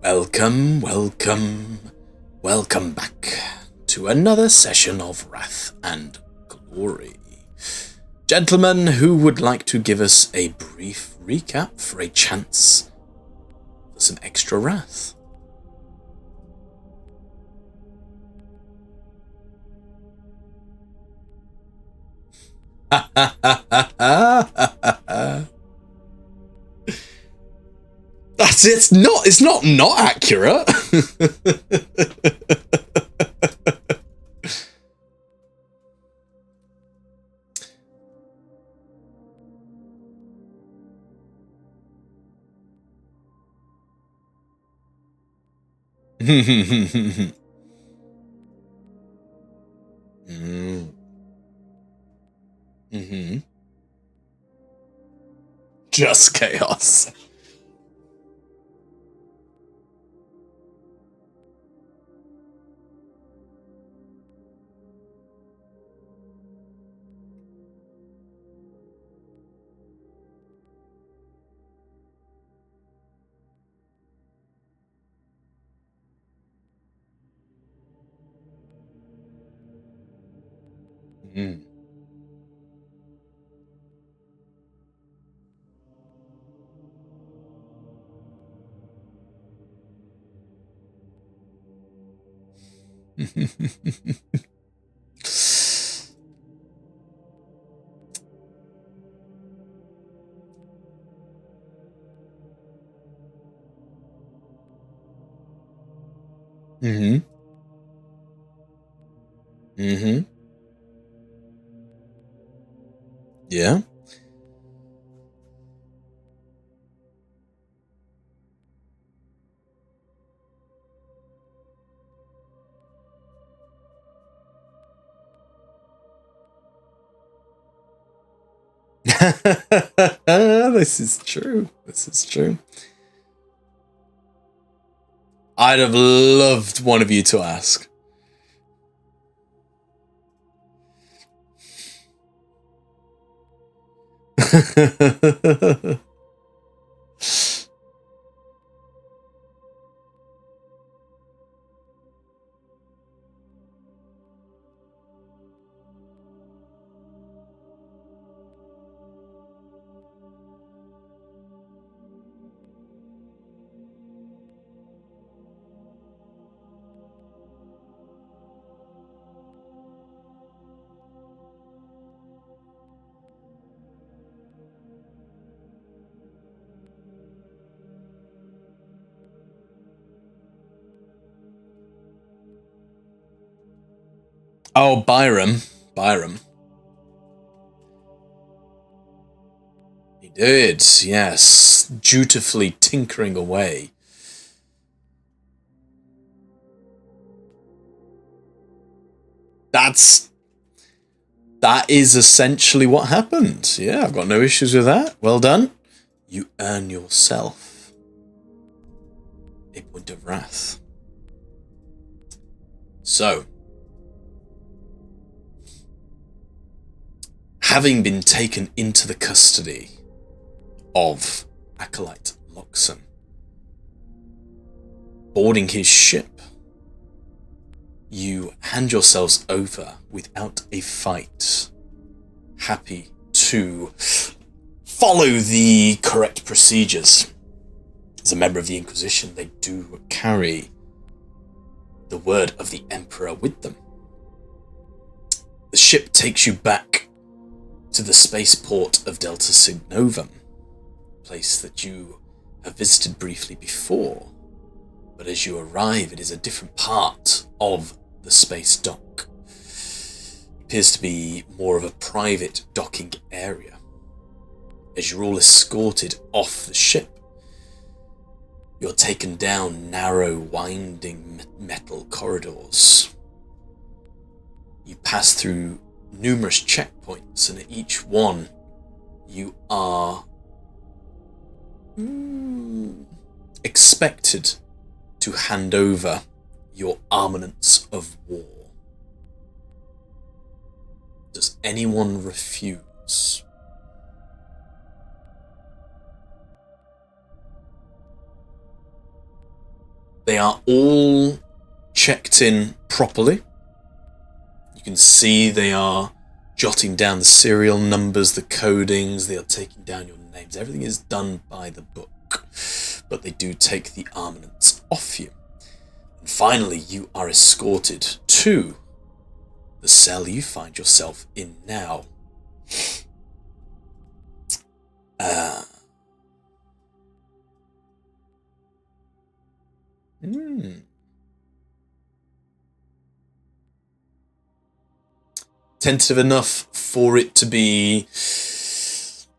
Welcome, welcome, welcome back to another session of Wrath and Glory. Gentlemen, who would like to give us a brief recap for a chance for some extra wrath? It's not accurate. Just chaos. Yeah. This is true. This is true. I'd have loved one of you to ask. Oh, Byram. He did, yes. Dutifully tinkering away. That is essentially what happened. Yeah, I've got no issues with that. Well done. You earn yourself a point of wrath. So, having been taken into the custody of Acolyte Lockson, boarding his ship, you hand yourselves over without a fight, happy to follow the correct procedures. As a member of the Inquisition, they do carry the word of the Emperor with them. The ship takes you back to the spaceport of Delta Signovum, a place that you have visited briefly before, but as you arrive, it is a different part of the space dock. It appears to be more of a private docking area. As you're all escorted off the ship, you're taken down narrow, winding metal corridors. You pass through numerous checkpoints, and at each one, you are expected to hand over your armaments of war. Does anyone refuse? They are all checked in properly. You can see they are jotting down the serial numbers, the codings, they are taking down your names. Everything is done by the book, but they do take the armaments off you. And finally, you are escorted to the cell you find yourself in now. Tentative enough for it to be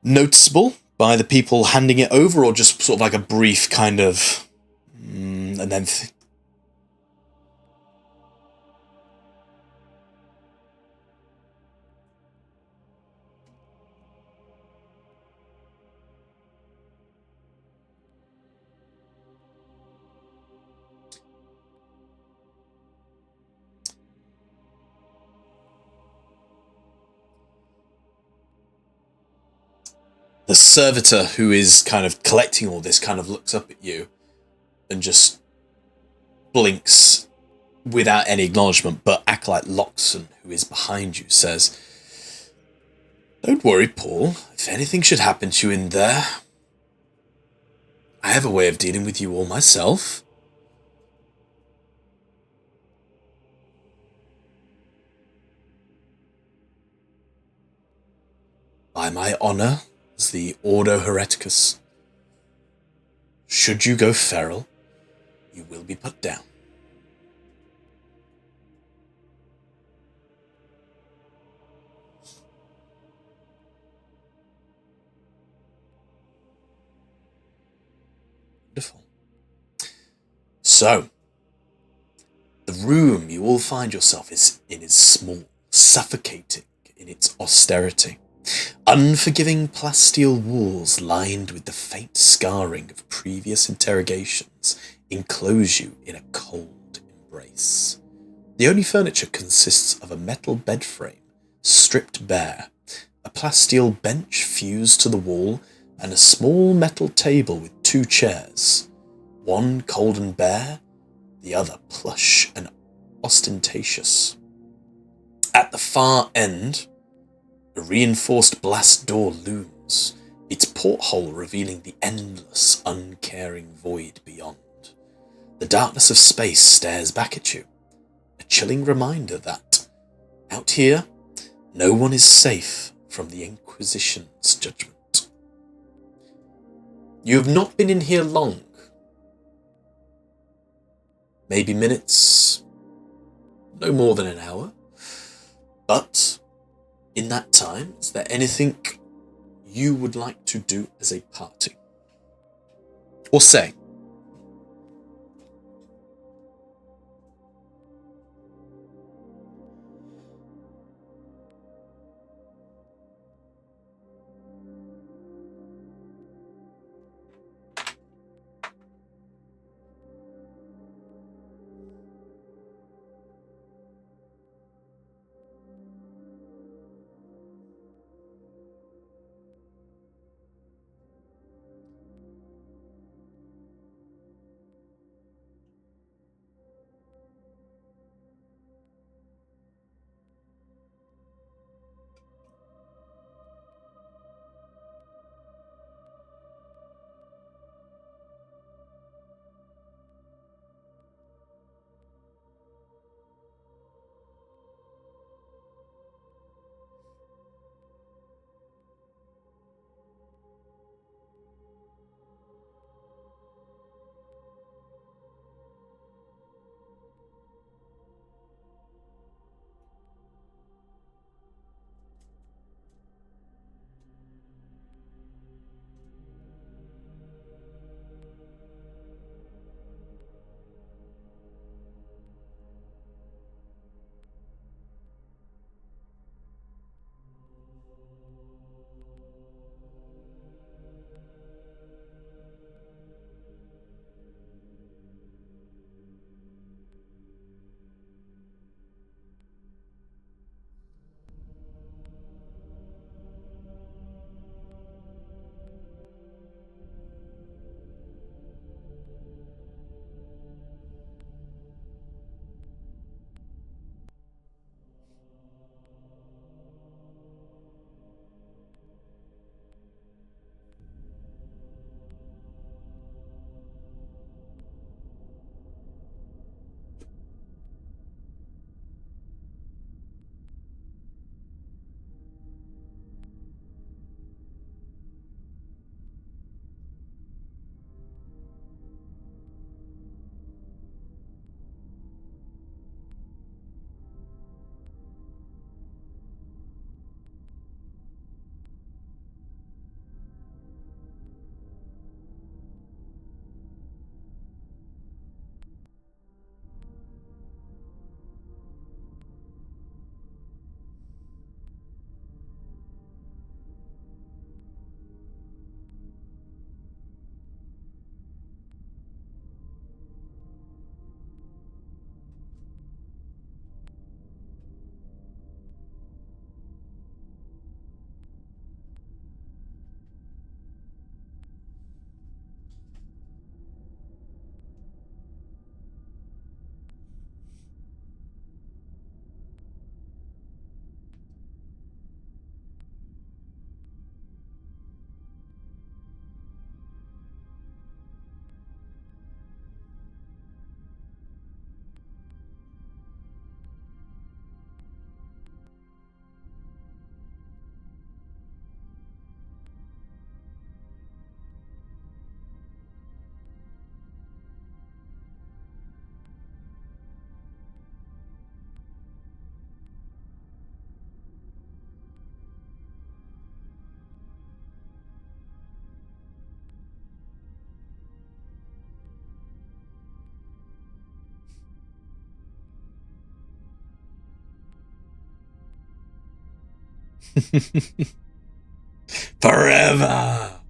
noticeable by the people handing it over, or just sort of like a brief kind of... and then... The servitor who is kind of collecting all this kind of looks up at you and just blinks without any acknowledgement, but Acolyte Lockson, who is behind you, says, "Don't worry, Paul. If anything should happen to you in there, I have a way of dealing with you all myself." By my honour as the Ordo Hereticus, should you go feral, you will be put down. Wonderful. So, the room you will find yourself in is small, suffocating in its austerity. Unforgiving plasteel walls lined with the faint scarring of previous interrogations enclose you in a cold embrace. The only furniture consists of a metal bed frame, stripped bare, a plasteel bench fused to the wall, and a small metal table with 2 chairs, one cold and bare, the other plush and ostentatious. At the far end, a reinforced blast door looms, its porthole revealing the endless, uncaring void beyond. The darkness of space stares back at you, a chilling reminder that, out here, no one is safe from the Inquisition's judgment. You have not been in here long. Maybe minutes, no more than an hour. But in that time, is there anything you would like to do as a party? Or say? Forever!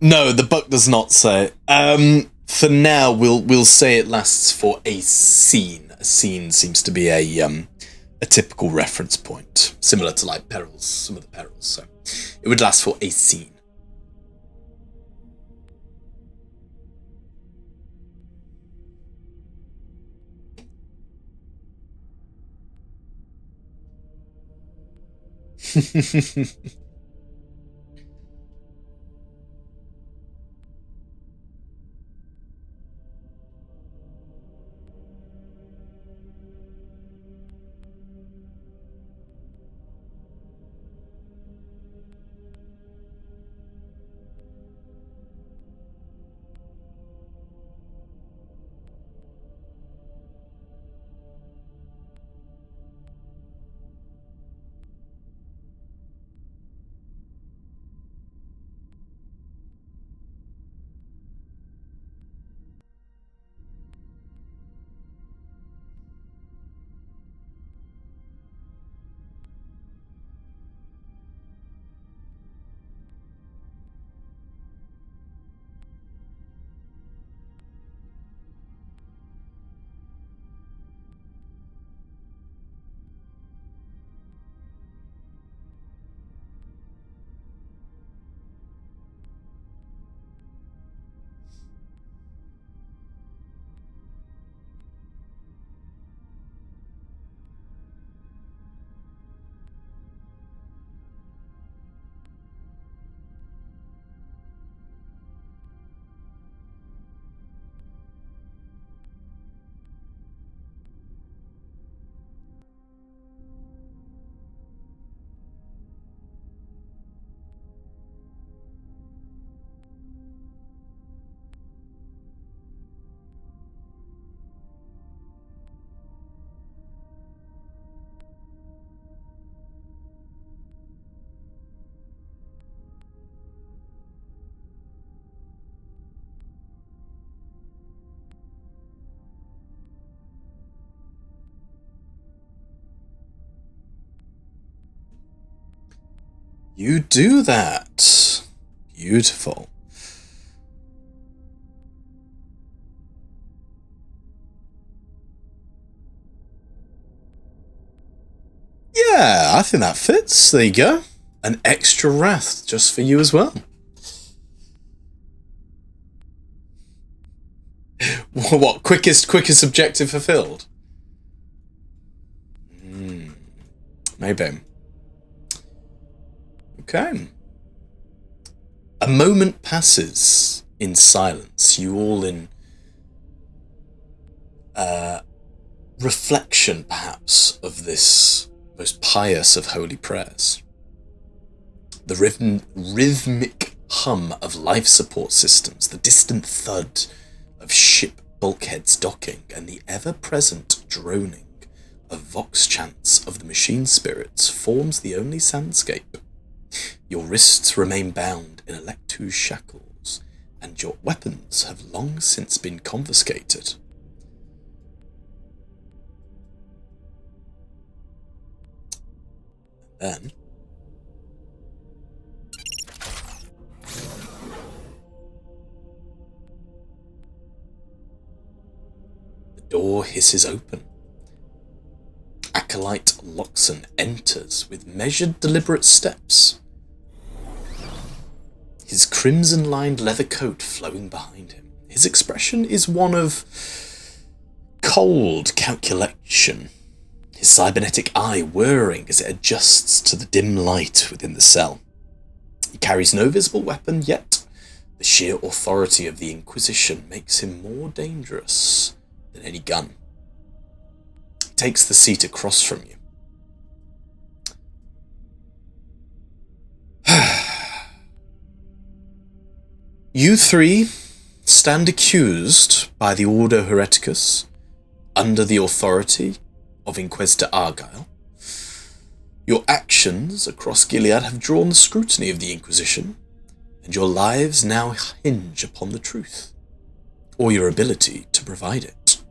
No, the book does not say. For now, we'll say it lasts for a scene. A scene seems to be a typical reference point, similar to like perils, some of the perils. So it would last for a scene. You do that. Beautiful. Yeah, I think that fits. There you go. An extra wrath just for you as well. What? Quickest objective fulfilled? Maybe. Okay. A moment passes in silence, you all in reflection, perhaps, of this most pious of holy prayers. The rhythmic hum of life support systems, the distant thud of ship bulkheads docking, and the ever-present droning of vox chants of the machine spirits forms the only soundscape. Your wrists remain bound in Electu's shackles, and your weapons have long since been confiscated. And then the door hisses open. Acolyte Lockson enters with measured, deliberate steps, his crimson-lined leather coat flowing behind him. His expression is one of cold calculation, his cybernetic eye whirring as it adjusts to the dim light within the cell. He carries no visible weapon, yet the sheer authority of the Inquisition makes him more dangerous than any gun. He takes the seat across from you. You three stand accused by the Ordo Hereticus under the authority of Inquisitor Argyle. Your actions across Gilead have drawn the scrutiny of the Inquisition, and your lives now hinge upon the truth, or your ability to provide it.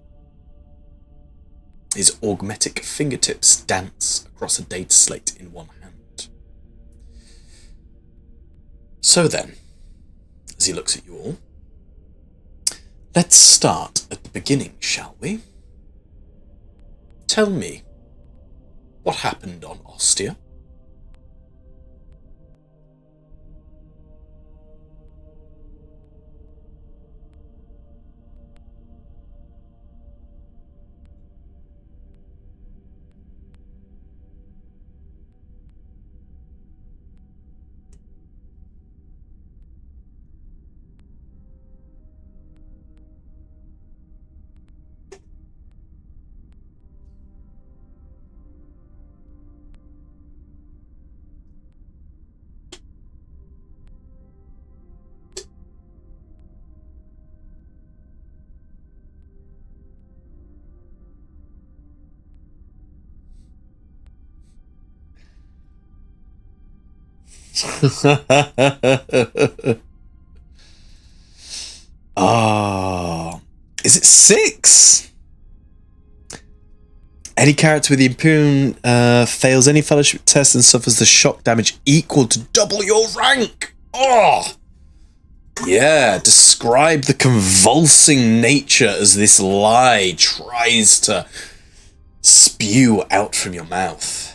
His augmetic fingertips dance across a data slate in one hand. So then, as he looks at you all, let's start at the beginning, shall we? Tell me, what happened on Ostia? Is it 6? Any character with the Imperium fails any fellowship test and suffers the shock damage equal to double your rank. Oh, yeah. Describe the convulsing nature as this lie tries to spew out from your mouth.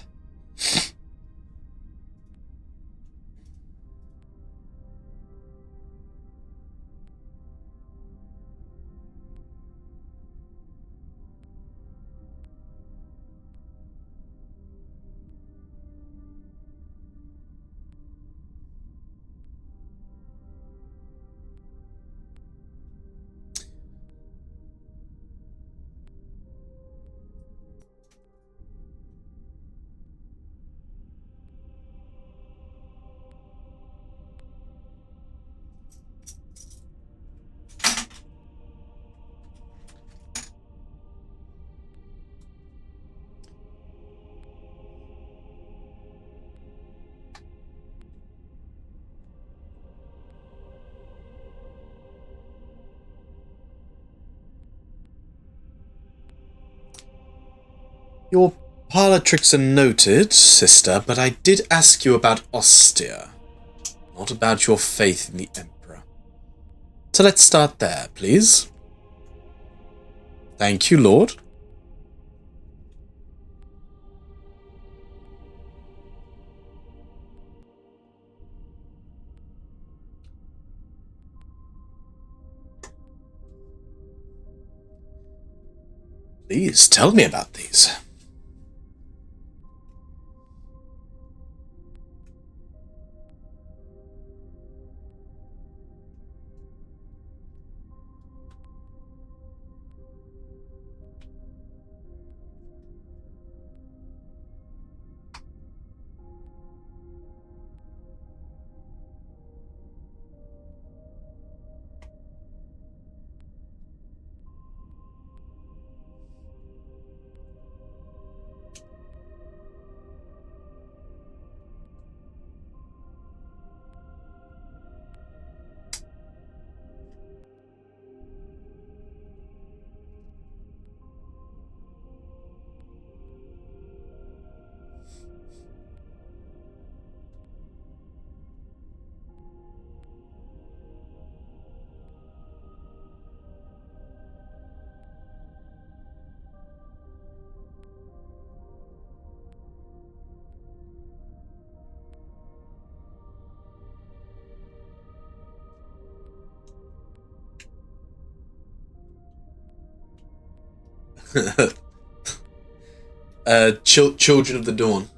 Your parlor tricks are noted, sister, but I did ask you about Ostia, not about your faith in the Emperor. So let's start there, please. Thank you, Lord. Please tell me about these. Children of the Dawn.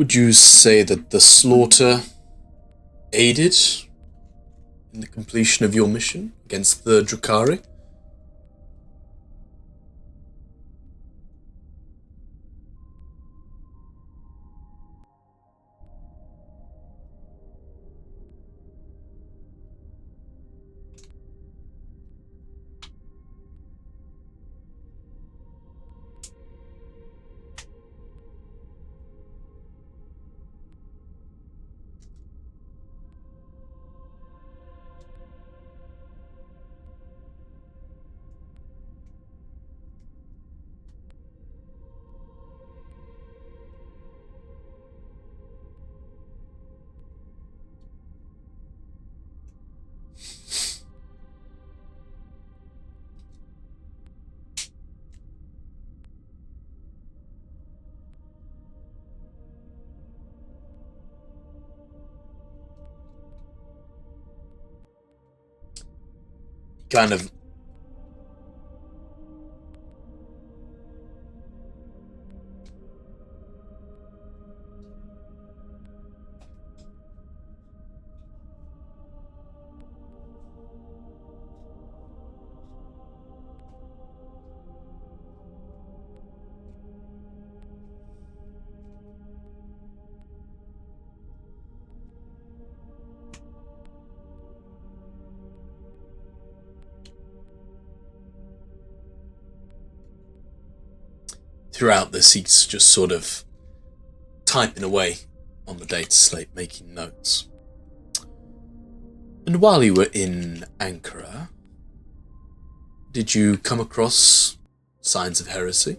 Would you say that the slaughter aided in the completion of your mission against the Drukhari? Kind of throughout this, he's just sort of typing away on the data slate, making notes. And while you were in Ankara, did you come across signs of heresy?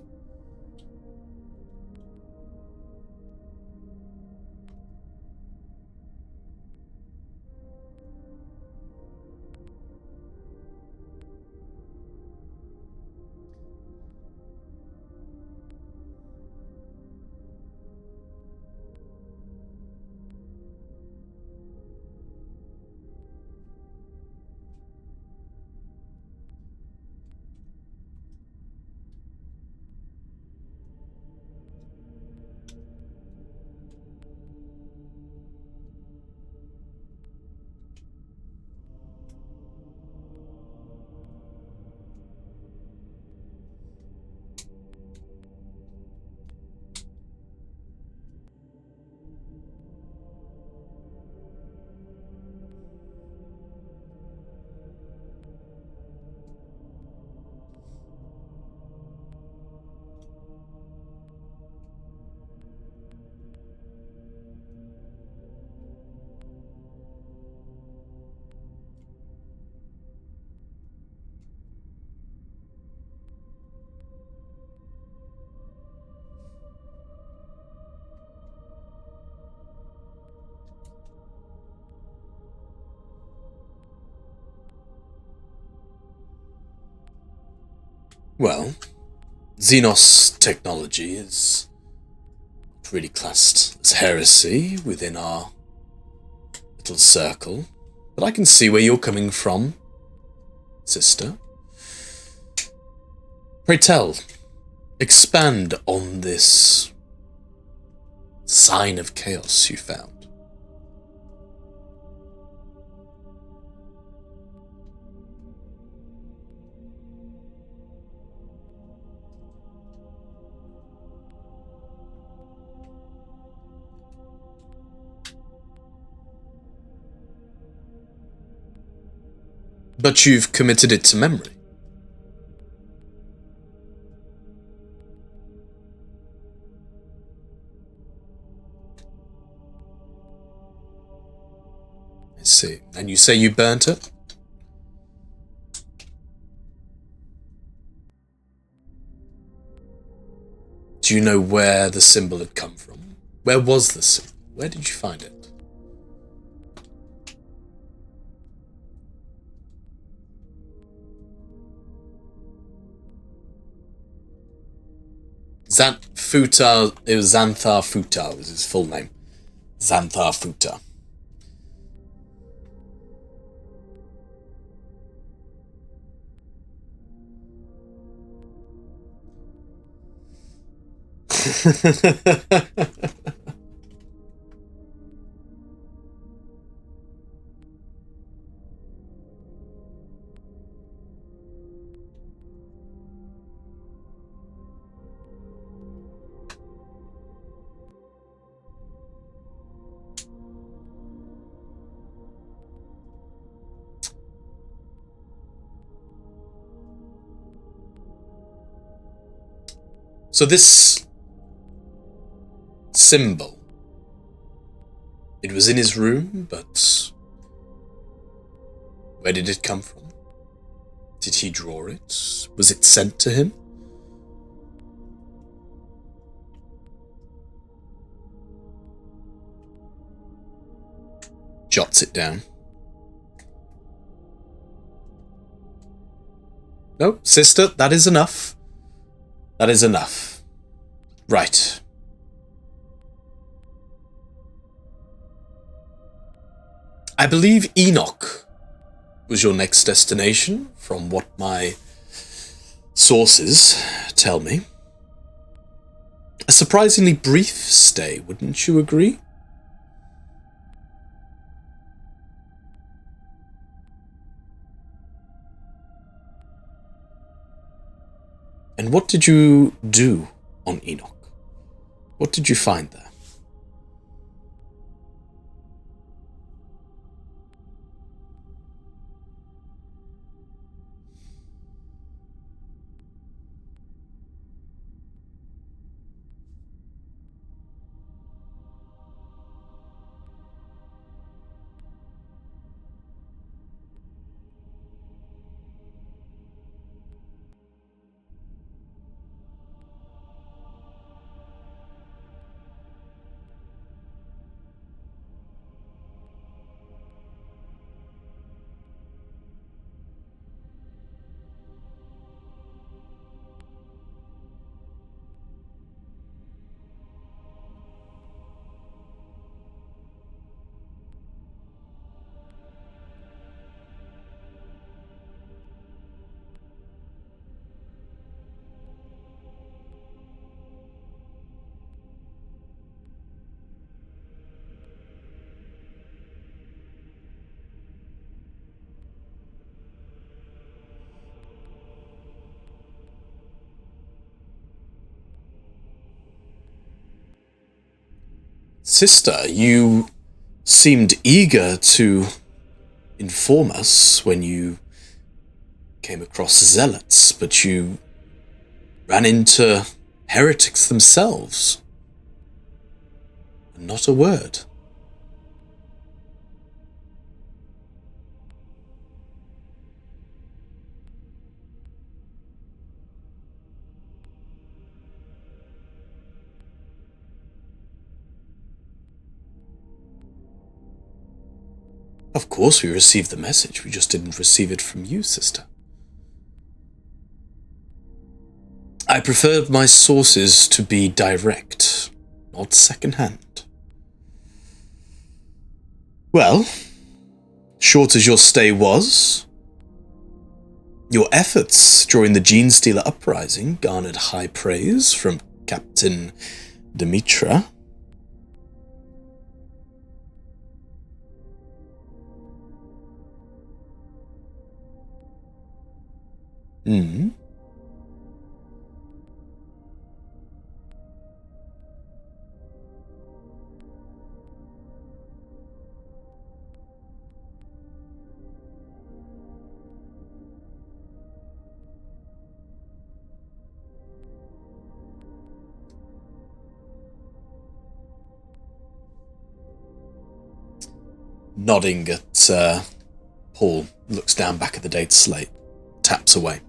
Well, Xenos technology is really classed as heresy within our little circle, but I can see where you're coming from, sister. Pray tell, expand on this sign of chaos you found. But you've committed it to memory. I see. And you say you burnt it? Do you know where the symbol had come from? Where was the symbol? Where did you find it? Futar, it was Xanthar Futar was his full name. Xanthar Futar. So this symbol, it was in his room, but where did it come from? Did he draw it? Was it sent to him? Jots it down. No, sister, that is enough. That is enough. Right. I believe Enoch was your next destination, from what my sources tell me. A surprisingly brief stay, wouldn't you agree? And what did you do on Enoch? What did you find there? Sister, you seemed eager to inform us when you came across zealots, but you ran into heretics themselves. And not a word. Of course we received the message, we just didn't receive it from you, sister. I prefer my sources to be direct, not second-hand. Well, short as your stay was, your efforts during the Genestealer Uprising garnered high praise from Captain Demetra. Nodding at Paul, looks down back at the data slate, taps away.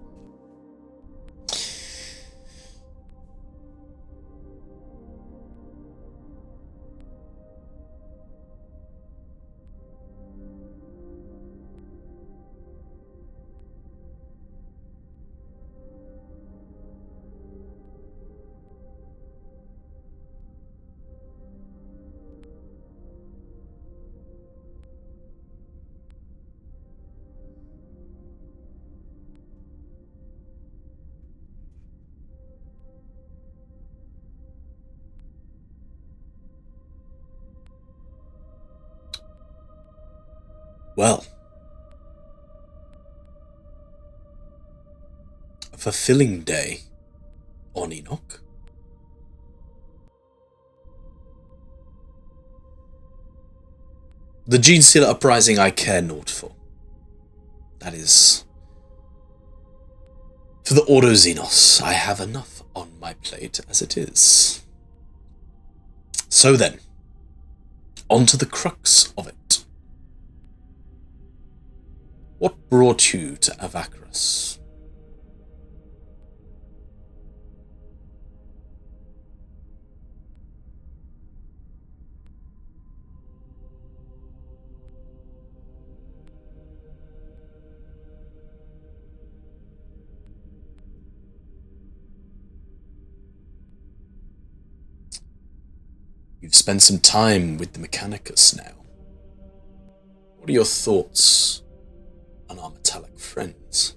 Well, a fulfilling day on Enoch. The Genestealer Uprising I care naught for. That is, for the Ordo Xenos, I have enough on my I play it as it is. So then, on to the crux of it. What brought you to Avacris? You've spent some time with the Mechanicus now. What are your thoughts on our metallic friends?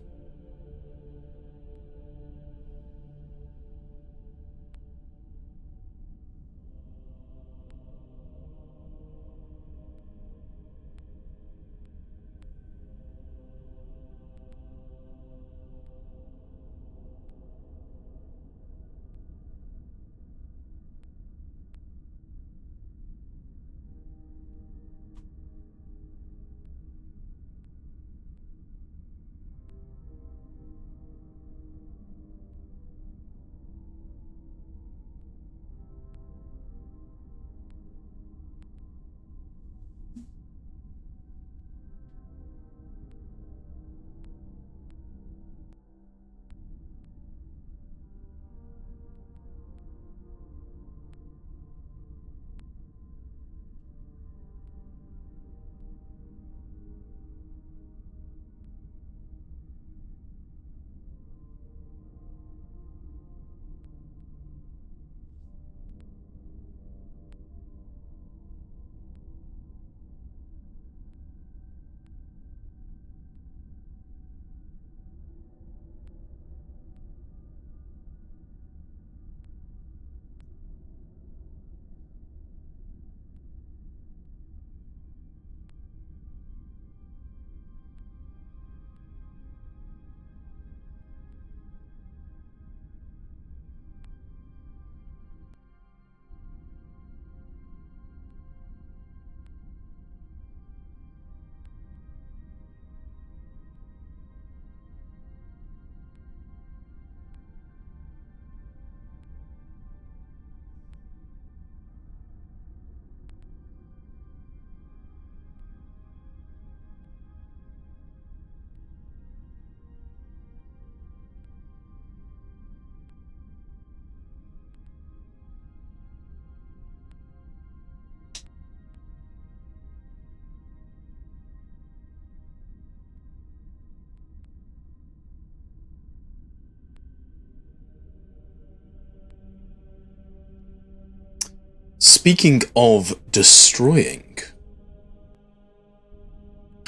Speaking of destroying,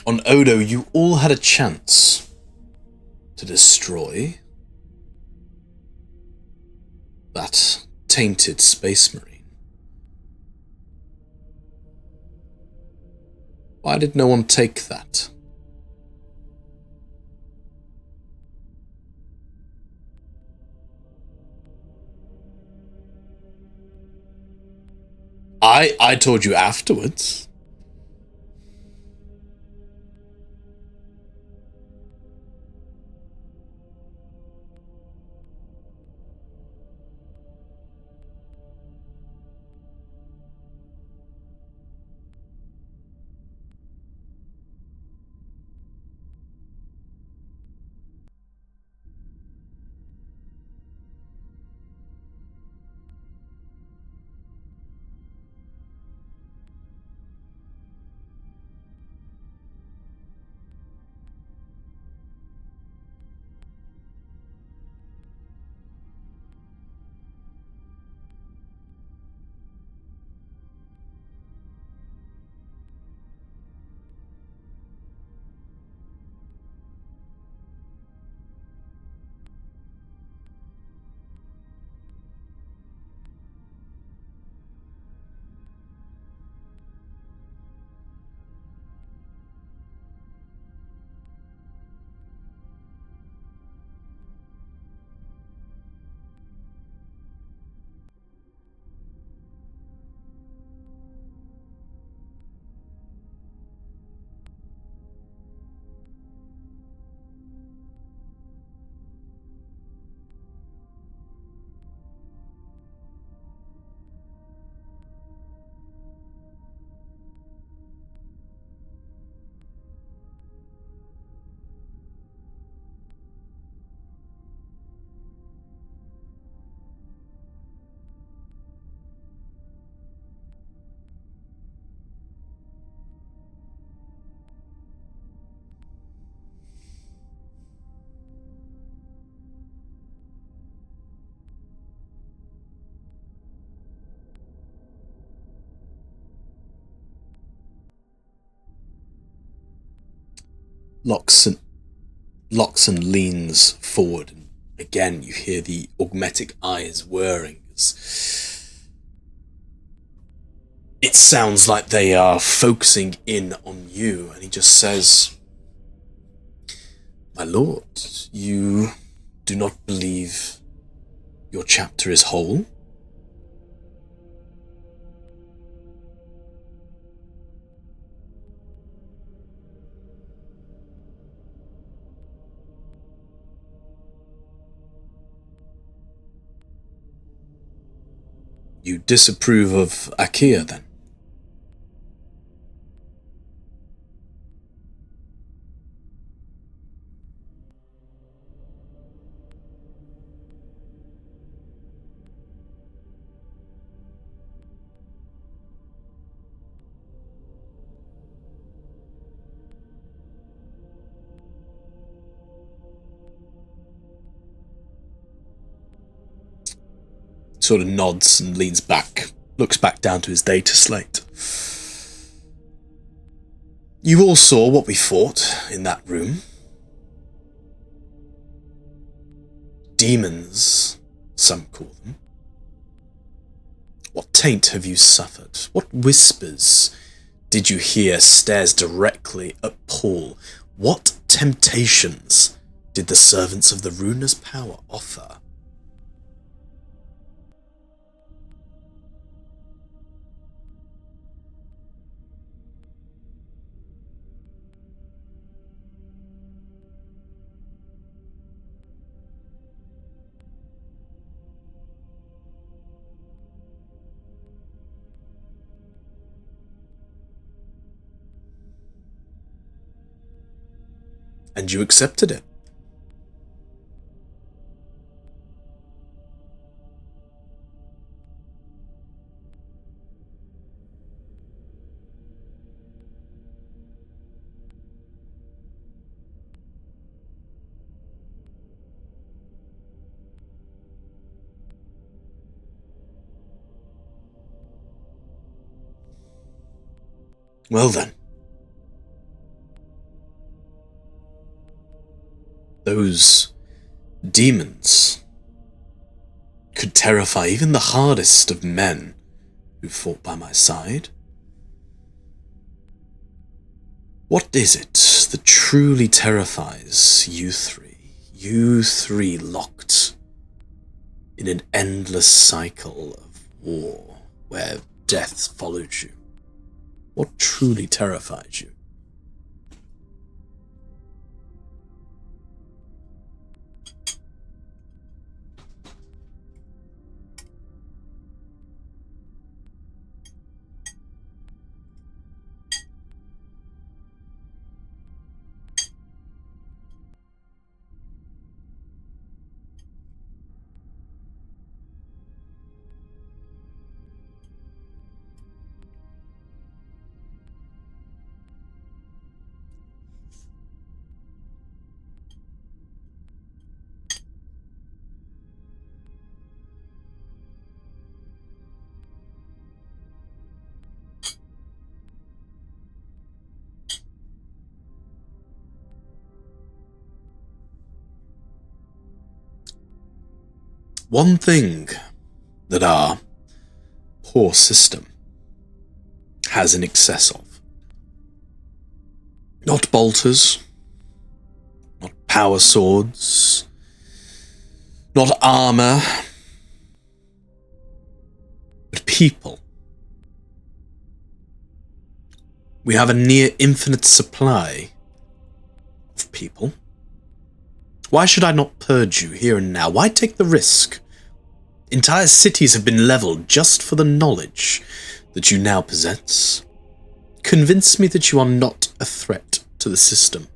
on Odo you all had a chance to destroy that tainted space marine. Why did no one take that? I told you afterwards. Lockson leans forward, and again you hear the augmetic eyes whirring. It sounds like they are focusing in on you, and he just says, "My lord, you do not believe your chapter is whole?" You disapprove of Achaea, then? Sort of nods and leans back, looks back down to his data slate. You all saw what we fought in that room. Demons, some call them. What taint have you suffered? What whispers did you hear stares directly at Paul? What temptations did the servants of the runer's power offer? And you accepted it. Well then. Those demons could terrify even the hardest of men who fought by my side. What is it that truly terrifies you three? You three locked in an endless cycle of war where death followed you. What truly terrifies you? One thing that our poor system has in excess of. Not bolters, not power swords, not armor, but people. We have a near infinite supply of people. Why should I not purge you here and now? Why take the risk? Entire cities have been leveled just for the knowledge that you now possess. Convince me that you are not a threat to the system.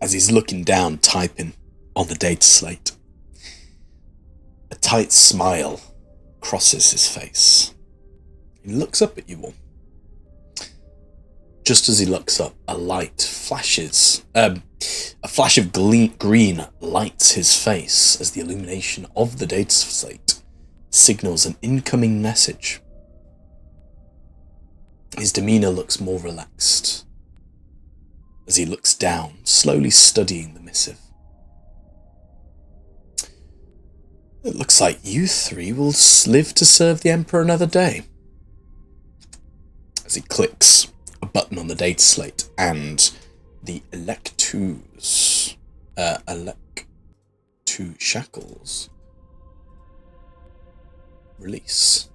as he's looking down, typing on the data slate. A tight smile crosses his face. He looks up at you all. Just as he looks up, a light flashes. A flash of green lights his face as the illumination of the data slate signals an incoming message. His demeanor looks more relaxed as he looks down, slowly studying the missive. It looks like you three will live to serve the Emperor another day. As he clicks a button on the data slate and the electu shackles release.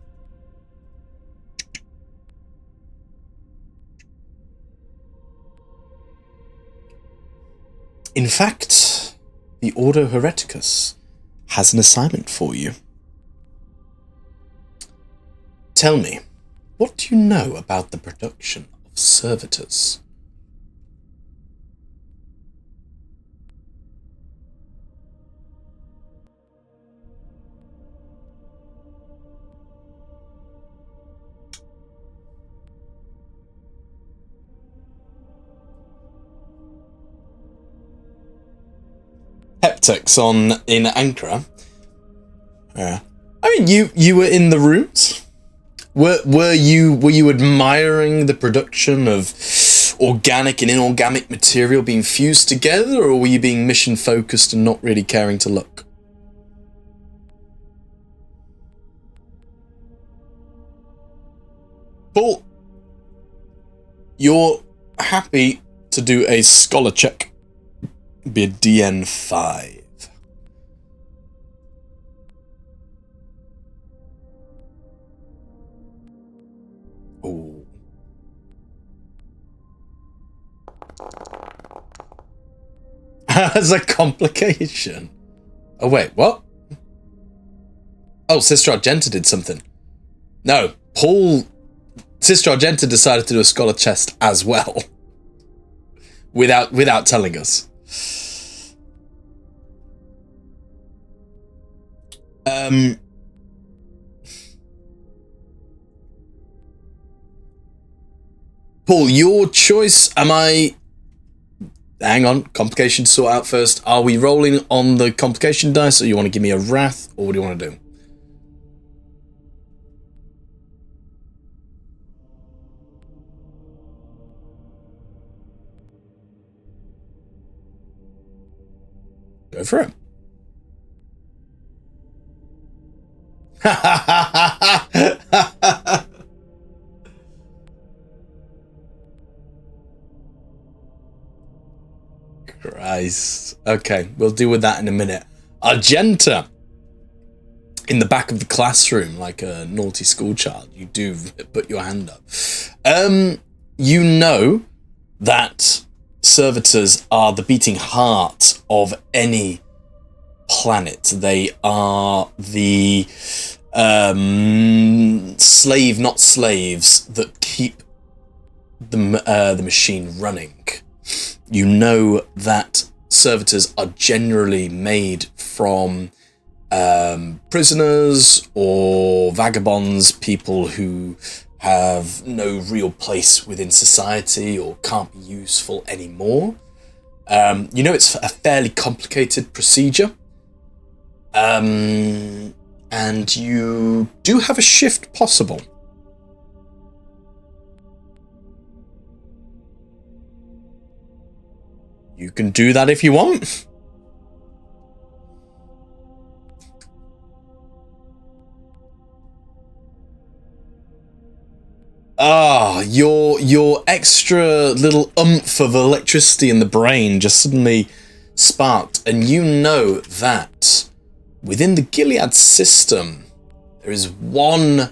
In fact, the Ordo Hereticus has an assignment for you. Tell me, what do you know about the production of servitors? Heptex in Ankara. I mean, you were in the rooms. Were you admiring the production of organic and inorganic material being fused together, or were you being mission focused and not really caring to look? Paul, you're happy to do a scholar check. Be a DN5. Oh. As a complication. Oh wait, what? Oh, Sister Argenta did something. No, Sister Argenta decided to do a scholar chest as well. Without telling us. Paul, your choice. Hang on, complication sort out first. Are we rolling on the complication dice, or you want to give me a wrath, or what do you want to do? Go for it. Christ. Okay, we'll deal with that in a minute. Argenta, in the back of the classroom, like a naughty school child, you do put your hand up. You know that servitors are the beating heart of any planet. They are the slave, not slaves, that keep the machine running. You know that servitors are generally made from prisoners or vagabonds, people who have no real place within society or can't be useful anymore. You know it's a fairly complicated procedure. And you do have a shift possible. You can do that if you want. Your extra little oomph of electricity in the brain just suddenly sparked, and you know that within the Gilead system, there is one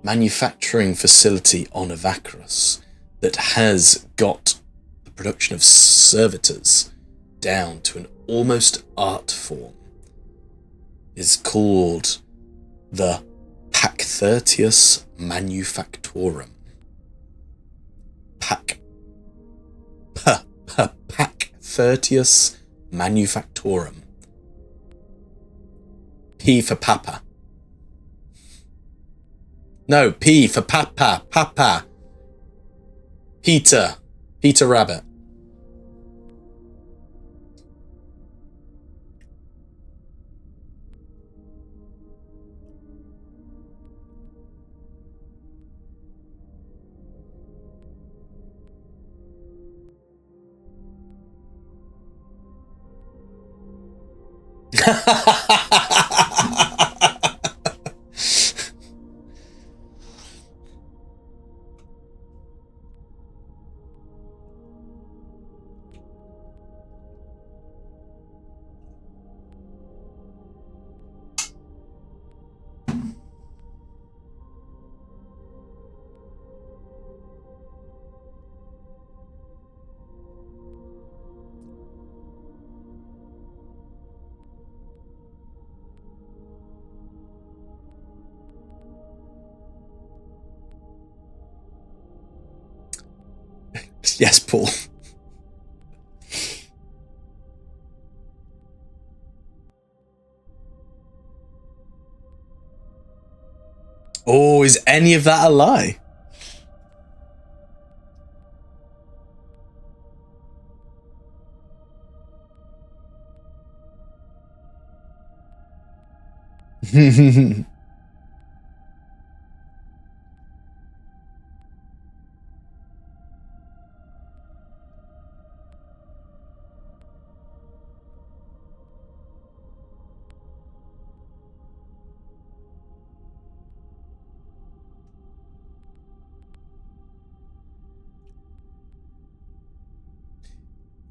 manufacturing facility on Avacaris that has got the production of servitors down to an almost art form. It's called the Pakthertius Manufactorum. Pakthertius Manufactorum. P for Papa. No, P for Papa. Papa. Peter. Peter Rabbit. Yes, Paul. Oh, is any of that a lie?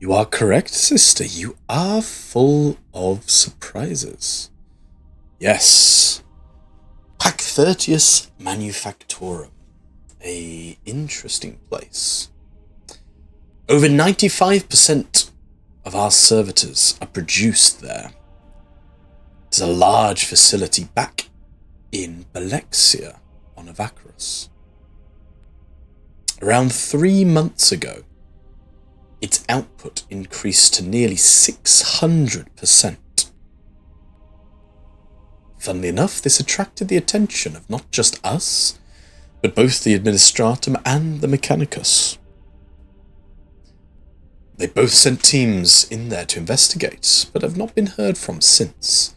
You are correct, sister. You are full of surprises. Yes. Pakthertius Manufactorum. A interesting place. Over 95% of our servitors are produced there. It's a large facility back in Belexia on Avacros. Around 3 months ago, its output increased to nearly 600%. Funnily enough, this attracted the attention of not just us, but both the Administratum and the Mechanicus. They both sent teams in there to investigate, but have not been heard from since.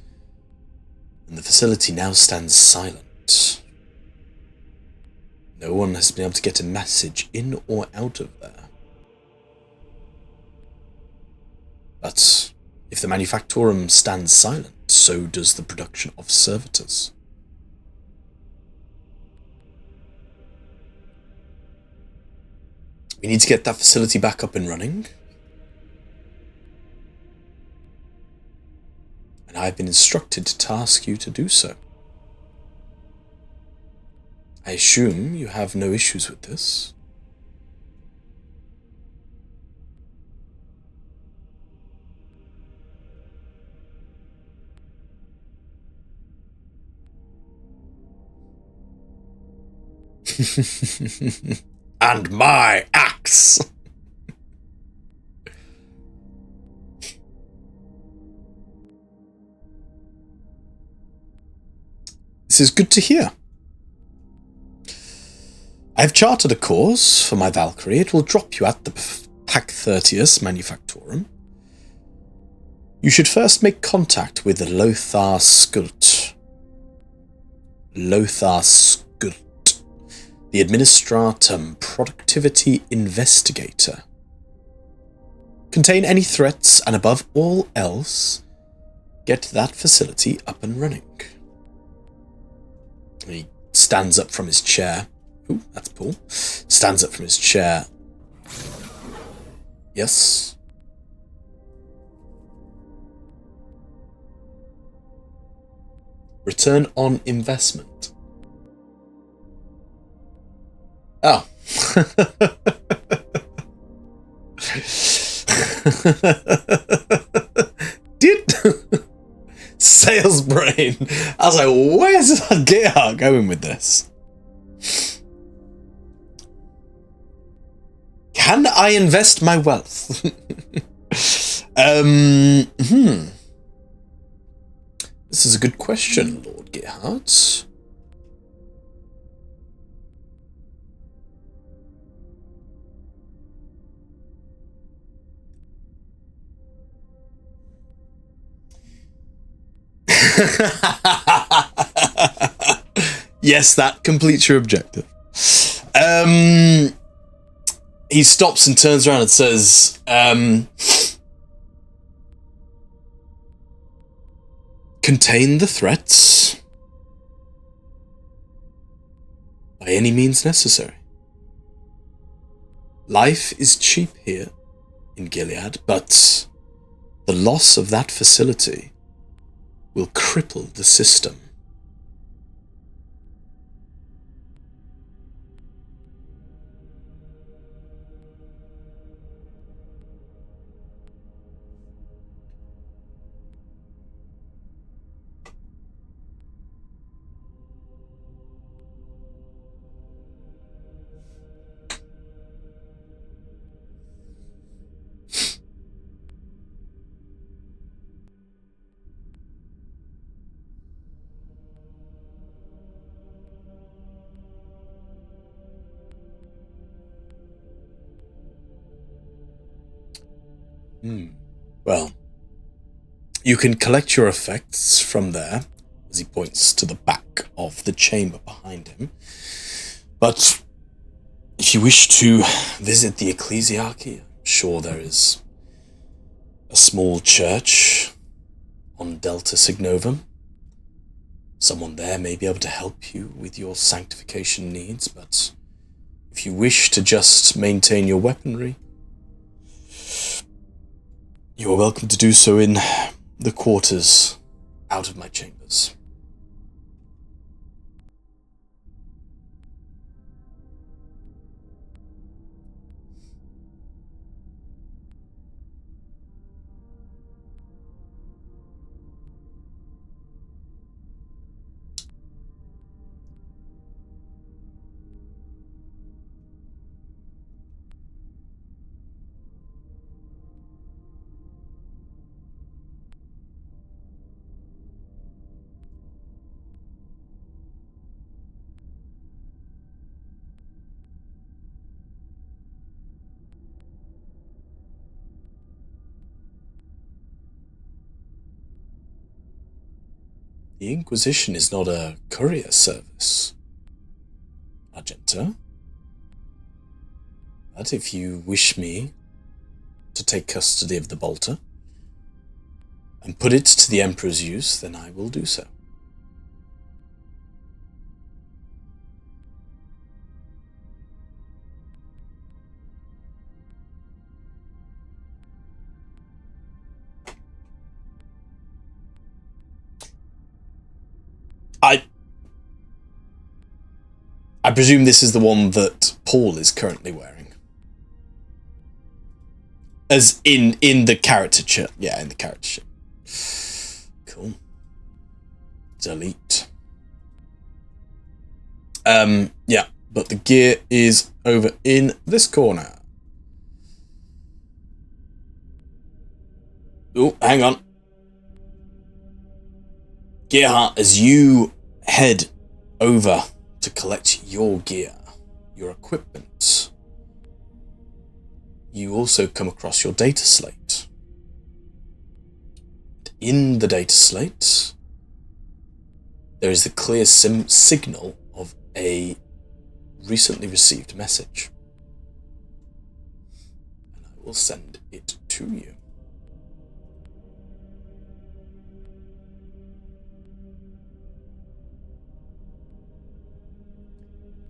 And the facility now stands silent. No one has been able to get a message in or out of there. But if the Manufactorum stands silent, so does the production of servitors. We need to get that facility back up and running. And I've been instructed to task you to do so. I assume you have no issues with this. And my axe. This is good to hear. I have chartered a course for my Valkyrie. It will drop you at the Pakthertius Manufactorum. You should first make contact with Lothar Skult. The Administratum Productivity Investigator. Contain any threats, and above all else, get that facility up and running. He stands up from his chair. Ooh, that's Paul. Stands up from his chair. Yes. Return on investment. Oh. Did sales brain. I was like, where's Gerhard going with this? Can I invest my wealth? This is a good question, Lord Gerhard. Yes, that completes your objective. He stops and turns around and says, contain the threats by any means necessary. Life is cheap here in Gilead, but the loss of that facility will cripple the system. Well, you can collect your effects from there, as he points to the back of the chamber behind him. But if you wish to visit the ecclesiarchy, I'm sure there is a small church on Delta Signovum. Someone there may be able to help you with your sanctification needs, but if you wish to just maintain your weaponry, you are welcome to do so in the quarters out of my chambers. The Inquisition is not a courier service, Argenta. But if you wish me to take custody of the bolter and put it to the Emperor's use, then I will do so. I presume this is the one that Paul is currently wearing. As in the caricature. Yeah, in the caricature. Cool. Delete. Yeah, but the gear is over in this corner. Oh, hang on. Gerhard, as you head over to collect your gear, your equipment, you also come across your data slate. In the data slate, there is the clear signal of a recently received message. And I will send it to you.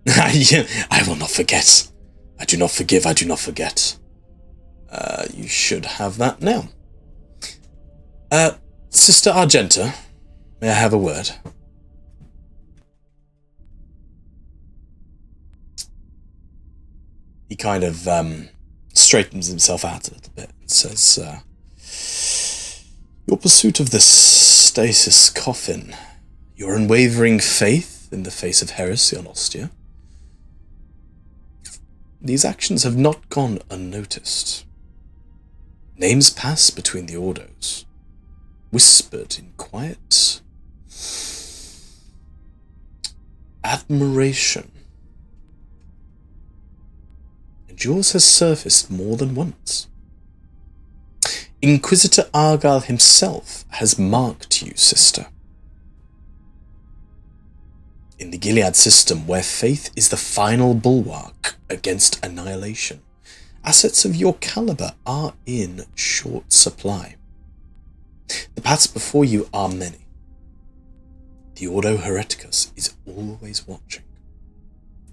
I will not forget. I do not forgive, I do not forget. You should have that now. Sister Argenta, may I have a word? He kind of straightens himself out a little bit and says, your pursuit of the stasis coffin, your unwavering faith in the face of heresy on Ostia, these actions have not gone unnoticed. Names pass between the Ordos, whispered in quiet admiration. And yours has surfaced more than once. Inquisitor Argyle himself has marked you, sister. In the Gilead system, where faith is the final bulwark against annihilation, assets of your caliber are in short supply. The paths before you are many. The Ordo Hereticus is always watching.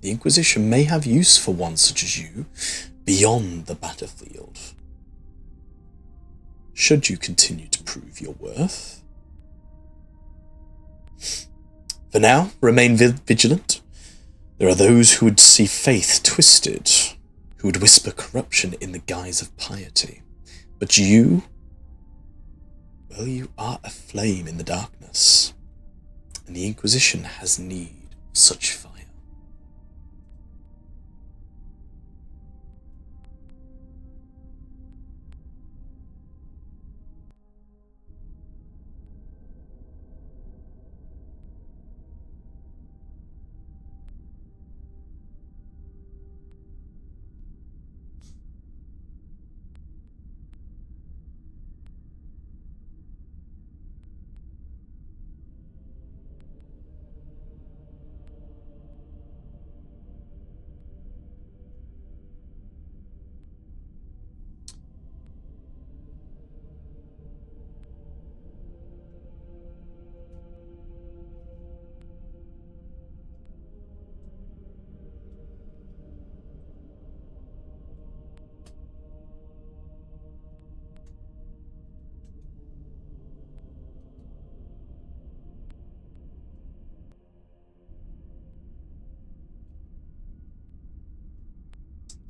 The Inquisition may have use for one such as you beyond the battlefield. Should you continue to prove your worth. For now, remain vigilant. There are those who would see faith twisted, who would whisper corruption in the guise of piety. But you, well, you are a flame in the darkness, and the Inquisition has need of such fire.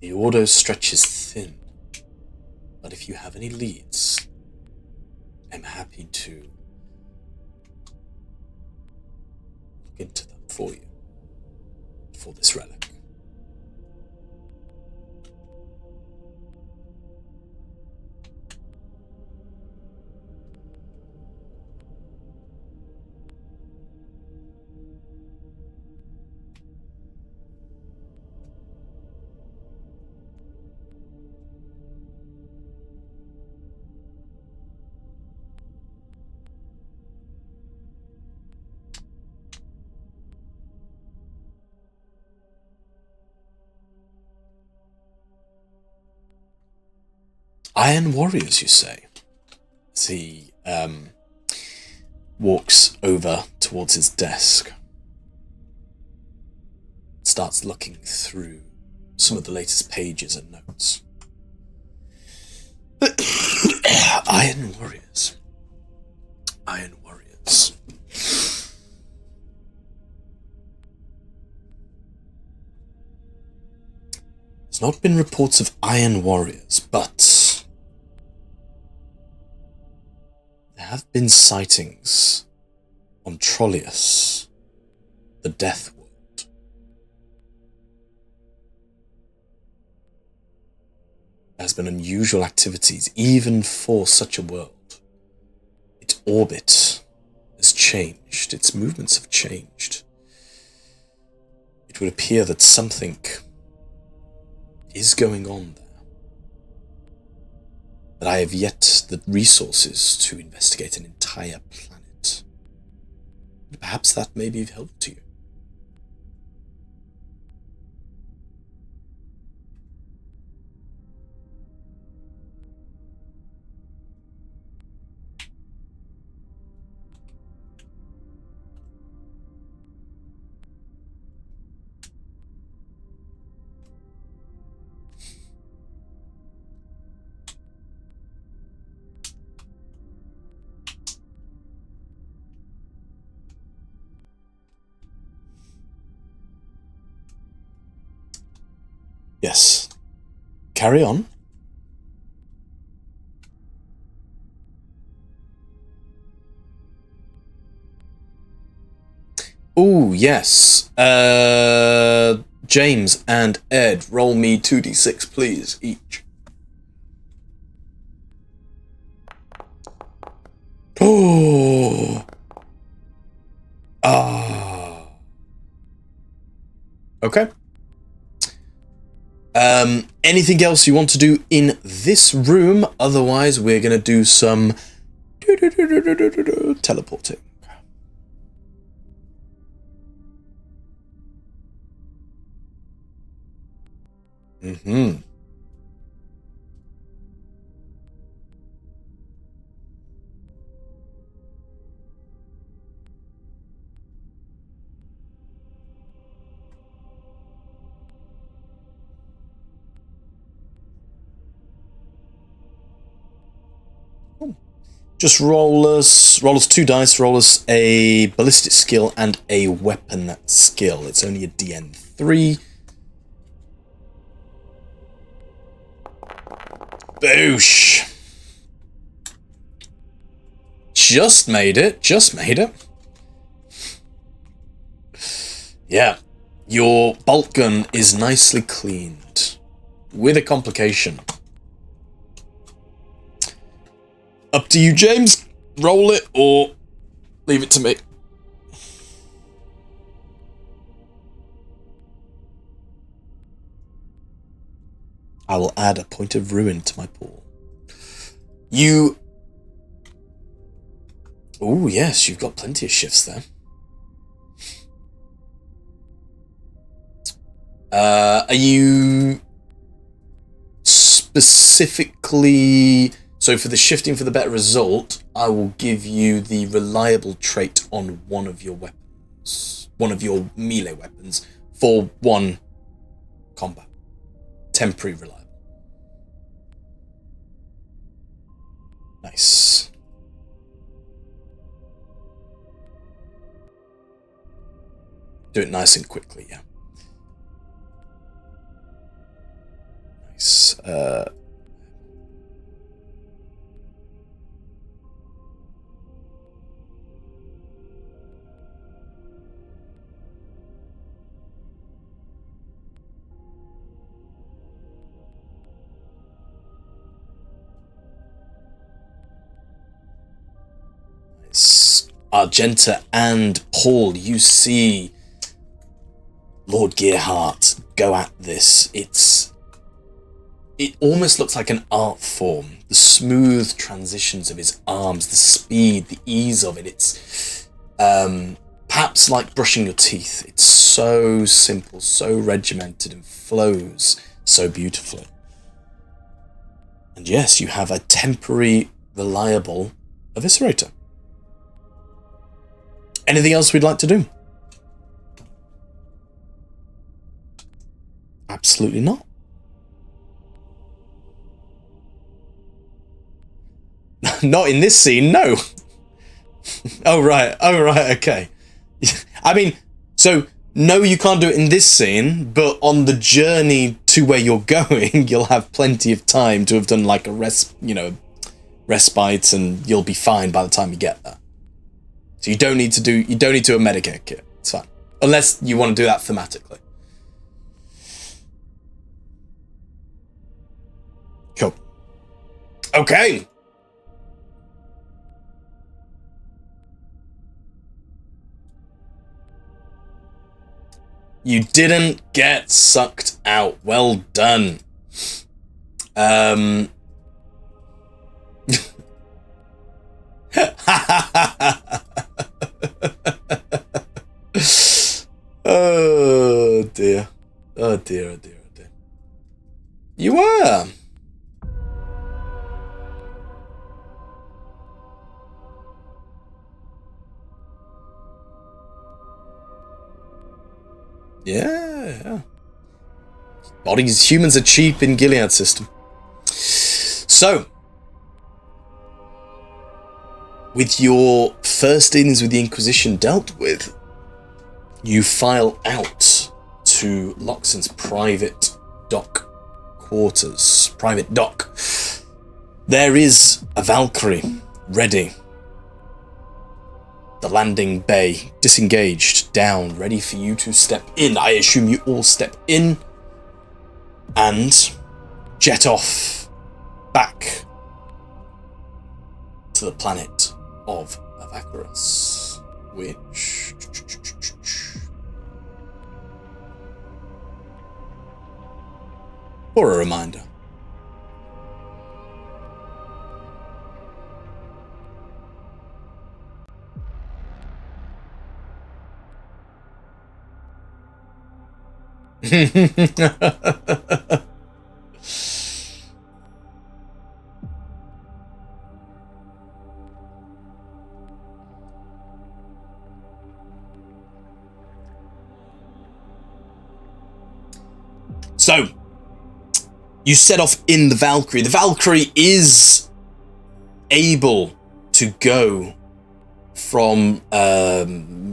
The Ordo stretches thin, but if you have any leads, I'm happy to look into them for you, for this relic. Iron warriors, you say? As he walks over towards his desk, starts looking through some of the latest pages and notes. Iron warriors. Iron warriors. There's not been reports of iron warriors, but there have been sightings on Trollius, the Death World. There has been unusual activities even for such a world. Its orbit has changed, its movements have changed. It would appear that something is going on there. But I have yet the resources to investigate an entire planet. Perhaps that may be of help to you. Yes. Carry on. Oh, yes. James and Ed, roll me 2d6, please, each. Oh. Ah. Okay. Anything else you want to do in this room? Otherwise, we're going to do some teleporting. Mm-hmm. Just roll us 2 dice, roll us a ballistic skill and a weapon skill. It's only a DN3. Boosh! Just made it. Yeah. Your bolt gun is nicely cleaned. With a complication. Up to you, James. Roll it or leave it to me. I will add a point of ruin to my pool. You... Oh, yes, you've got plenty of shifts there. Are you specifically... So for the shifting for the better result, I will give you the reliable trait on one of your weapons. One of your melee weapons for 1 combat. Temporary reliable. Nice. Do it nice and quickly, yeah. Nice. Argenta and Paul, you see Lord Gearhart go at this. It almost looks like an art form. The smooth transitions of his arms, the speed, the ease of it. It's perhaps like brushing your teeth. It's so simple, so regimented, and flows so beautifully. And yes, you have a temporary, reliable eviscerator. Anything else we'd like to do? Absolutely not. Not in this scene, no. Oh, right, okay. I mean, so, no, you can't do it in this scene, but on the journey to where you're going, you'll have plenty of time to have done like a respite, and you'll be fine by the time you get there. So you don't need to do a Medicare kit. It's fine. Unless you want to do that thematically. Cool. Okay. You didn't get sucked out. Well done. Oh dear. Oh dear, oh dear, oh dear. You were. Yeah. Humans are cheap in Gilead system. So, with your first dealings with the Inquisition dealt with, you file out to Lockson's private dock quarters. Private dock. There is a Valkyrie ready. The landing bay disengaged, down, ready for you to step in. I assume you all step in and jet off back to the planet of Avacarus, which... For a reminder. So, you set off in the Valkyrie. The Valkyrie is able to go from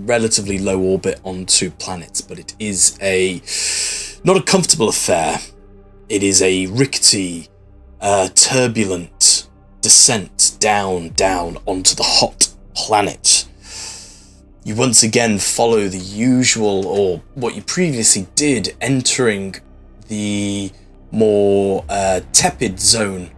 relatively low orbit onto planets, but it is not a comfortable affair. It is a rickety, turbulent descent down onto the hot planet. You once again follow the usual, or what you previously did, entering the more tepid zone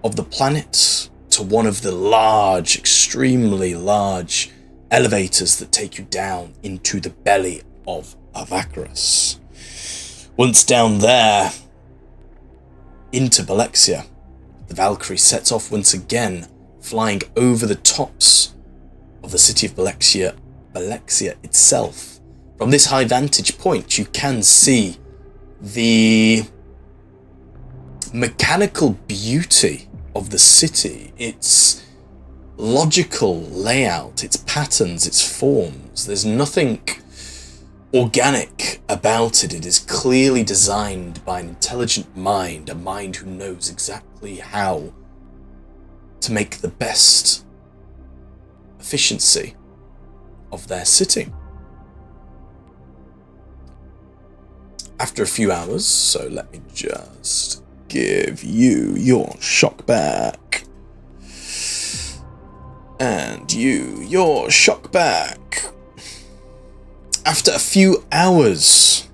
of the planet to one of the large, extremely large elevators that take you down into the belly of Avacarus. Once down there, into Belexia, the Valkyrie sets off once again, flying over the tops of the city of Belexia itself. From this high vantage point, you can see the mechanical beauty of the city, its logical layout, its patterns, its forms. There's nothing organic about it. It is clearly designed by an intelligent mind, a mind who knows exactly how to make the best efficiency of their city. After a few hours, so let me just give you your shock back. And you your shock back. After a few hours,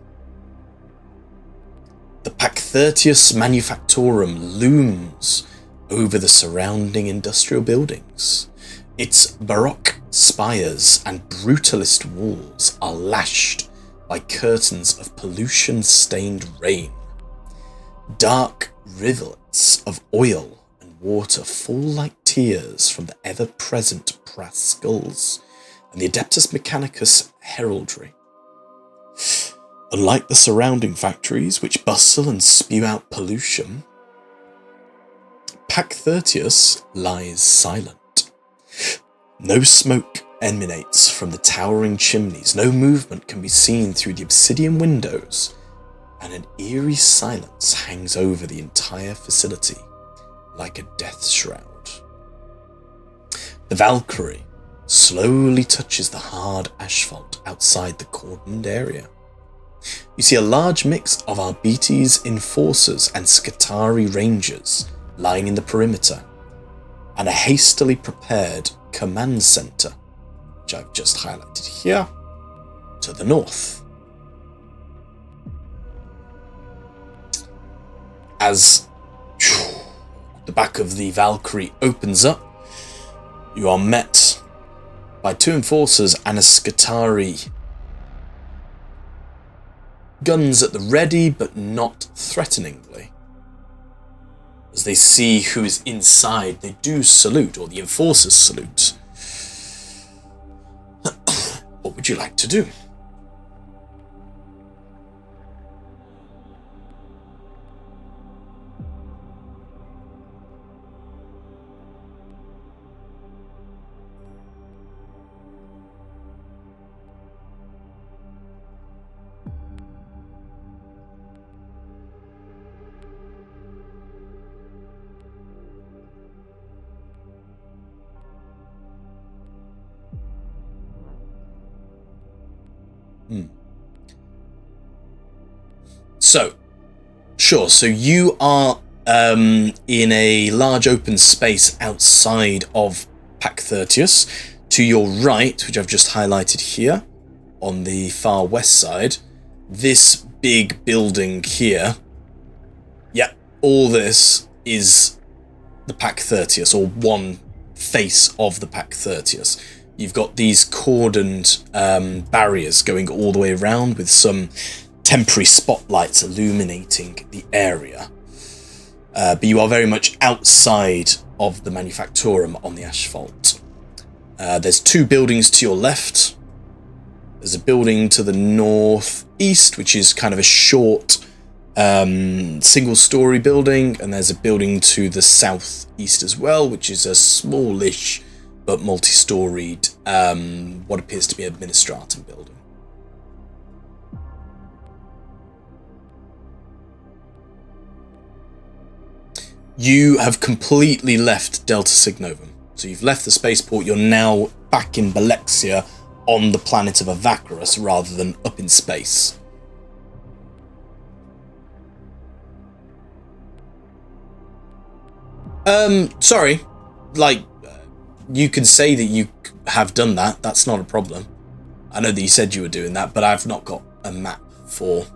the Pakthertius Manufactorum looms over the surrounding industrial buildings. Its baroque spires and brutalist walls are lashed by curtains of pollution-stained rain. Dark rivulets of oil and water fall like tears from the ever-present brass skulls and the Adeptus Mechanicus heraldry. Unlike the surrounding factories, which bustle and spew out pollution, Pakthertius lies silent. No smoke emanates from the towering chimneys, no movement can be seen through the obsidian windows, and an eerie silence hangs over the entire facility like a death shroud. The Valkyrie slowly touches the hard asphalt outside the cordoned area. You see a large mix of Arbites enforcers and Scutari rangers lying in the perimeter, and a hastily prepared command center, which I've just highlighted here, to the north. As the back of the Valkyrie opens up, you are met by two enforcers and a Scutari. Guns at the ready, but not threateningly. As they see who is inside, they do salute, or the enforcers salute. What would you like to do? So you are in a large open space outside of Pakthertius. To your right, which I've just highlighted here, on the far west side, this big building here, all this is the Pakthertius, or one face of the Pakthertius. You've got these cordoned barriers going all the way around with some temporary spotlights illuminating the area. But you are very much outside of the Manufactorum on the asphalt. There's 2 buildings to your left. There's a building to the northeast, which is kind of a short single-story building, and there's a building to the southeast as well, which is a smallish but multi-storied, what appears to be an administratum building. You have completely left Delta Signovum. So you've left the spaceport, you're now back in Belexia on the planet of Avacarus rather than up in space. Sorry. Like, you can say that you have done that. That's not a problem. I know that you said you were doing that, but I've not got a map for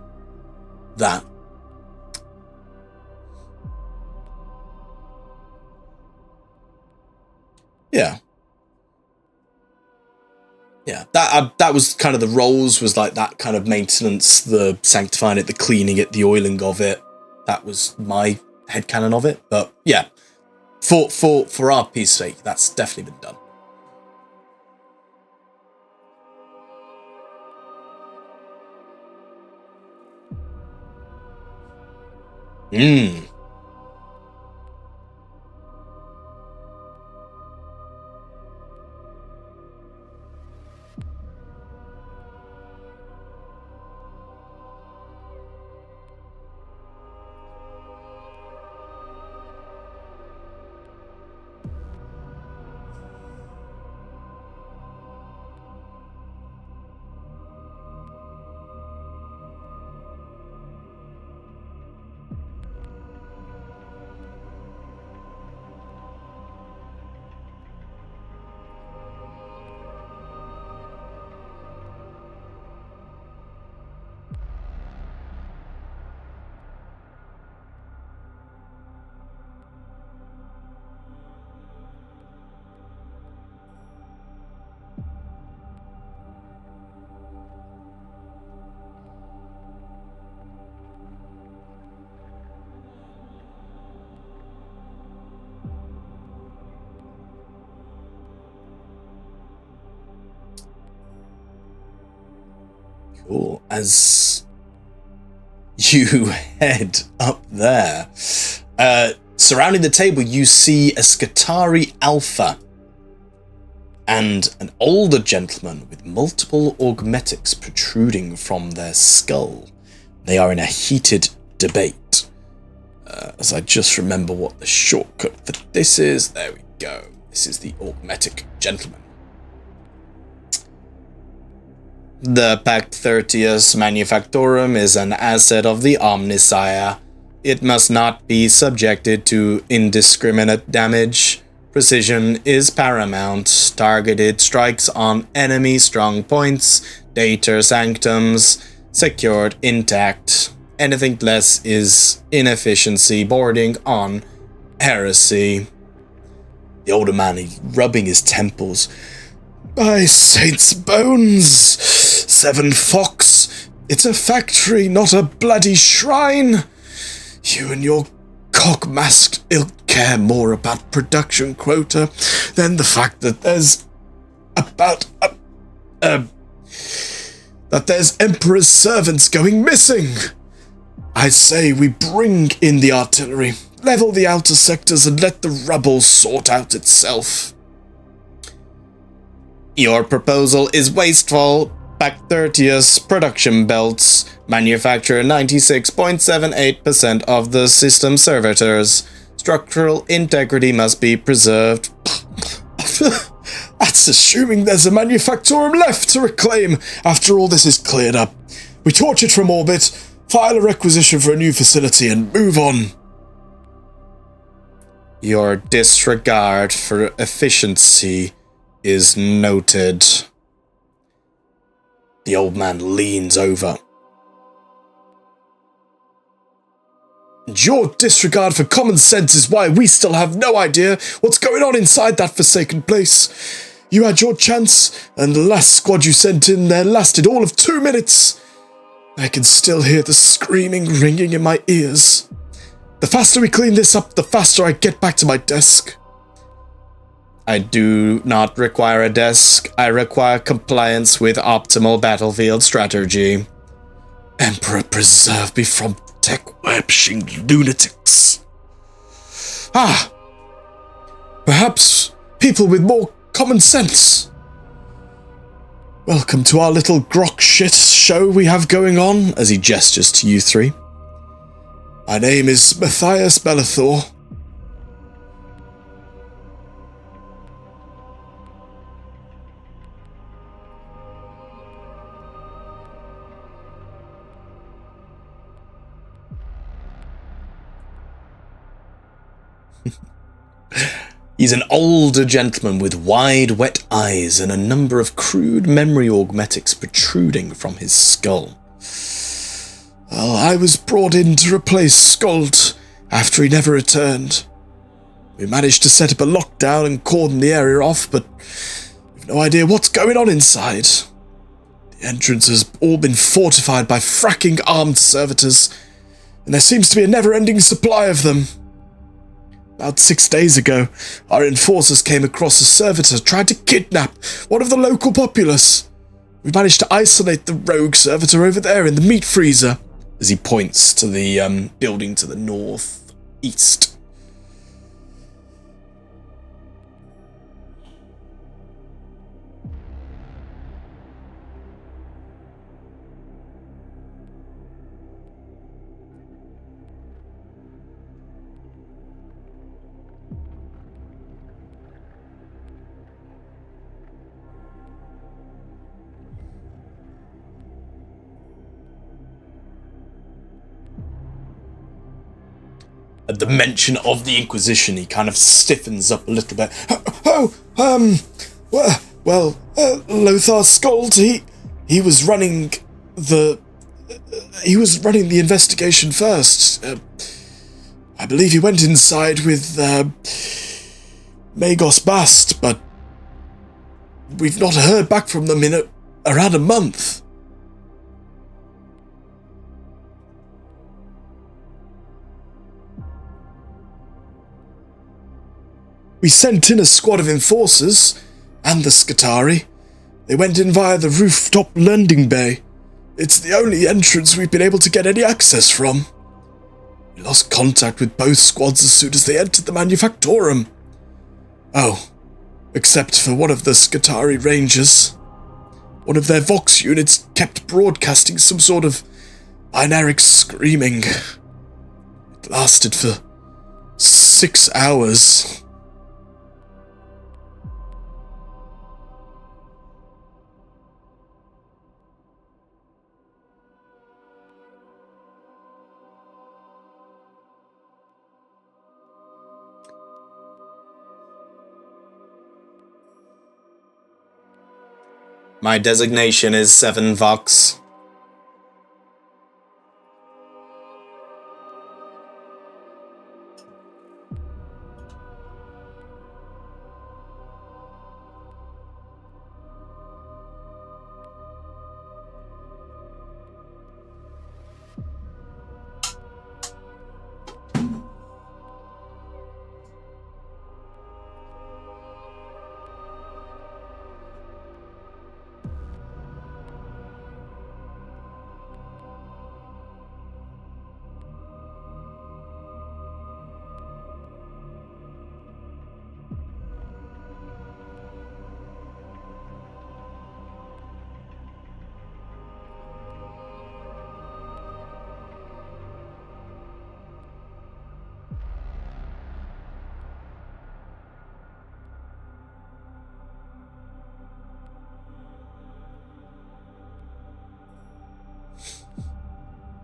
that. Yeah. Yeah, that was kind of the roles, was like that kind of maintenance, the sanctifying it, the cleaning it, the oiling of it. That was my headcanon of it. But yeah, for RP's sake, that's definitely been done. Cool. As you head up there, surrounding the table, you see a Scutari Alpha and an older gentleman with multiple augmetics protruding from their skull. They are in a heated debate. As I just remember what the shortcut for this is. There we go. This is the augmetic gentleman. The Pakthertius Manufactorum is an asset of the Omnisire. It must not be subjected to indiscriminate damage. Precision is paramount. Targeted strikes on enemy strong points, data sanctums, secured intact. Anything less is inefficiency, bordering on heresy. The older man, he's rubbing his temples. By Saint's bones, 7 Fox, it's a factory, not a bloody shrine. You and your cock-masked ilk care more about production quota than the fact that there's that there's Emperor's servants going missing. I say we bring in the artillery, level the outer sectors and let the rubble sort out itself. Your proposal is wasteful. Pakthertius production belts manufacture 96.78% of the system servitors. Structural integrity must be preserved. That's assuming there's a Manufactorum left to reclaim after all this is cleared up. We torch it from orbit, file a requisition for a new facility and move on. Your disregard for efficiency is noted. The old man leans over. And your disregard for common sense is why we still have no idea what's going on inside that forsaken place. You had your chance, and the last squad you sent in there lasted all of 2 minutes. I can still hear the screaming ringing in my ears. The faster we clean this up, the faster I get back to my desk. I do not require a desk. I require compliance with optimal battlefield strategy. Emperor preserve me from tech-worshipping lunatics. Perhaps people with more common sense. Welcome to our little grok shit show we have going on, as he gestures to you three. My name is Matthias Bellathor. He's an older gentleman with wide, wet eyes and a number of crude memory augmetics protruding from his skull. Well, I was brought in to replace Skuld after he never returned. We managed to set up a lockdown and cordon the area off, but we've no idea what's going on inside. The entrance has all been fortified by fracking armed servitors, and there seems to be a never-ending supply of them. About 6 days ago, our enforcers came across a servitor tried to kidnap one of the local populace. We managed to isolate the rogue servitor over there in the meat freezer, as he points to the building to the northeast. At the mention of the Inquisition, he kind of stiffens up a little bit. Lothar Skuld, he was running the investigation first. I believe he went inside with Magos Bast, but we've not heard back from them in around a month. We sent in a squad of enforcers, and the Scutari. They went in via the rooftop landing bay. It's the only entrance we've been able to get any access from. We lost contact with both squads as soon as they entered the Manufactorum. Oh, except for one of the Scutari Rangers. One of their Vox units kept broadcasting some sort of binaric screaming. It lasted for 6 hours. My designation is 7 Vox.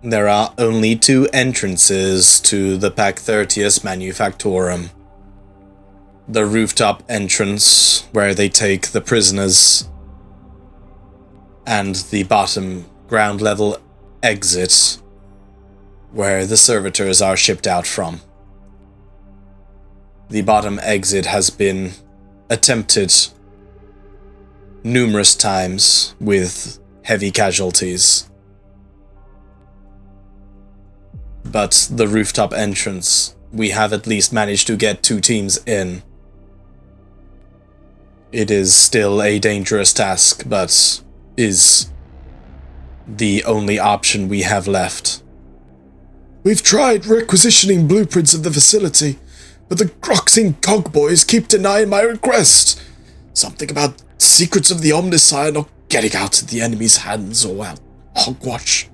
There are only 2 entrances to the Pakthertius Manufactorum. The rooftop entrance, where they take the prisoners, and the bottom ground level exit, where the servitors are shipped out from. The bottom exit has been attempted numerous times with heavy casualties. But the rooftop entrance, we have at least managed to get 2 teams in. It is still a dangerous task, but is the only option we have left. We've tried requisitioning blueprints of the facility, but the Groxing cogboys keep denying my request. Something about secrets of the Omnissiah not getting out of the enemy's hands, or well, hogwash.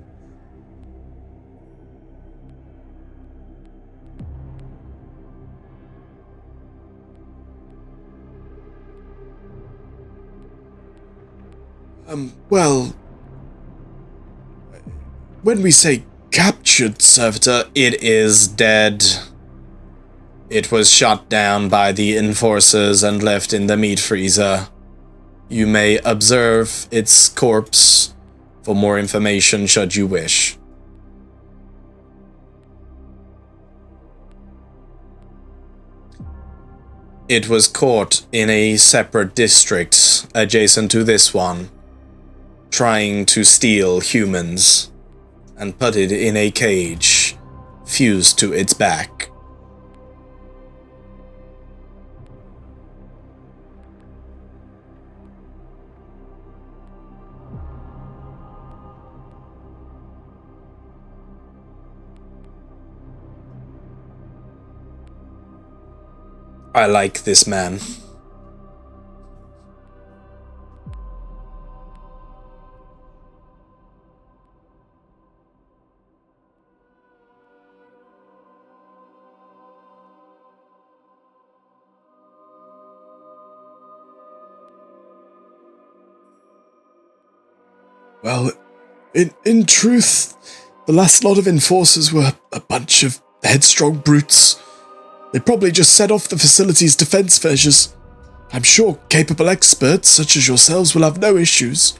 Well, when we say captured servitor, it is dead. It was shot down by the enforcers and left in the meat freezer. You may observe its corpse for more information should you wish. It was caught in a separate district adjacent to this one, trying to steal humans, and put it in a cage fused to its back. I like this man. well, in truth, the last lot of enforcers were a bunch of headstrong brutes. They probably just set off the facility's defense measures. I'm sure capable experts such as yourselves will have no issues.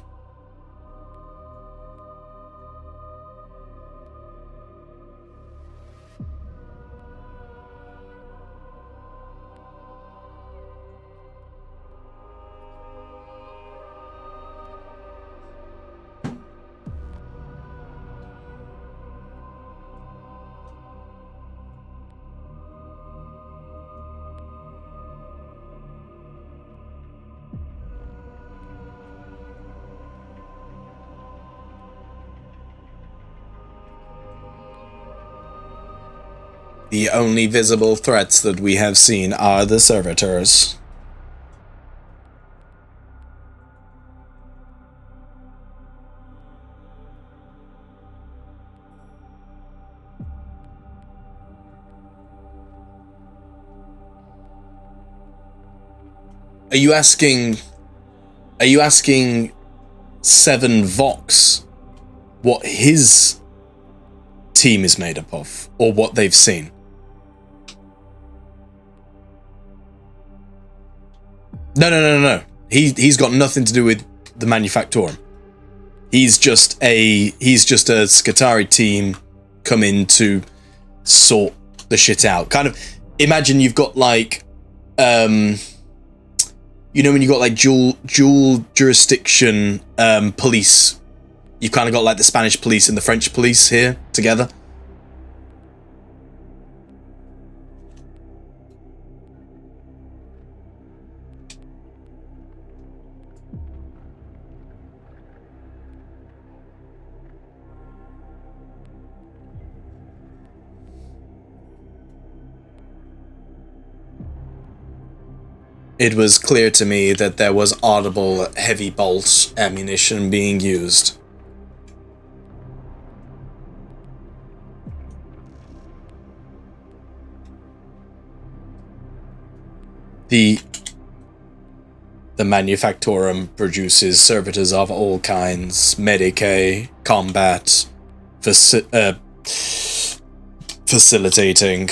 The only visible threats that we have seen are the servitors. Are you asking Seven Vox what his team is made up of, or what they've seen? No. He's got nothing to do with the Manufactorum. He's just a Scutari team come in to sort the shit out. Kind of imagine you've got like when you got like dual jurisdiction police, you've kind of got like the Spanish police and the French police here together. It was clear to me that there was audible heavy bolt ammunition being used. The Manufactorum produces servitors of all kinds, medicae, combat, facilitating.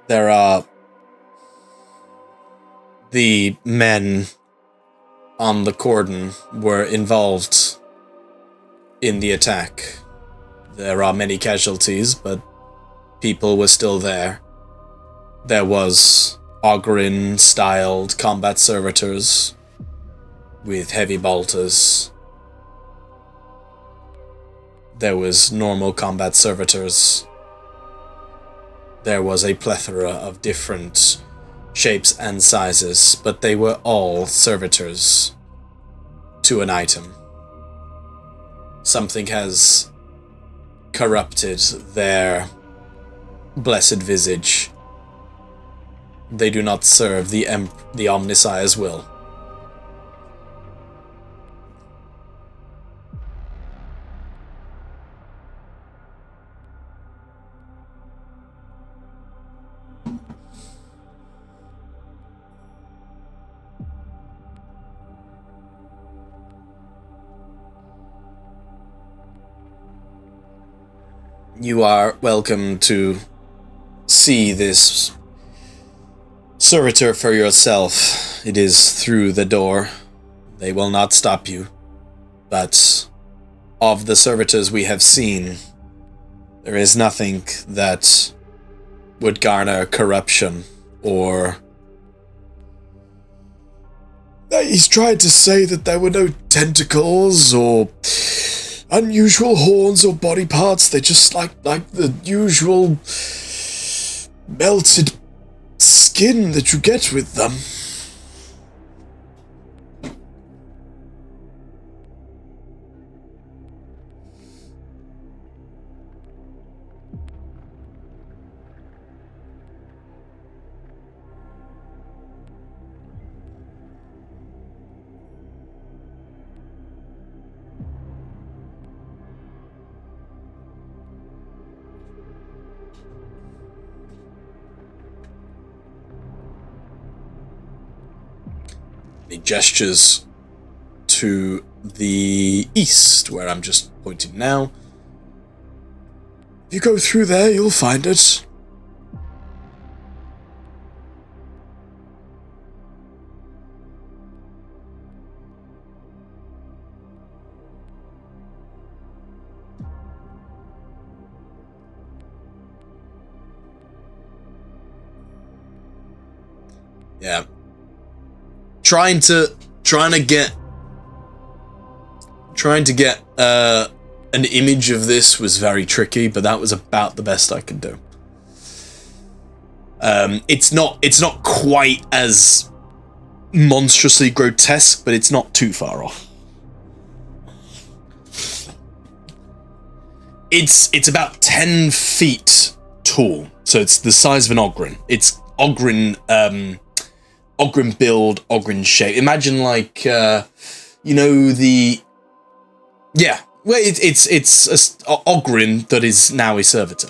There are the men on the cordon were involved in the attack. There are many casualties, but people were still there. There was Ogrin-styled combat servitors with heavy bolters. There was normal combat servitors. There was a plethora of different shapes and sizes, but they were all servitors to an item. Something has corrupted their blessed visage. They do not serve the Omnissiah's will. You are welcome to see this servitor for yourself. It is through the door. They will not stop you. But of the servitors we have seen, there is nothing that would garner corruption or... He's tried to say that there were no tentacles or unusual horns or body parts. They're just like the usual melted skin that you get with them. He gestures to the east, where I'm just pointing now. If you go through there, you'll find it. Yeah. Trying to get an image of this was very tricky, but that was about the best I could do. It's not quite as monstrously grotesque, but it's not too far off. It's about 10 feet tall, so it's the size of an Ogrin. It's Ogrin build, Ogrin shape. Imagine like, it's a Ogrin that is now a servitor.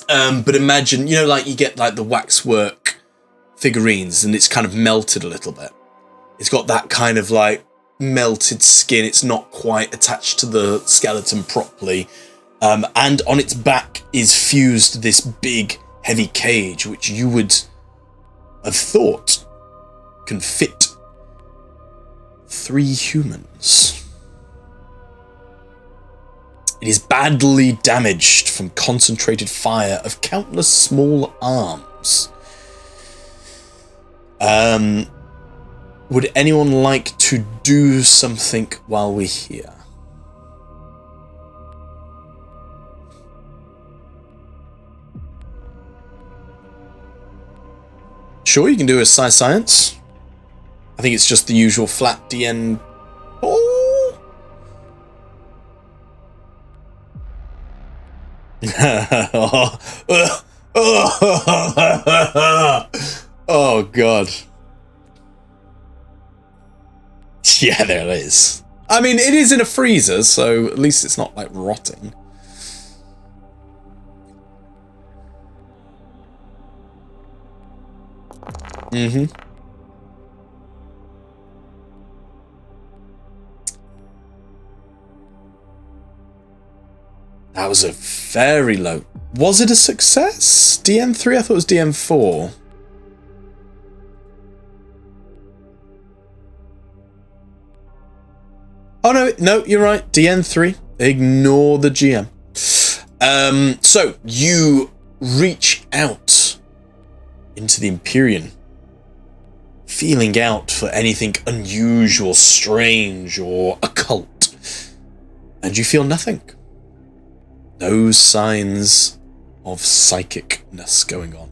But imagine, like you get like the waxwork figurines and it's kind of melted a little bit. It's got that kind of like melted skin. It's not quite attached to the skeleton properly. And on its back is fused this big, heavy cage, which you would have thought can fit 3 humans. It is badly damaged from concentrated fire of countless small arms. Would anyone like to do something while we're here? Sure, you can do a science. I think it's just the usual flat DN. Oh! Oh, God. Yeah, there it is. I mean, it is in a freezer, so at least it's not, like, rotting. Mm-hmm. That was a very low Was it a success? DM3? I thought it was DM4. Oh, no, you're right. DN3. Ignore the GM. So, you reach out into the Empyrean, feeling out for anything unusual, strange, or occult. And you feel nothing. No signs of psychicness going on.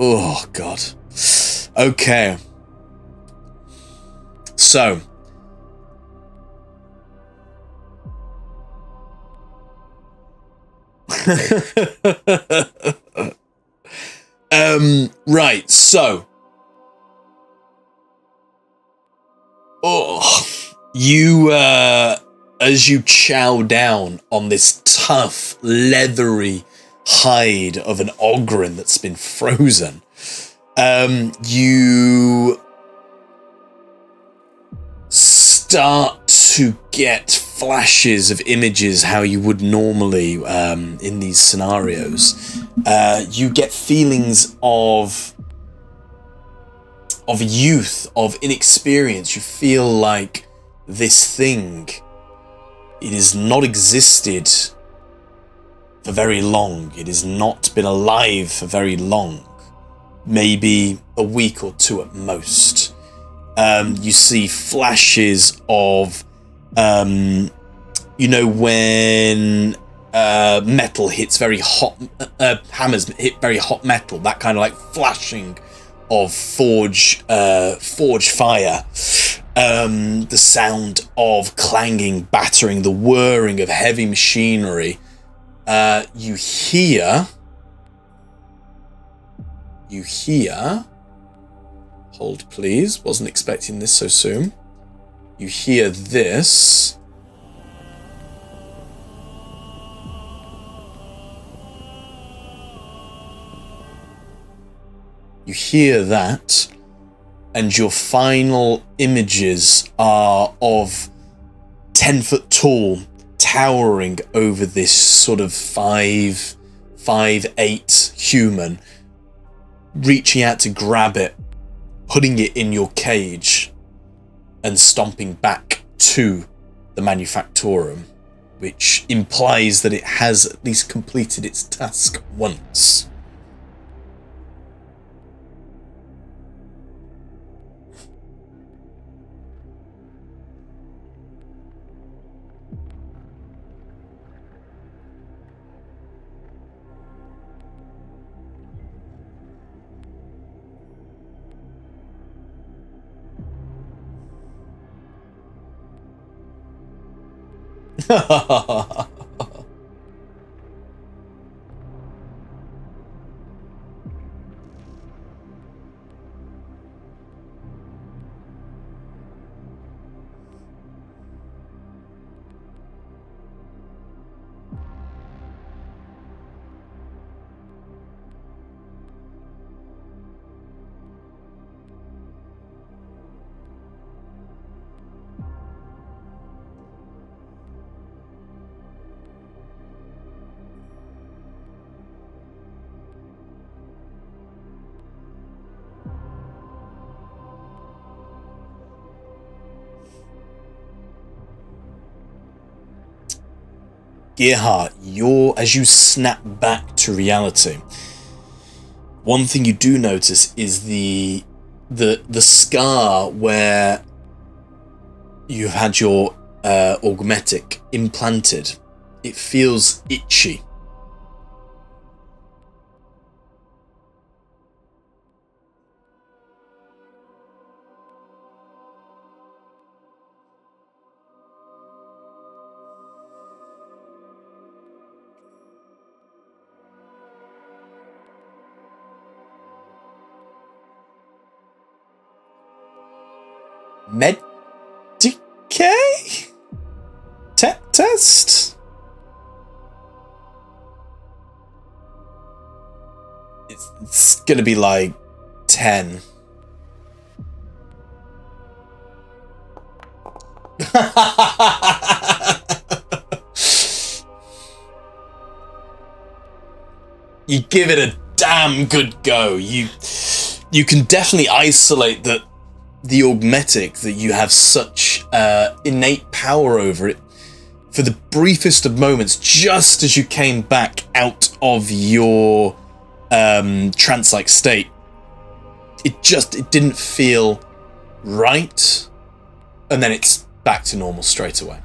Oh, God. Okay. So. Right, so. Oh. You, as you chow down on this tough, leathery hide of an ogren that's been frozen, you start to get flashes of images how you would normally in these scenarios. You get feelings of youth, of inexperience. You feel like this thing, it has not existed for very long. It has not been alive for very long. Maybe a week or two at most. You see flashes of, you know, when metal hits very hot, hammers hit very hot metal, that kind of like flashing of forge fire. The sound of clanging, battering, the whirring of heavy machinery. You hear, hold please, wasn't expecting this so soon. You hear this. You hear that, and your final images are of 10-foot tall, towering over this sort of 5'8" human, reaching out to grab it, putting it in your cage, and stomping back to the Manufactorum, which implies that it has at least completed its task once. Gearhart, as you snap back to reality, one thing you do notice is the scar where you've had your augmetic implanted. It feels itchy. Medicay? Tech test? It's gonna be like 10. You give it a damn good go. You can definitely isolate that the augmetic, that you have such innate power over it. For the briefest of moments, just as you came back out of your trance-like state, it didn't feel right, and then it's back to normal straight away.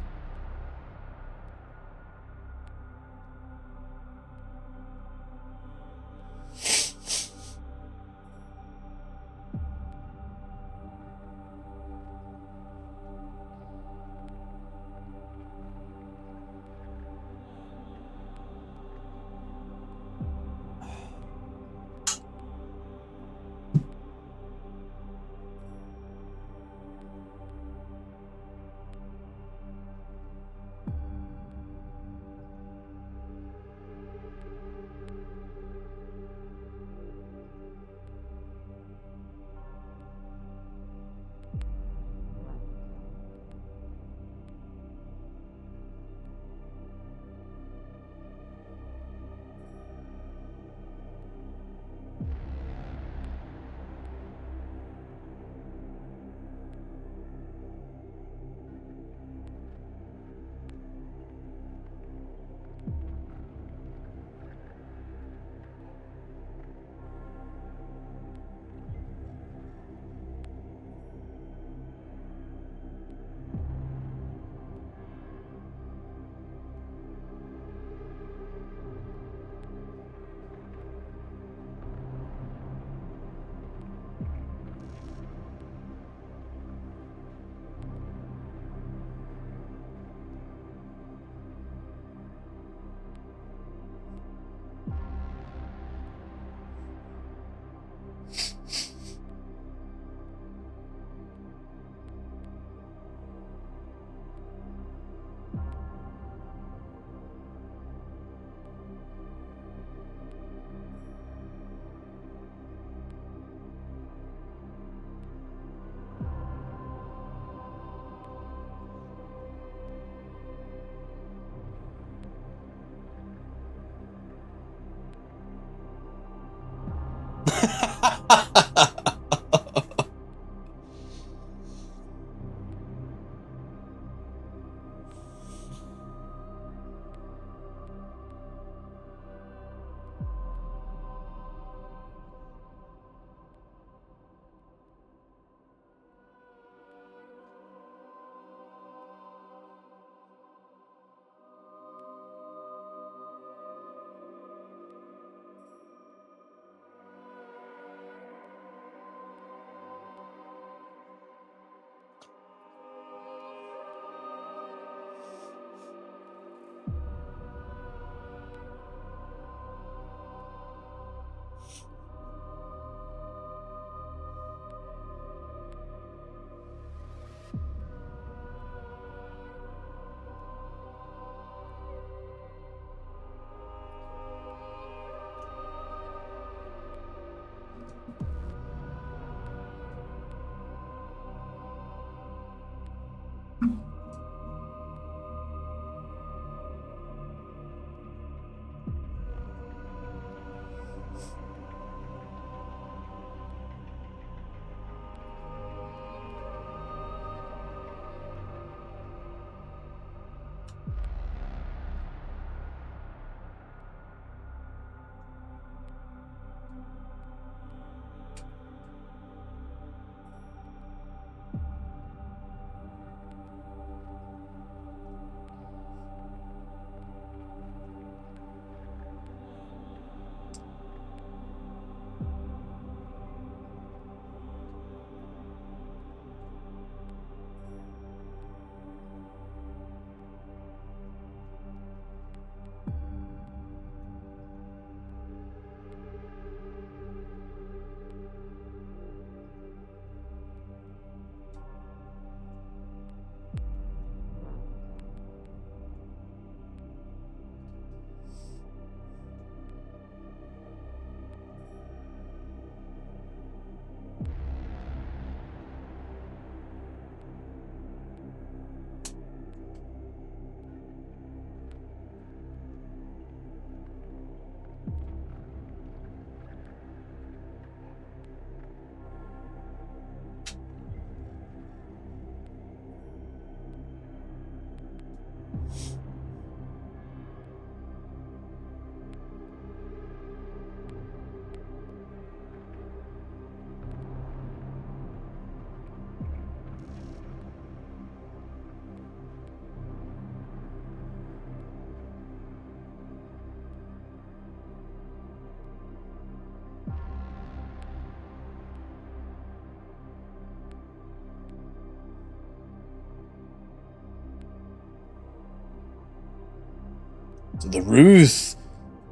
To the Ruth.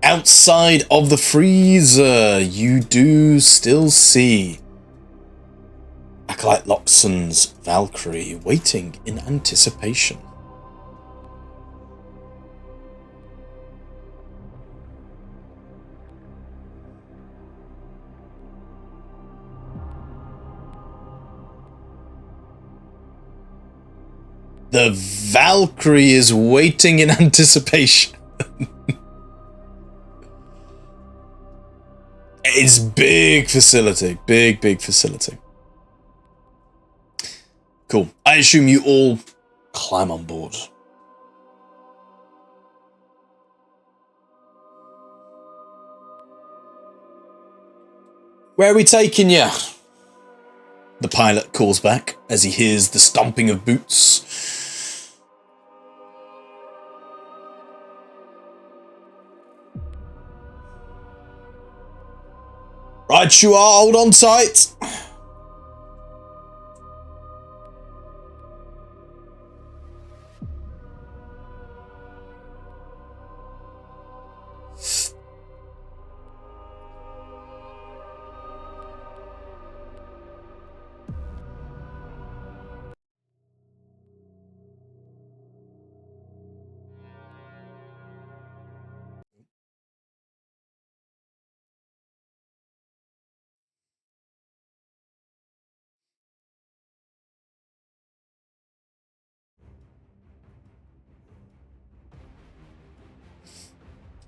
Outside of the freezer, you do still see Acolyte Lockson's Valkyrie waiting in anticipation. The Valkyrie is waiting in anticipation. It's big facility. Big facility. Cool. I assume you all climb on board. Where are we taking you? The pilot calls back as he hears the stomping of boots. Right you are, hold on tight.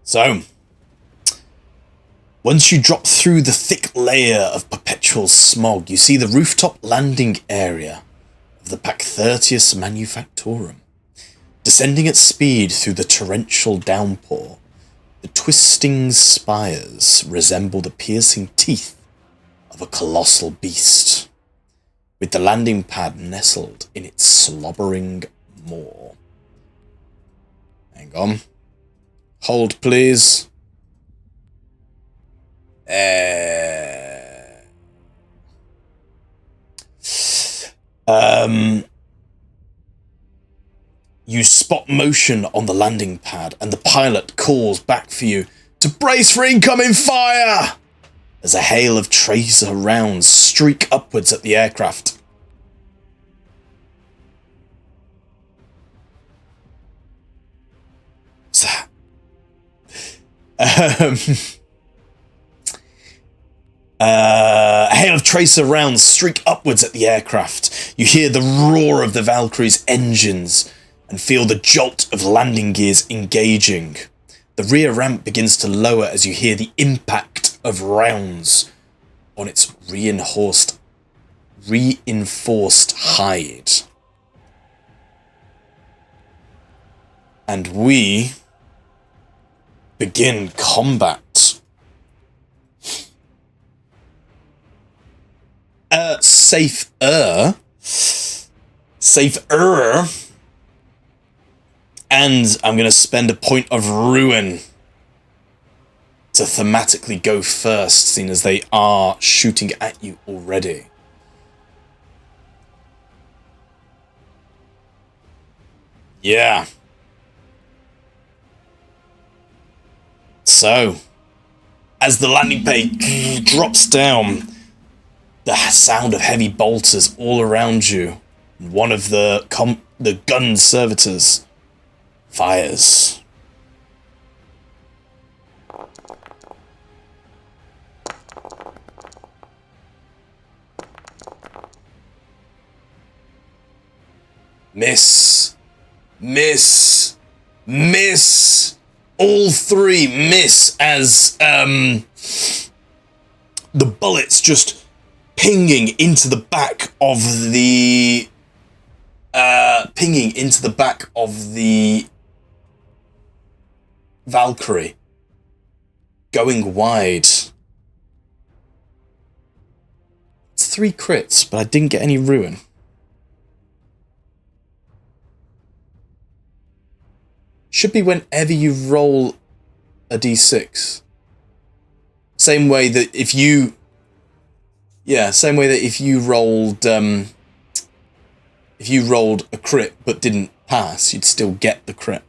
So, once you drop through the thick layer of perpetual smog, you see the rooftop landing area of the Pakthertius Manufactorum. Descending at speed through the torrential downpour, the twisting spires resemble the piercing teeth of a colossal beast, with the landing pad nestled in its slobbering maw. Hang on. Hold, please. You spot motion on the landing pad, and the pilot calls back for you to brace for incoming fire as a hail of tracer rounds streak upwards at the aircraft. What's that? A hail of tracer rounds streak upwards at the aircraft. You hear the roar of the Valkyrie's engines and feel the jolt of landing gears engaging. The rear ramp begins to lower as you hear the impact of rounds on its reinforced hide. And we begin combat. Safer. And I'm going to spend a point of ruin to thematically go first, seeing as they are shooting at you already. Yeah. So, as the landing pad drops down, the sound of heavy bolters all around you. One of the gun servitors fires. Miss. All three miss as the bullets just pinging into the back of the Valkyrie, going wide. It's 3 crits, but I didn't get any ruin. Should be whenever you roll a d6. Same way that if you rolled a crit but didn't pass, you'd still get the crit.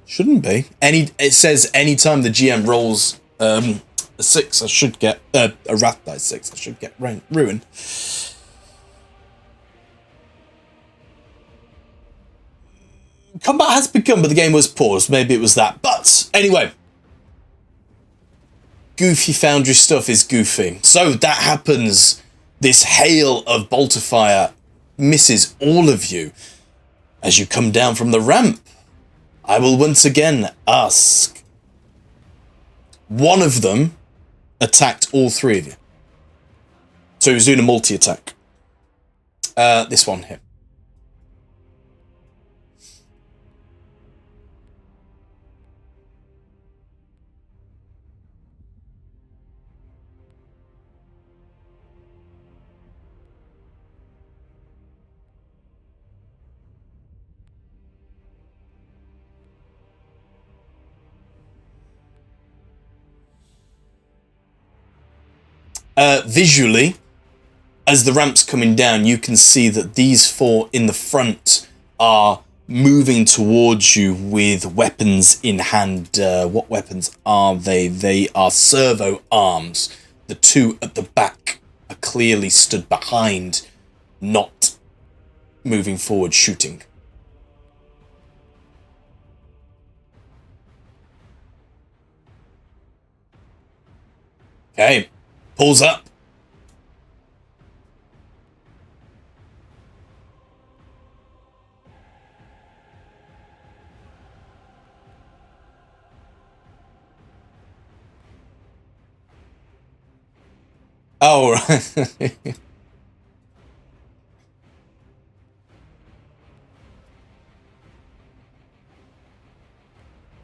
Shouldn't be. It says anytime the GM rolls a 6, I should get a wrath die 6. I should get ruin. Combat has begun, but the game was paused. Maybe it was that. But anyway, Goofy Foundry stuff is goofy. So that happens. This hail of bolter fire misses all of you as you come down from the ramp. I will once again ask. One of them attacked all 3 of you. So he was doing a multi-attack. This one hit. Visually, as the ramp's coming down, you can see that these 4 in the front are moving towards you with weapons in hand. What weapons are they? They are servo arms. The 2 at the back are clearly stood behind, not moving forward, shooting. Okay. Pulls up. Oh, right.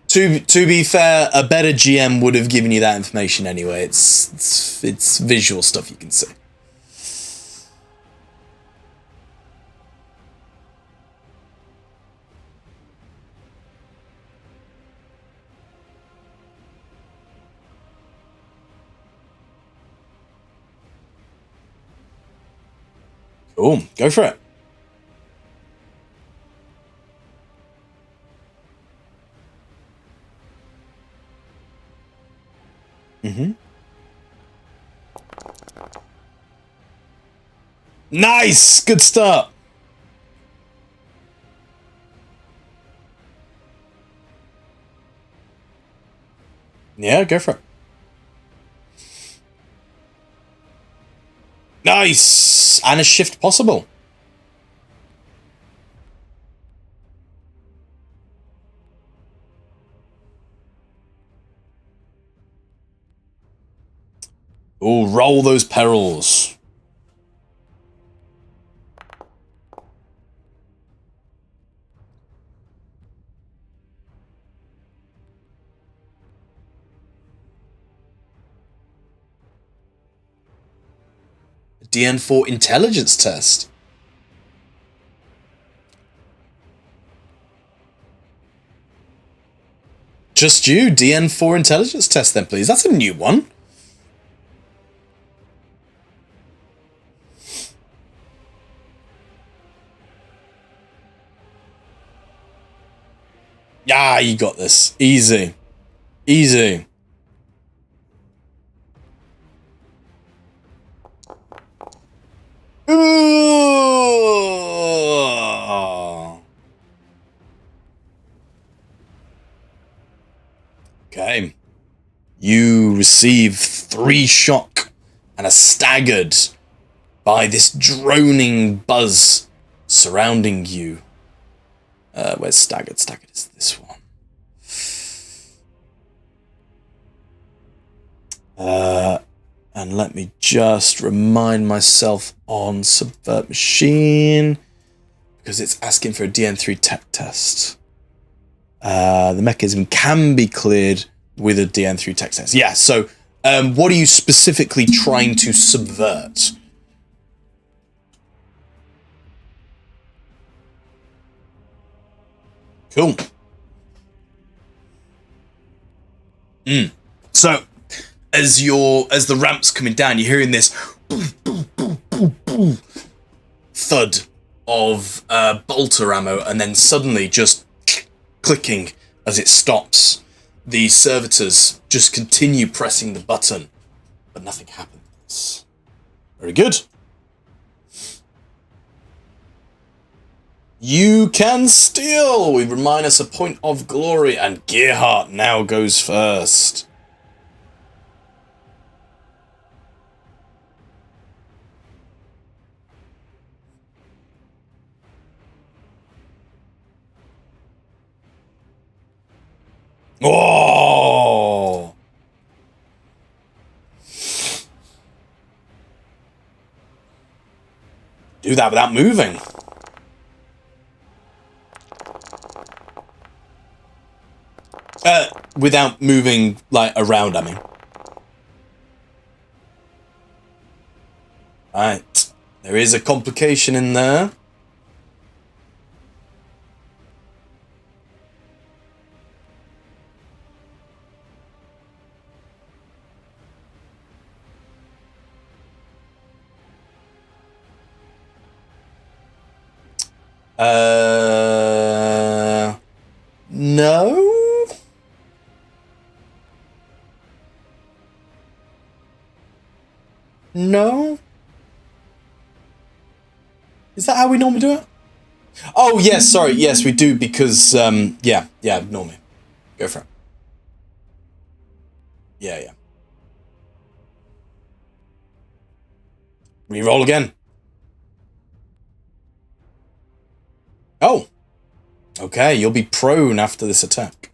To be fair, a better GM would have given you that information anyway. It's visual stuff you can see. Cool, go for it. Mm-hmm. Nice! Good start. Yeah, go for it. Nice! And a shift possible. Oh, roll those perils. DN4 intelligence test. Just you, DN4 intelligence test then, please. That's a new one. Ah, you got this. Easy. Easy. Ooh. Okay. You receive 3 shock and are staggered by this droning buzz surrounding you. Where's staggered? Staggered is this one. And let me just remind myself on Subvert Machine, because it's asking for a DN3 tech test. The mechanism can be cleared with a DN3 tech test. Yeah, so what are you specifically trying to subvert? Cool. So, as the ramp's coming down, you're hearing this thud of bolter ammo, and then suddenly just clicking As it stops, the servitors just continue pressing the button, but nothing happens. Very good. You can steal with minus a point of glory, and Gearhart now goes first. Oh! Do that without moving. Without moving, like, around, I mean. Right. There is a complication in there. No? No? Is that how we normally do it? Oh, yes, sorry. Yes, we do because, yeah, normally. Go for it. Yeah. Reroll again. Oh. Okay, you'll be prone after this attack.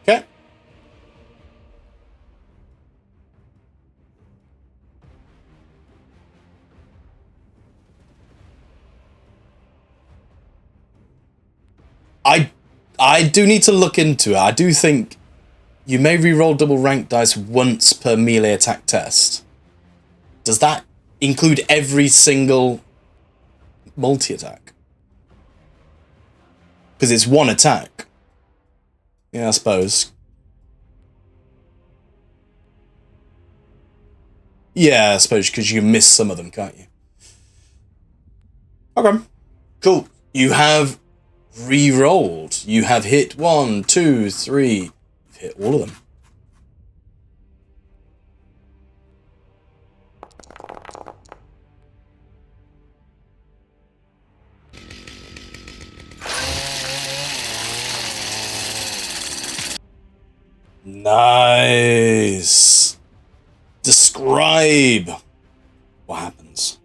Okay. I do need to look into it. I do think you may reroll double rank dice once per melee attack test. Does that include every single multi-attack? Because it's one attack. Yeah, I suppose. Yeah, I suppose, because you miss some of them, can't you? Okay. Cool. You have re-rolled. You have hit 1, 2, 3. You've hit all of them. Nice. Describe what happens.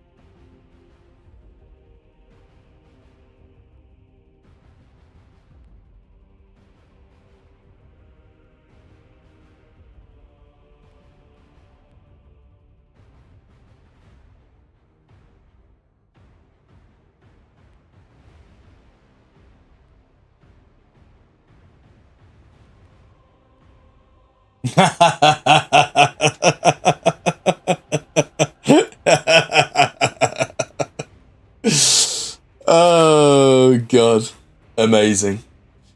Oh god, amazing.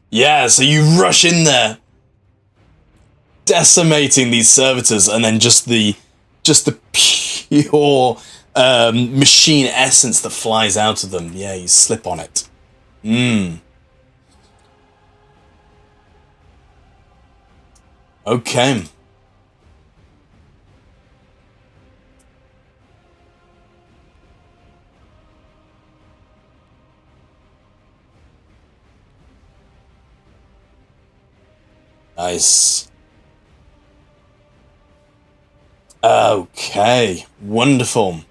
Yeah, so you rush in there, decimating these servitors, and then just the pure machine essence that flies out of them. Yeah, you slip on it. Okay. Nice. Okay, wonderful.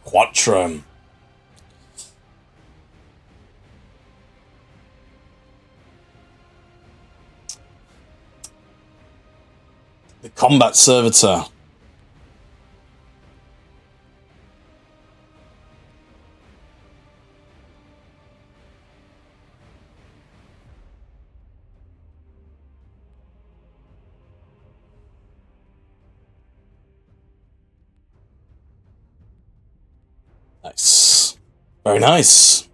Quattrum. The combat servitor. Nice. Very nice.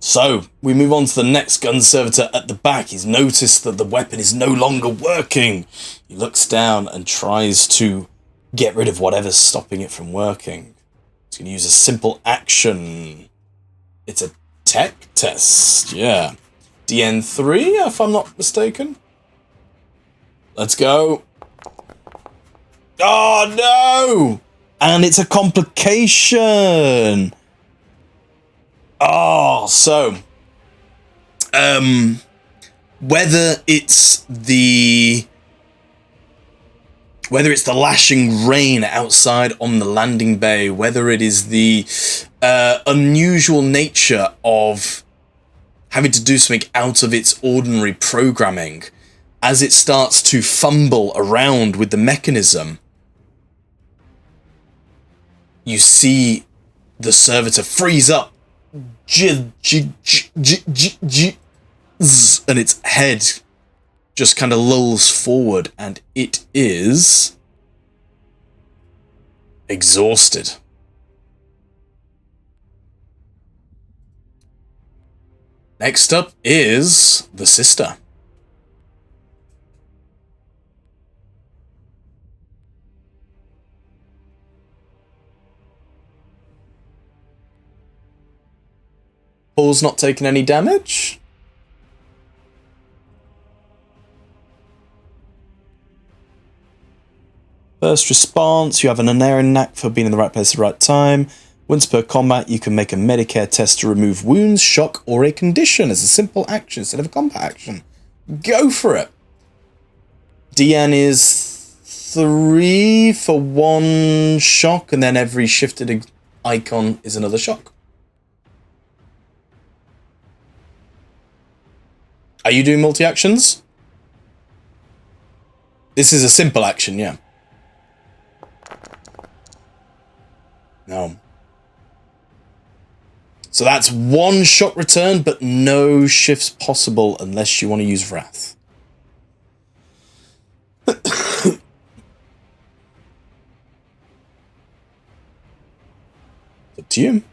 So, we move on to the next gun servitor at the back. He's noticed that the weapon is no longer working. He looks down and tries to get rid of whatever's stopping it from working. He's going to use a simple action. It's a tech test, yeah. DN3, if I'm not mistaken. Let's go. Oh, no! And it's a complication. Oh, so whether it's the lashing rain outside on the landing bay, whether it is the unusual nature of having to do something out of its ordinary programming, as it starts to fumble around with the mechanism, you see the servitor freeze up. And its head just kind of lulls forward, and it is exhausted. Next up is the sister. Paul's not taking any damage. First response, you have an unerring knack for being in the right place at the right time. Once per combat, you can make a Medicare test to remove wounds, shock, or a condition as a simple action instead of a combat action. Go for it. DN is 3 for 1 shock, and then every shifted icon is another shock. Are you doing multi-actions? This is a simple action, yeah. No. So that's 1 shock return, but no shifts possible unless you want to use Wrath. Up to you.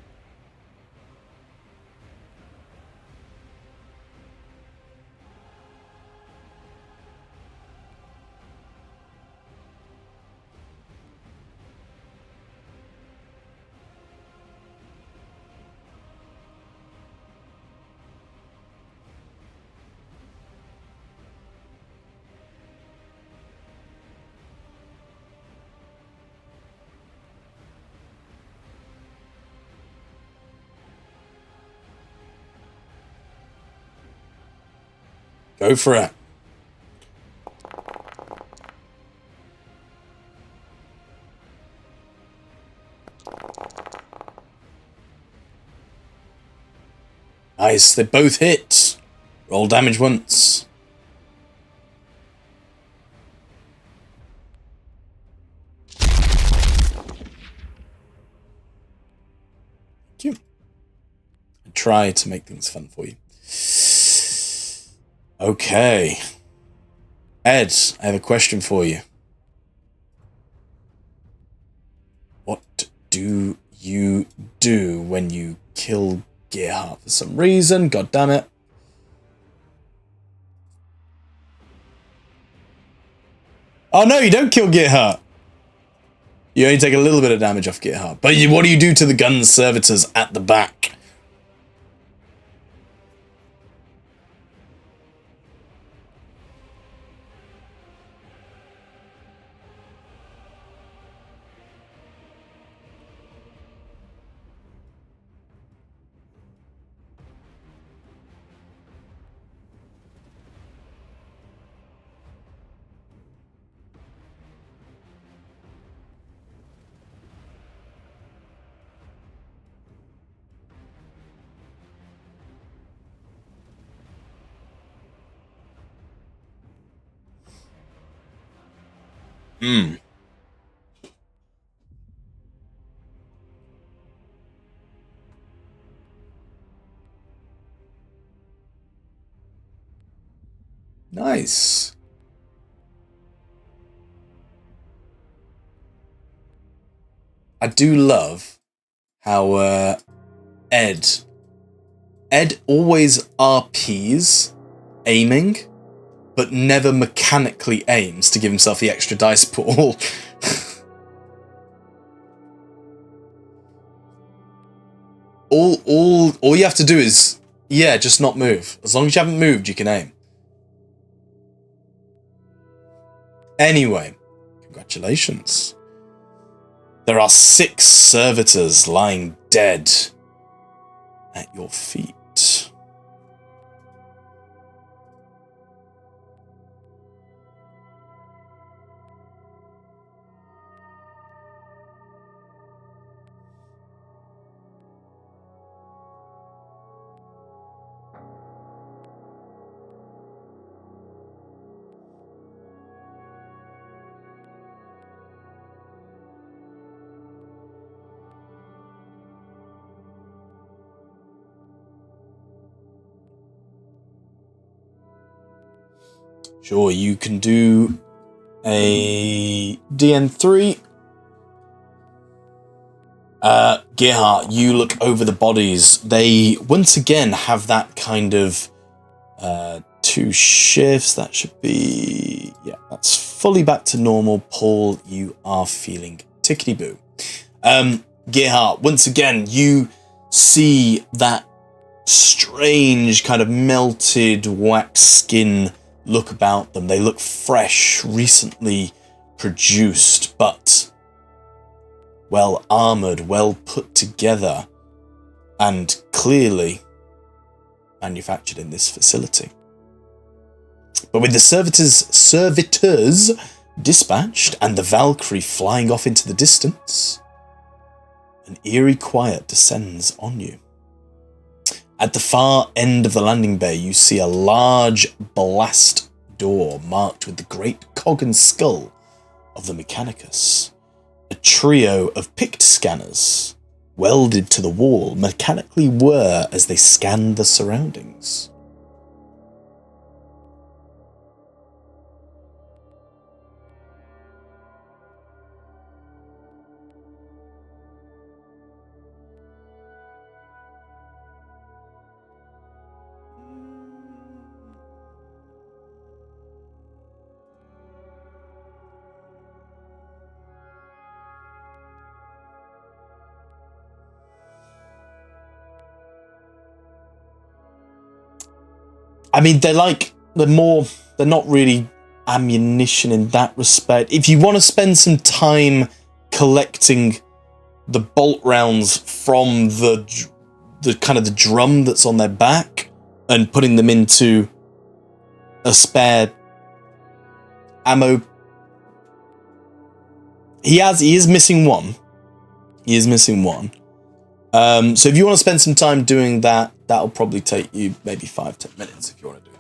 Go for it. Nice, they both hit. Roll damage once. Thank you. I try to make things fun for you. Okay. Ed, I have a question for you. What do you do when you kill Gerhardt for some reason? God damn it. Oh no, you don't kill Gerhardt. You only take a little bit of damage off Gerhardt. But what do you do to the gun servitors at the back? Hmm. Nice. I do love how Ed always RPs aiming, but never mechanically aims to give himself the extra dice pool. all you have to do is, yeah, just not move. As long as you haven't moved, you can aim. Anyway, congratulations. There are 6 servitors lying dead at your feet. Sure, you can do a DN3. Gerhardt, you look over the bodies. They, once again, have that kind of 2 shifts. That should be... Yeah, that's fully back to normal. Paul, you are feeling tickety-boo. Gerhardt, once again, you see that strange kind of melted wax skin look about them. They look fresh, recently produced, but well armored, well put together, and clearly manufactured in this facility. But with the servitors dispatched and the Valkyrie flying off into the distance, an eerie quiet descends on you. At the far end of the landing bay, you see a large blast door marked with the great cog and skull of the Mechanicus. A trio of pict scanners, welded to the wall, mechanically whir as they scan the surroundings. I mean, they're not really ammunition in that respect. If you want to spend some time collecting the bolt rounds from the kind of the drum that's on their back and putting them into a spare ammo, he is missing one. He is missing one. So if you want to spend some time doing that, that'll probably take you maybe 5-10 minutes if you want to do that.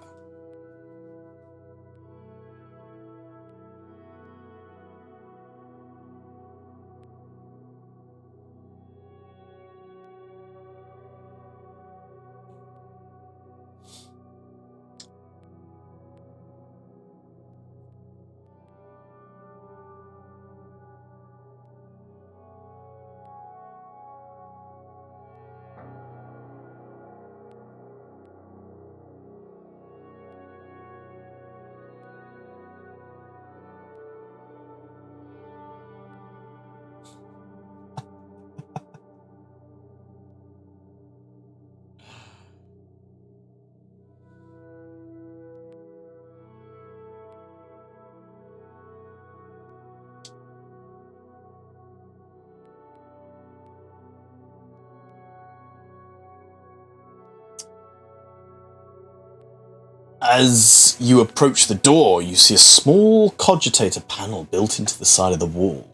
As you approach the door, you see a small cogitator panel built into the side of the wall.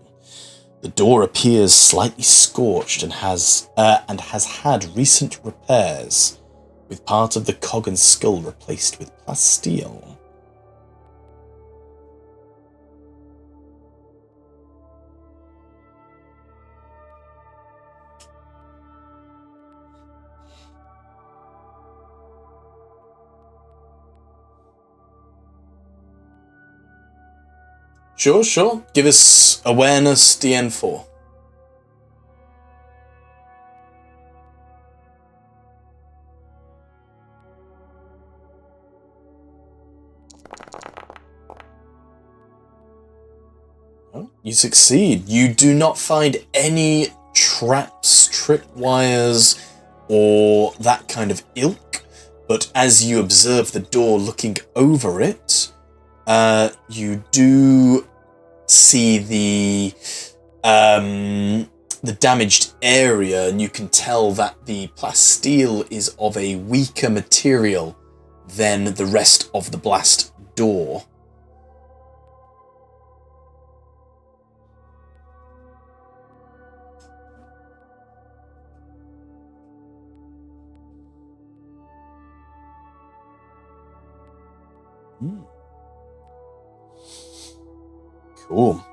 The door appears slightly scorched and has had recent repairs, with part of the cog and skull replaced with plasteel. Sure. Give us awareness DN4. You succeed. You do not find any traps, tripwires, or that kind of ilk. But as you observe the door looking over it, you do see the damaged area, and you can tell that the plasteel is of a weaker material than the rest of the blast door. Cool.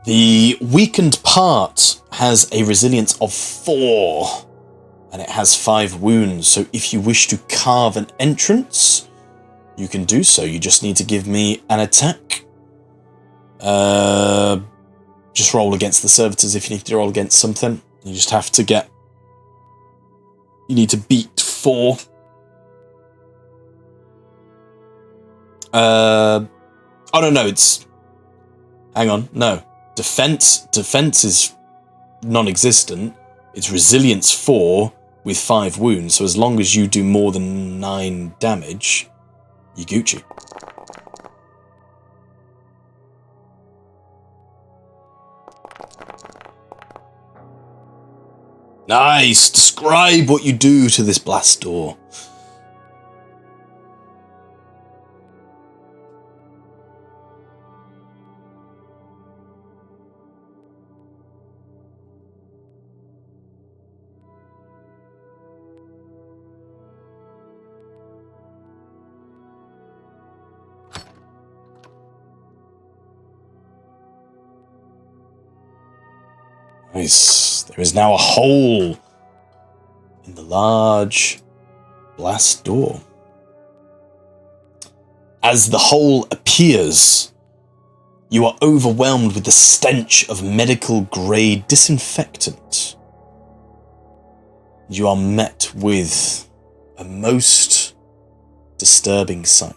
The weakened part has a resilience of 4, and it has 5 wounds, so if you wish to carve an entrance, you can do so. You just need to give me an attack. Just roll against the servitors if you need to roll against something. You just have to get... You need to beat 4. Oh, no, it's... Hang on, no. Defense is non-existent. It's resilience 4 with 5 wounds, so as long as you do more than 9 damage, you Gucci. Nice! Describe what you do to this blast door. Nice. There is now a hole in the large blast door. As the hole appears, you are overwhelmed with the stench of medical-grade disinfectant. You are met with a most disturbing sight.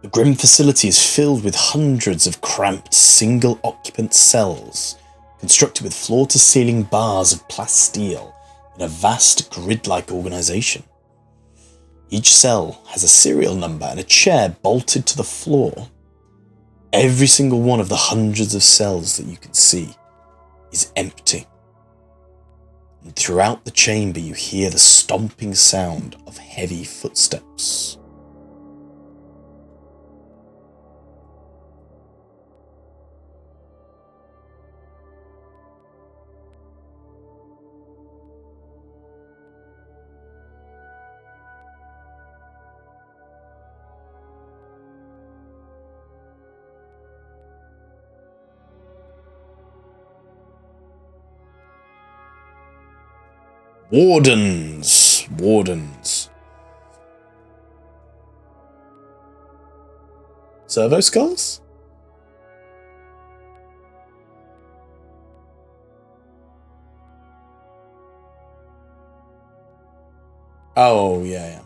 The grim facility is filled with hundreds of cramped single-occupant cells, constructed with floor-to-ceiling bars of plasteel in a vast grid-like organization. Each cell has a serial number and a chair bolted to the floor. Every single one of the hundreds of cells that you can see is empty. And throughout the chamber you hear the stomping sound of heavy footsteps. Wardens. Servo skulls? Oh, yeah.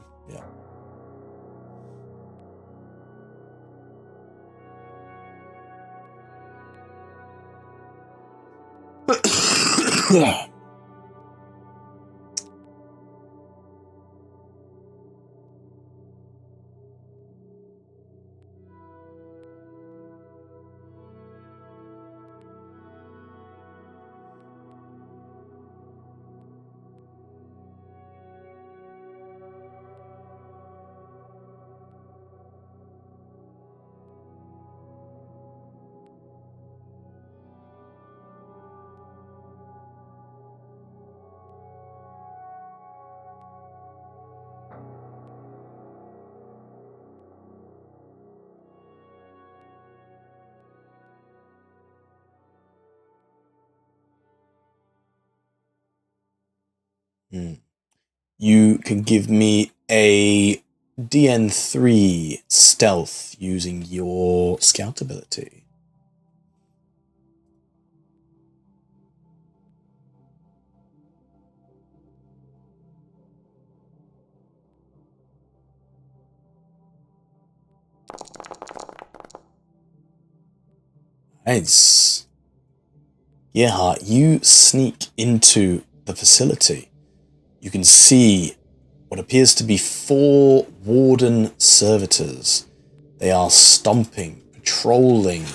You can give me a DN3 stealth using your scout ability. Nice. Yeah, you sneak into the facility. You can see what appears to be 4 warden servitors. They are stomping, patrolling.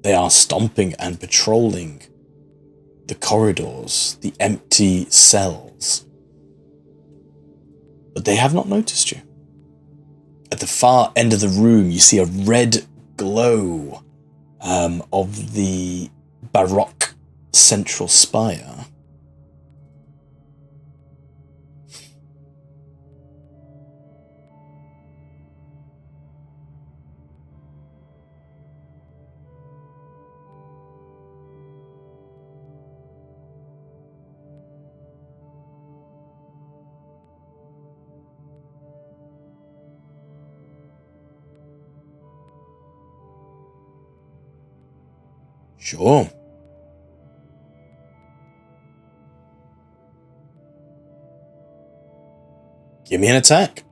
They are stomping and patrolling the corridors, the empty cells. But they have not noticed you. At the far end of the room, you see a red glow of the Baroque central spire. Sure. Give me an attack.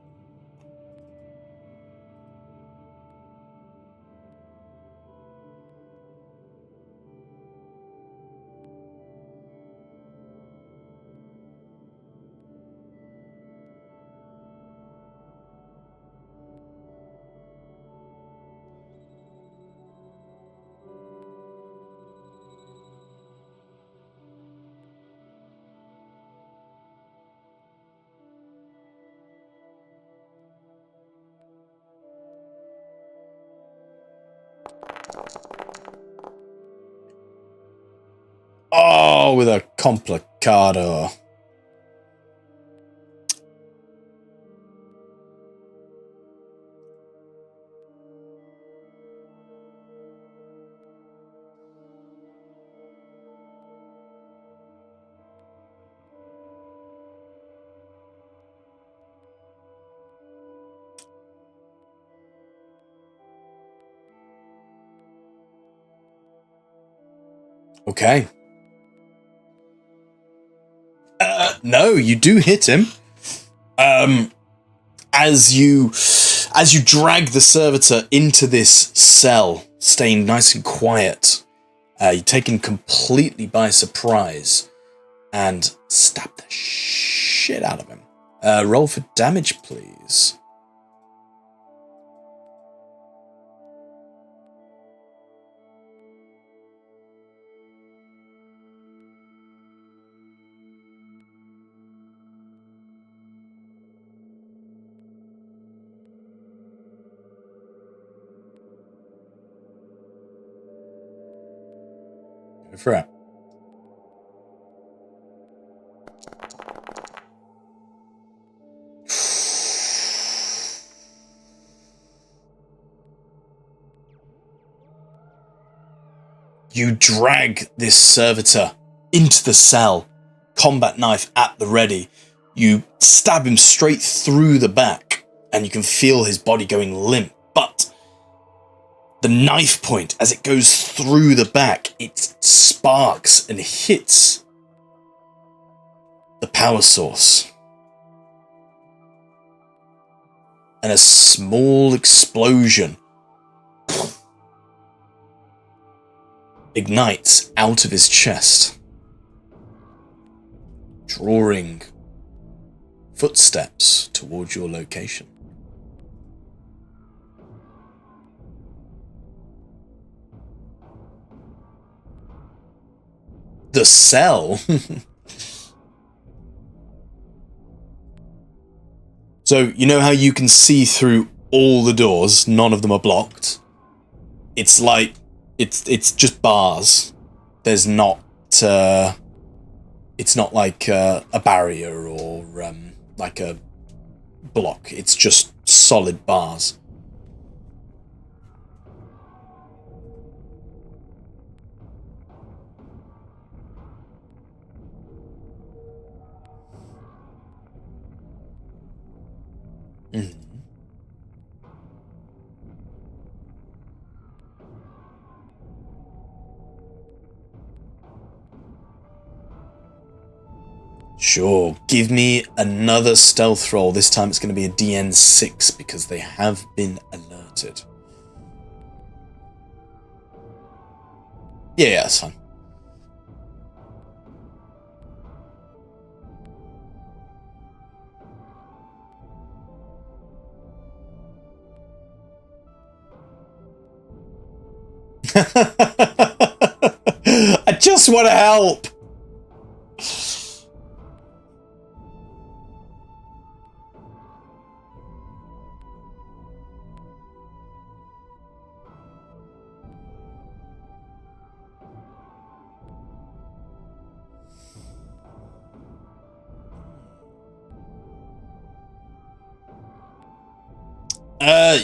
Oh, with a complicado. Okay. No, you do hit him. As you drag the servitor into this cell, staying nice and quiet, you're taken completely by surprise and stab the shit out of him. Roll for damage, please. Go for it. You drag this servitor into the cell, combat knife at the ready. You stab him straight through the back, and you can feel his body going limp. But the knife point, as it goes through the back, it sparks and hits the power source. And a small explosion ignites out of his chest, drawing footsteps towards your location. The cell. So, you know how you can see through all the doors, none of them are blocked? It's like, it's just bars. There's not, it's not like a barrier or like a block. It's just solid bars. Mm. Sure, give me another stealth roll. This time it's going to be a DN6 because they have been alerted. Yeah, that's fine. I just want to help.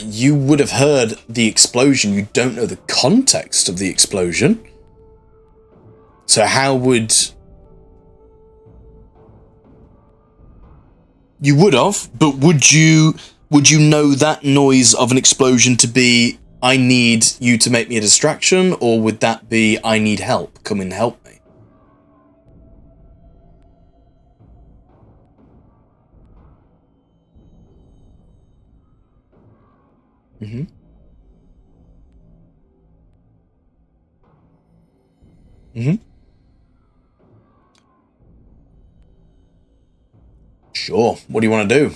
You would have heard the explosion. You don't know the context of the explosion. So how would... You would have, but would you know that noise of an explosion to be, I need you to make me a distraction, or would that be, I need help, come and help me? Mm-hmm. Mm-hmm. Sure. What do you want to do?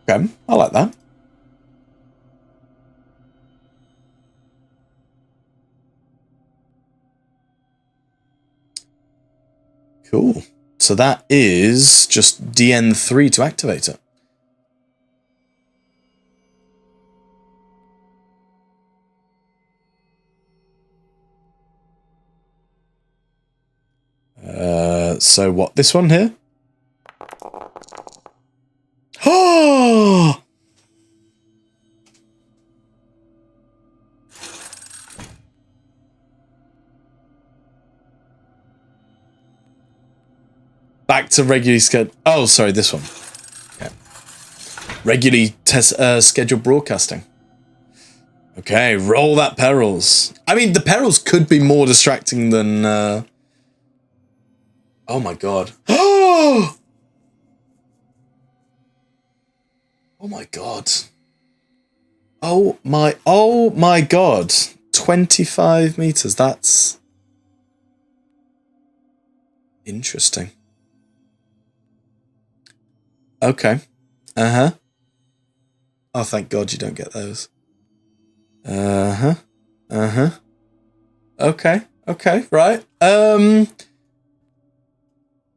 Okay, I like that. Cool. So that is just DN3 to activate it. So what, this one here? Oh! Back to regularly scheduled... Oh, sorry, this one. Okay. Regularly scheduled broadcasting. Okay, roll that perils. I mean, the perils could be more distracting than... Oh my god. Oh! Oh my god. Oh my god. 25 meters, that's... Interesting. Okay. Uh-huh. Oh, thank god you don't get those. Uh-huh. Uh-huh. Okay. Okay, right.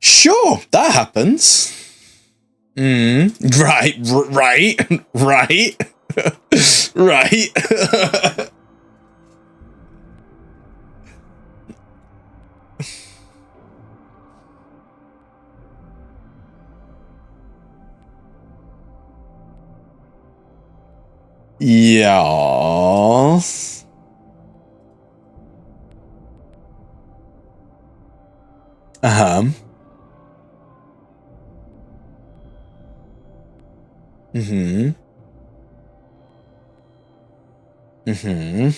Sure, that happens. Right, right, right, right. Yes. Uh-huh. Mm-hmm. Mm-hmm.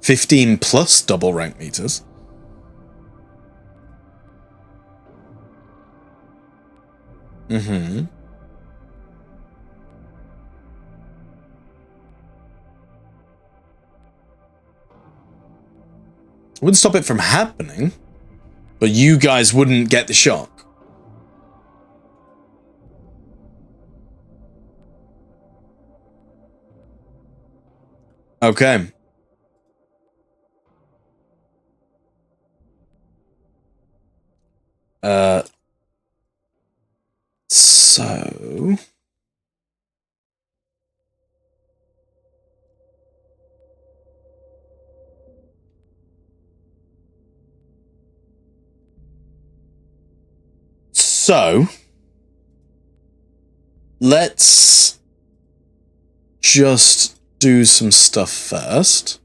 15 plus double rank meters. Mm-hmm. Wouldn't stop it from happening, but you guys wouldn't get the shock. Okay. So... So... Let's... just do some stuff first.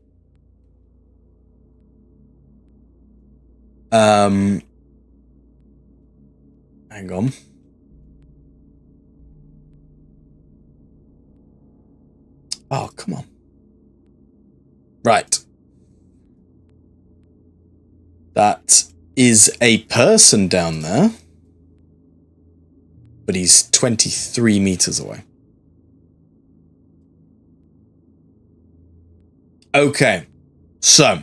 Hang on. Oh, come on. Right. That is a person down there. But he's 23 meters away. Okay. So.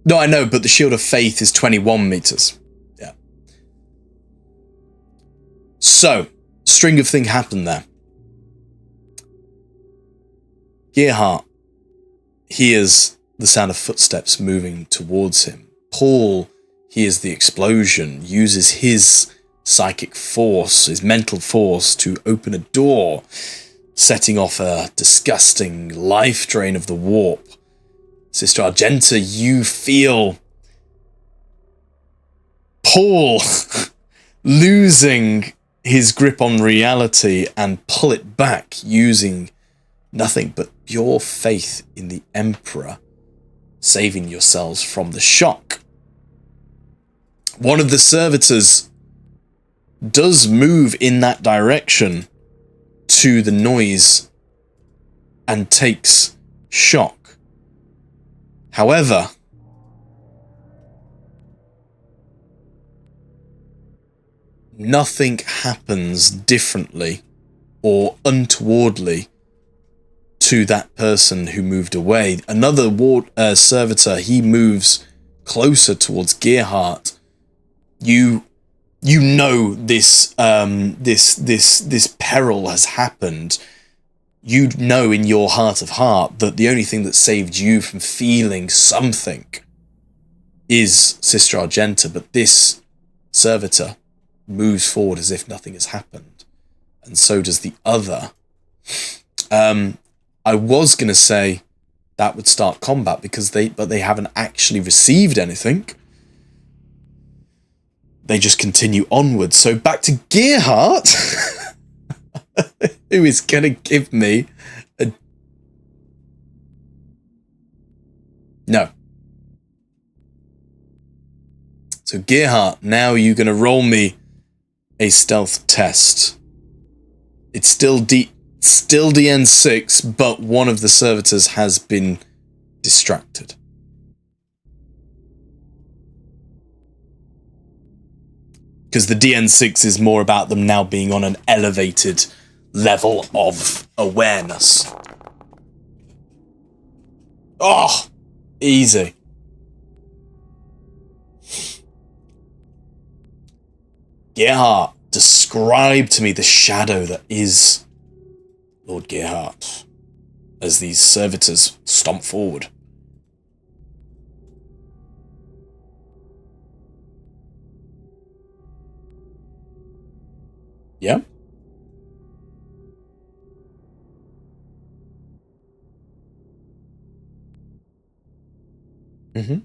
No, I know, but the Shield of Faith is 21 meters. Yeah. So, string of thing happened there. Gerhardt hears the sound of footsteps moving towards him. Paul hears the explosion, uses his psychic force, his mental force, to open a door, setting off a disgusting life drain of the warp. Sister Argenta, you feel Paul losing his grip on reality and pull it back using nothing but your faith in the Emperor, saving yourselves from the shock. One of the servitors does move in that direction to the noise and takes shock. However, nothing happens differently or untowardly to that person who moved away. Another servitor, he moves closer towards Gerhardt. You know this this peril has happened. You know in your heart of heart that the only thing that saved you from feeling something is Sister Argenta, but this servitor moves forward as if nothing has happened, and so does the other. I was going to say that would start combat because they haven't actually received anything. They just continue onwards. So back to Gerhardt, who is going to give me a... No. So Gerhardt, now you're going to roll me a stealth test. It's still DN6, but one of the servitors has been distracted. Because the DN6 is more about them now being on an elevated level of awareness. Oh, easy. Gerhardt, describe to me the shadow that is Lord Gerhardt as these servitors stomp forward. Yeah? Mm-hmm.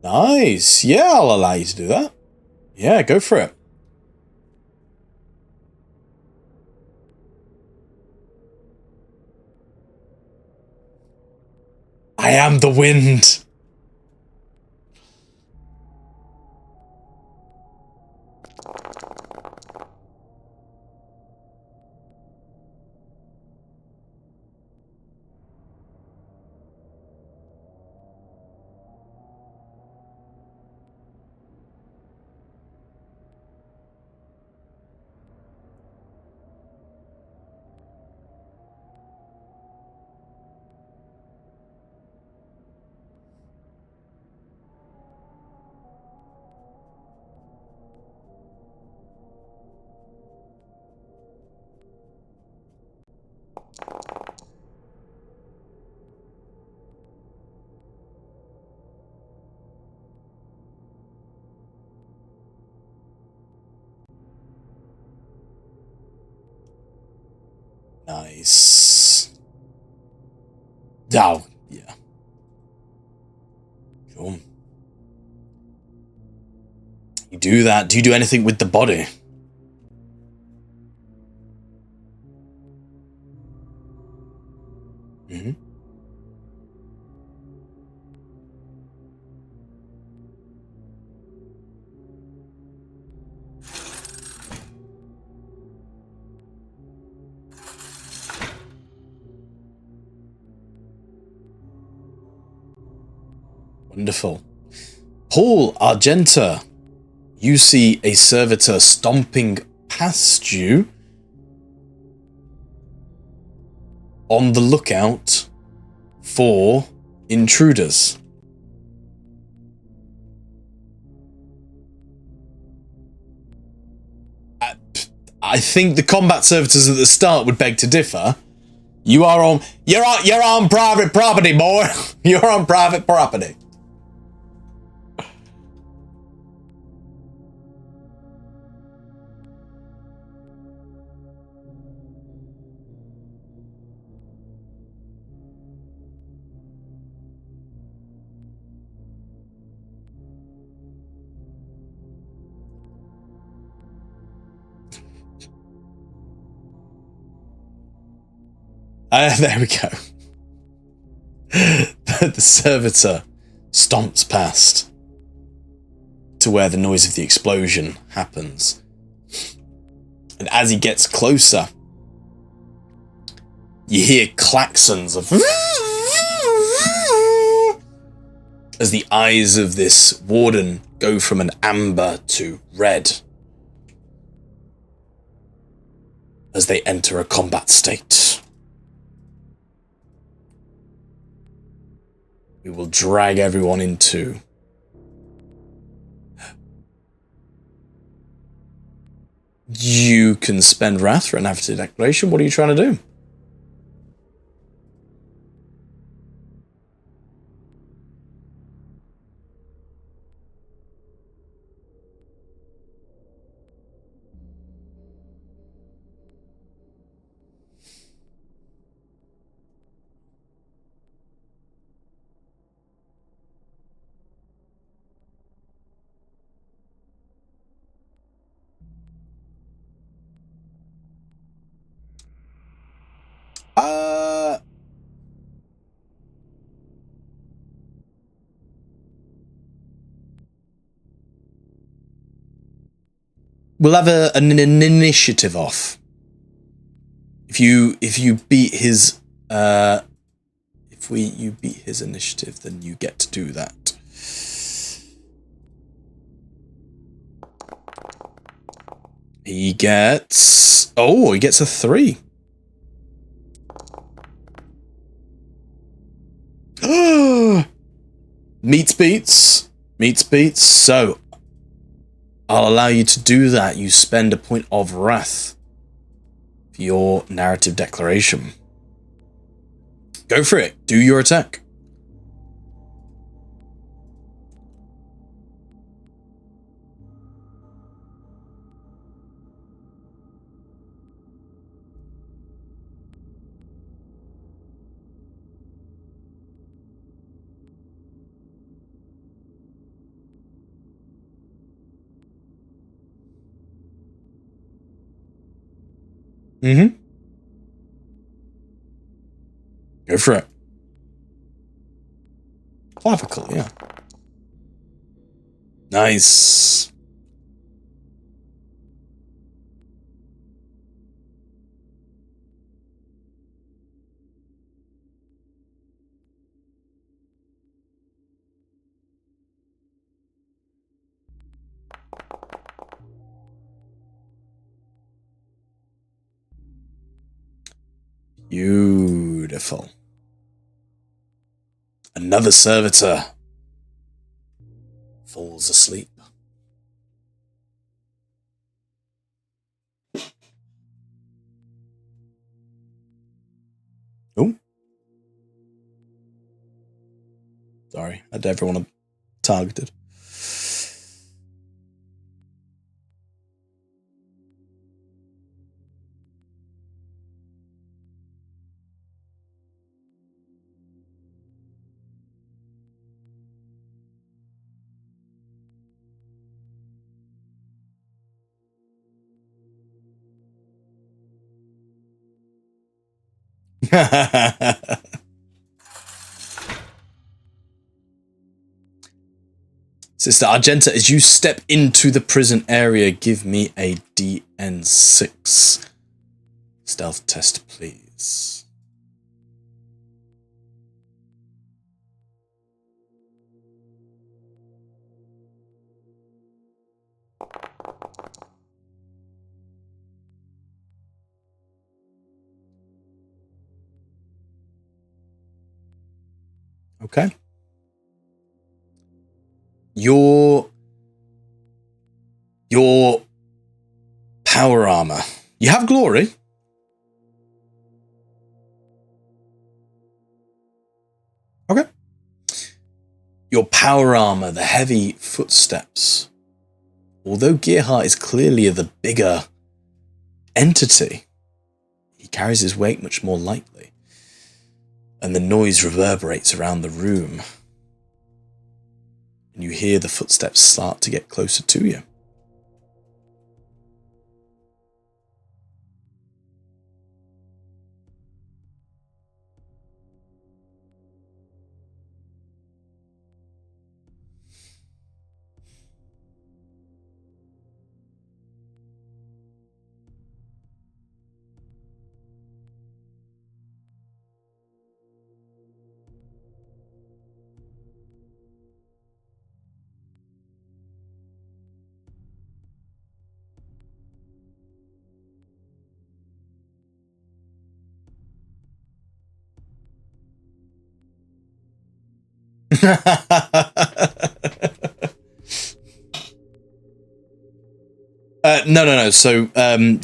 Nice. Yeah, I'll allow you to do that. Yeah, go for it. I am the wind. Nice. Oh, yeah. Cool. You do that. Do you do anything with the body? Mm-hmm. Wonderful. Paul Argenta, you see a servitor stomping past you, on the lookout for intruders. I think the combat servitors at the start would beg to differ. You're on private property, boy. You're on private property. There we go. The servitor stomps past to where the noise of the explosion happens. And as he gets closer, you hear klaxons of as the eyes of this warden go from an amber to red as they enter a combat state. We will drag everyone into you can spend wrath for an affidavit declaration. What are you trying to do? We'll have an initiative off. If you beat his you beat his initiative, then you get to do that. He gets a 3. Meets beats. So I'll allow you to do that. You spend a point of wrath for your narrative declaration. Go for it. Do your attack. Mm-hmm. Go for it. Clavicle, yeah. Nice. Beautiful. Another servitor falls asleep. Oh. Sorry, I had everyone targeted. Sister Argenta, as you step into the prison area, give me a DN6 stealth test, please. Okay. Your power armor. You have glory. Okay. Your power armor, the heavy footsteps. Although Gearhart is clearly the bigger entity, he carries his weight much more lightly. And the noise reverberates around the room. And you hear the footsteps start to get closer to you. No. So,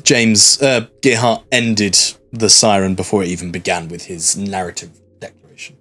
James, Gearhart ended the siren before it even began with his narrative declaration.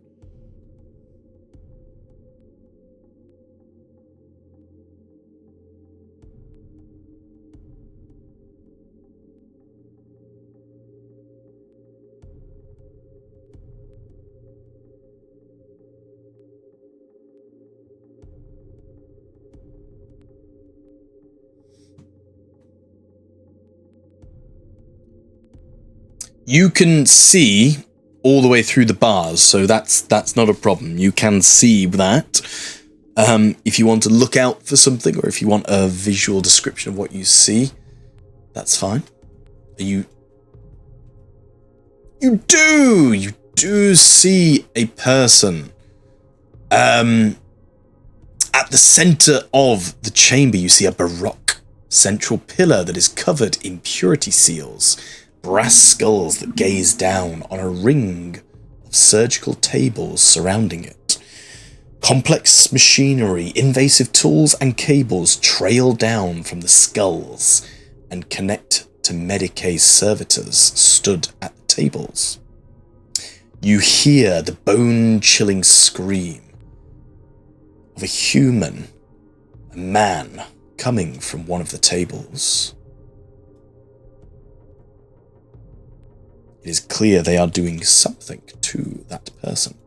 You can see all the way through the bars, so that's not a problem. You can see that. If you want to look out for something, or if you want a visual description of what you see, that's fine. You do see a person. At the center of the chamber, you see a baroque central pillar that is covered in purity seals. Brass skulls that gaze down on a ring of surgical tables surrounding it. Complex machinery, invasive tools and cables trail down from the skulls and connect to Medicaid servitors stood at the tables. You hear the bone-chilling scream of a human, a man, coming from one of the tables. It is clear they are doing something to that person.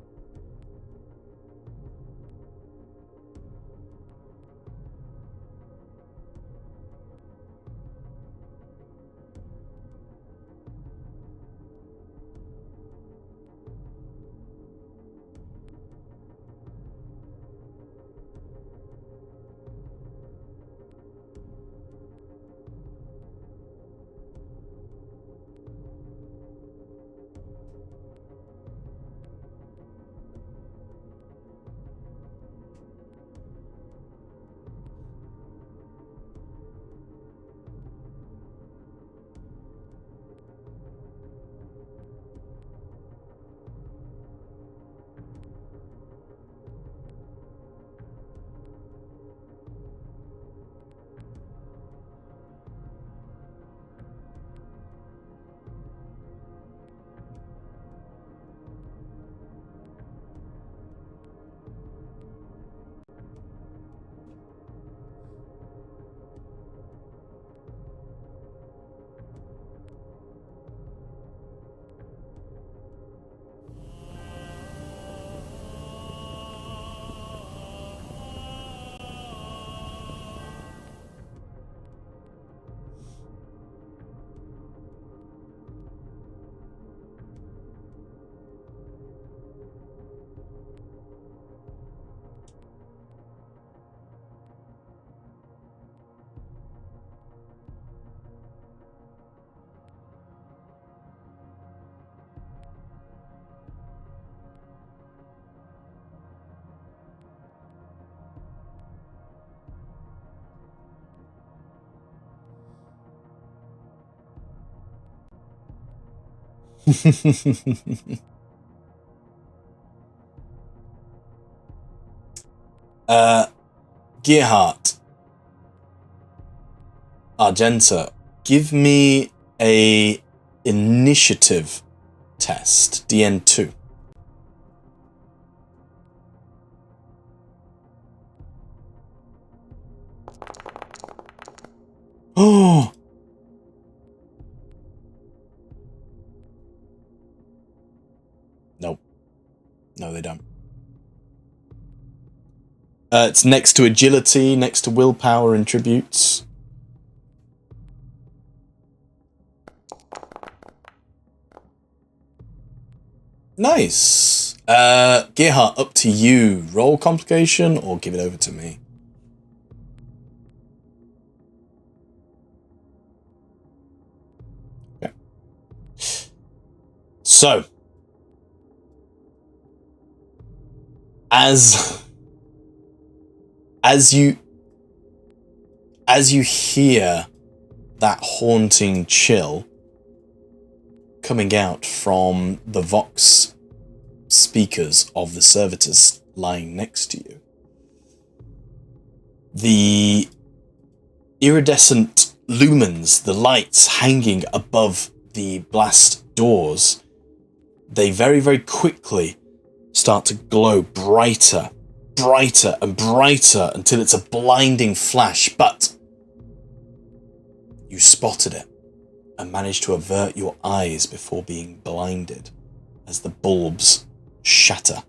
Gearhart, Argenta, give me a initiative test, DN2. Oh! Nope. No, they don't. It's next to agility, next to willpower and tributes. Nice. Gearhart, up to you. Roll complication or give it over to me. Okay. So, as you hear that haunting chill coming out from the vox speakers of the servitors lying next to you, the iridescent lumens, the lights hanging above the blast doors, they very, very quickly start to glow brighter and brighter until it's a blinding flash, but you spotted it and managed to avert your eyes before being blinded as the bulbs shatter.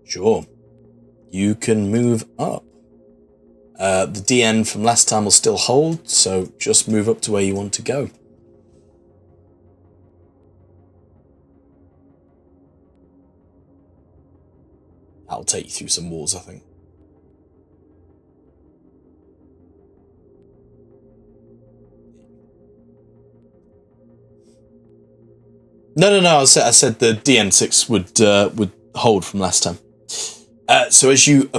Sure. You can move up. The DN from last time will still hold, so just move up to where you want to go. That'll take you through some walls, I think. No. I said the DN6 would hold from last time. So as you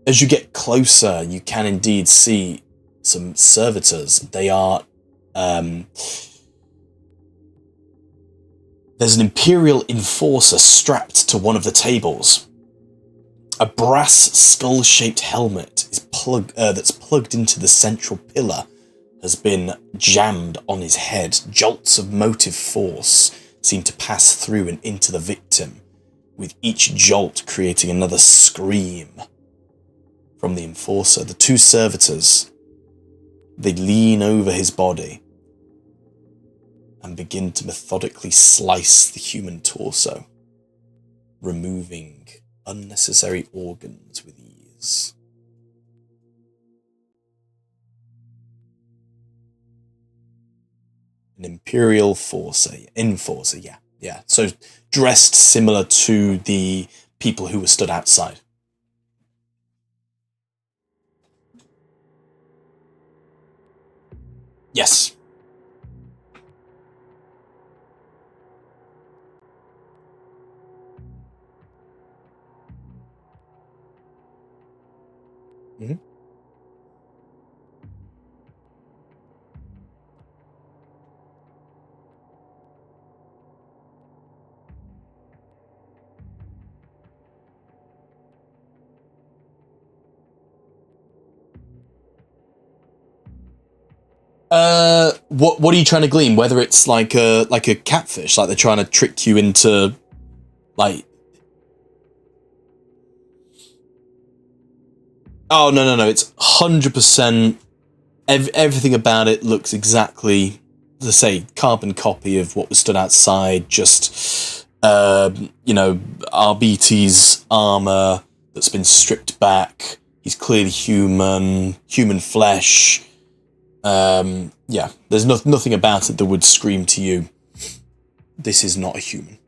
get closer, you can indeed see some servitors. They are there's an Imperial enforcer strapped to one of the tables. A brass skull-shaped helmet is that's plugged into the central pillar has been jammed on his head. Jolts of motive force seem to pass through and into the victim, with each jolt creating another scream from the enforcer. The two servitors, they lean over his body and begin to methodically slice the human torso, removing unnecessary organs with ease. An Imperial enforcer, yeah. So dressed similar to the people who were stood outside. Yes. Mm-hmm. What are you trying to glean? Whether it's like a catfish, like they're trying to trick you into, like. Oh no! It's 100%. Everything about it looks exactly, as I say, carbon copy of what was stood outside. Just RBT's armor that's been stripped back. He's clearly human flesh. Yeah, there's nothing about it that would scream to you, this is not a human.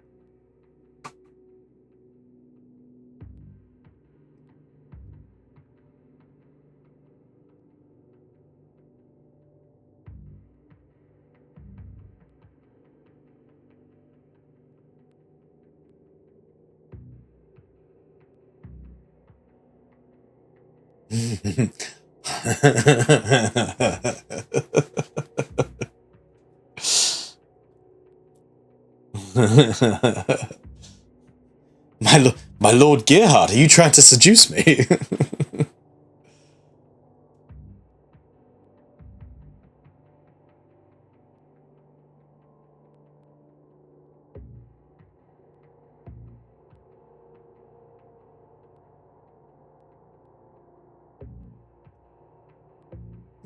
My Lord Gerhard, are you trying to seduce me?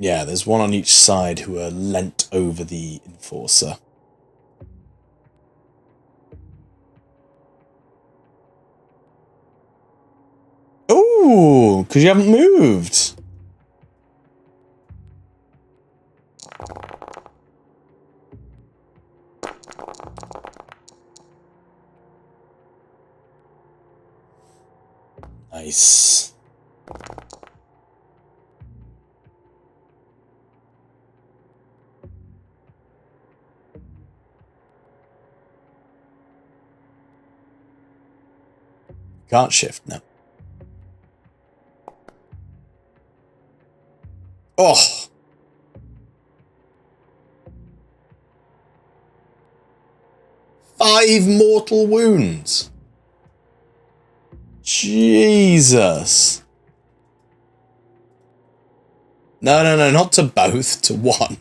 Yeah, there's one on each side who are leant over the enforcer. Ooh, because you haven't moved. Nice. Can't shift now. Oh. Five mortal wounds. Jesus. No, not to both, to one.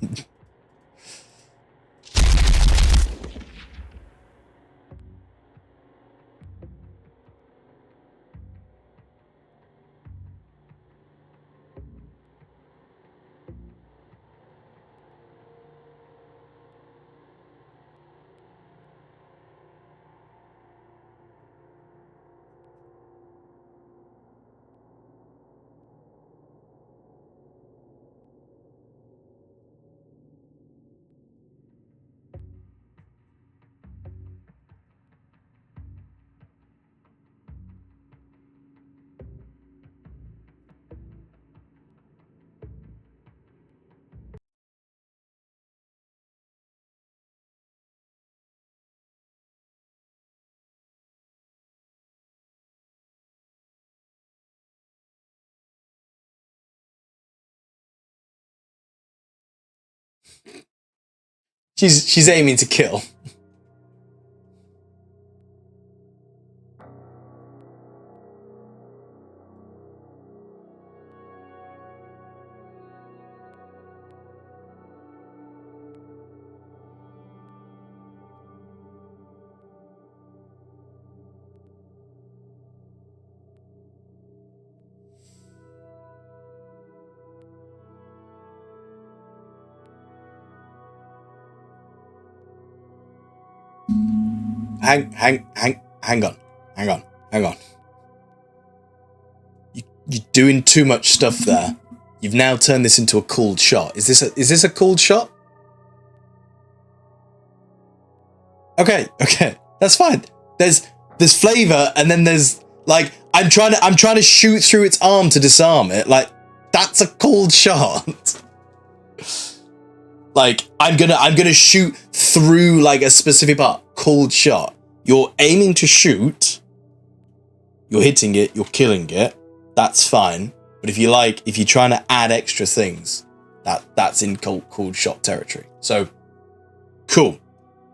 She's aiming to kill. Hang on. You're doing too much stuff there. You've now turned this into a cooled shot. Is this a cooled shot? Okay, that's fine. There's flavor, and then there's like I'm trying to shoot through its arm to disarm it. Like that's a cooled shot. Like I'm gonna shoot through like a specific part. Cooled shot. You're aiming to shoot. You're hitting it. You're killing it. That's fine. But if you're trying to add extra things, that's in cooled shot territory. So cool.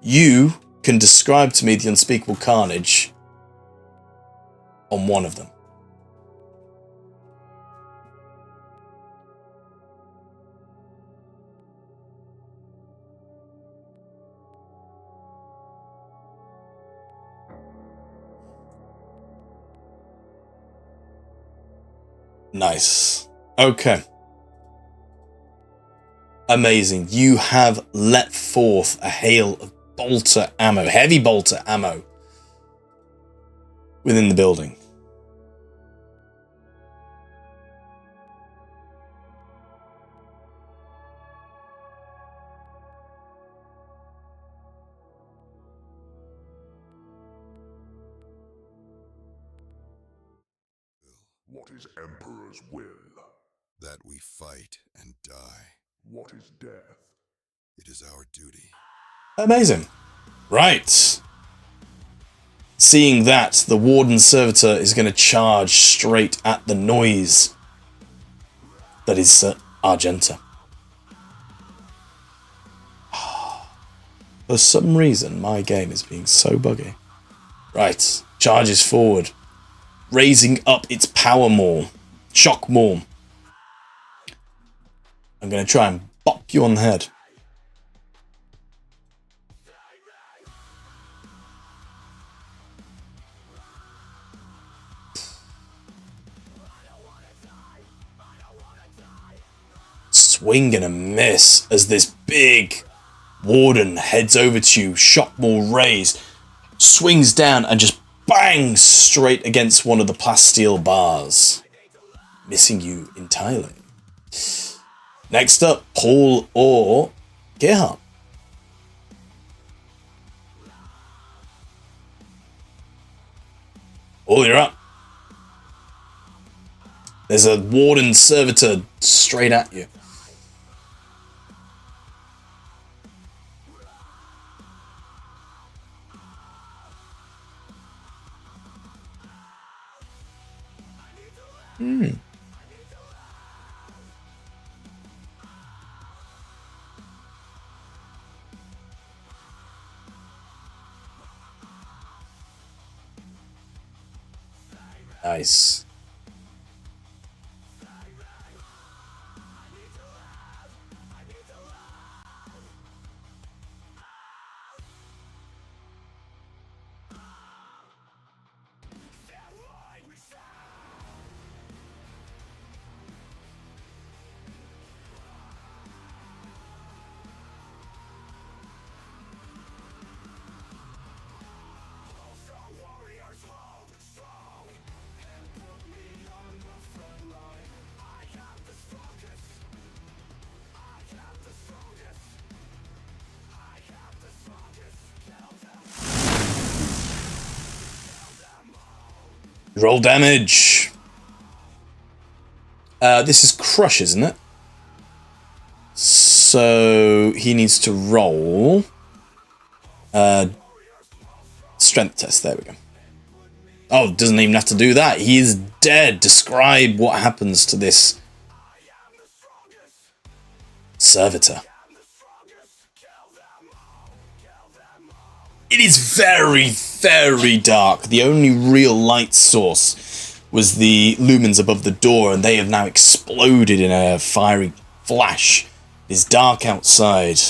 You can describe to me the unspeakable carnage on one of them. Nice. Okay. Amazing. You have let forth a hail of bolter ammo, heavy bolter ammo within the building. What is Emperor's will? That we fight and die. What is death? It is our duty. Amazing. Right. Seeing that, the Warden Servitor is going to charge straight at the noise that is Argenta. For some reason, my game is being so buggy. Right. Charges forward. Raising up its power maul. Shock maul. I'm going to try and bop you on the head. Swing and a miss as this big Warden heads over to you, shock maul raised, swings down and just bangs straight against one of the plasteel bars, missing you entirely. Next up, Paul or Gerhard. Paul, you're up. There's a Warden Servitor straight at you. Nice. Roll damage. This is Crush, isn't it? So he needs to roll strength test. There we go. Oh, doesn't even have to do that. He is dead. Describe what happens to this servitor. It is very, very dark. The only real light source was the lumens above the door, and they have now exploded in a fiery flash. It is dark outside.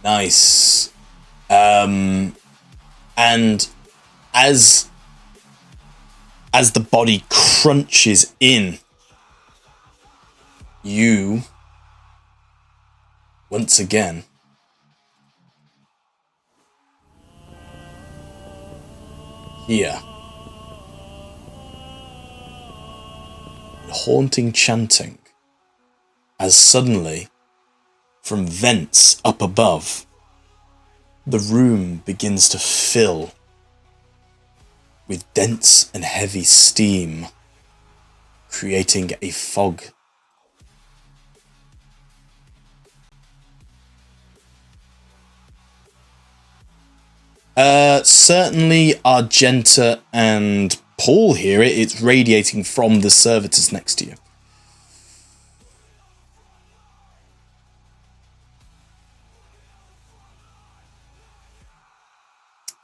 Nice. And as the body crunches in, you once again hear haunting chanting as suddenly from vents up above the room begins to fill with dense and heavy steam, creating a fog. Certainly Argenta and Paul hear it. It's radiating from the servitors next to you.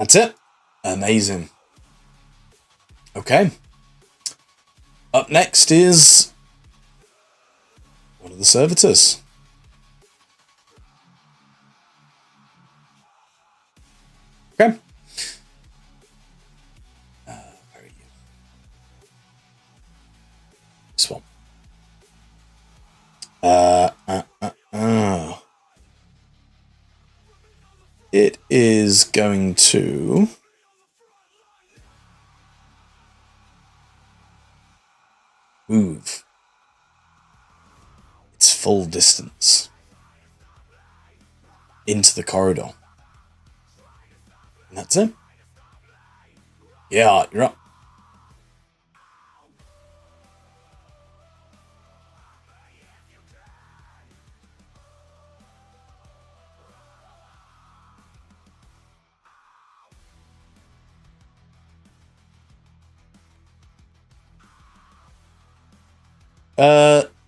That's it. Amazing. Okay. Up next is one of the servitors. Okay. Where are you? This one. It is going to move its full distance into the corridor. And that's it. Yeah, you're up.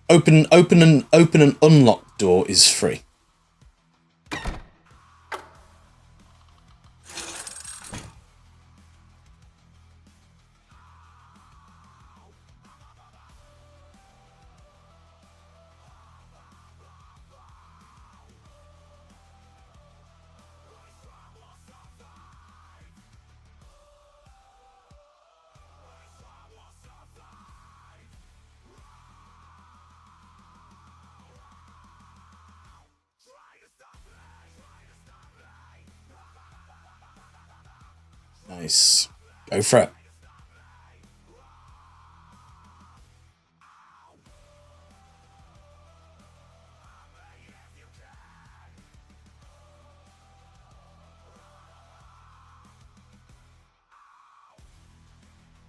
Open and unlock door is free. Nice. Go for it.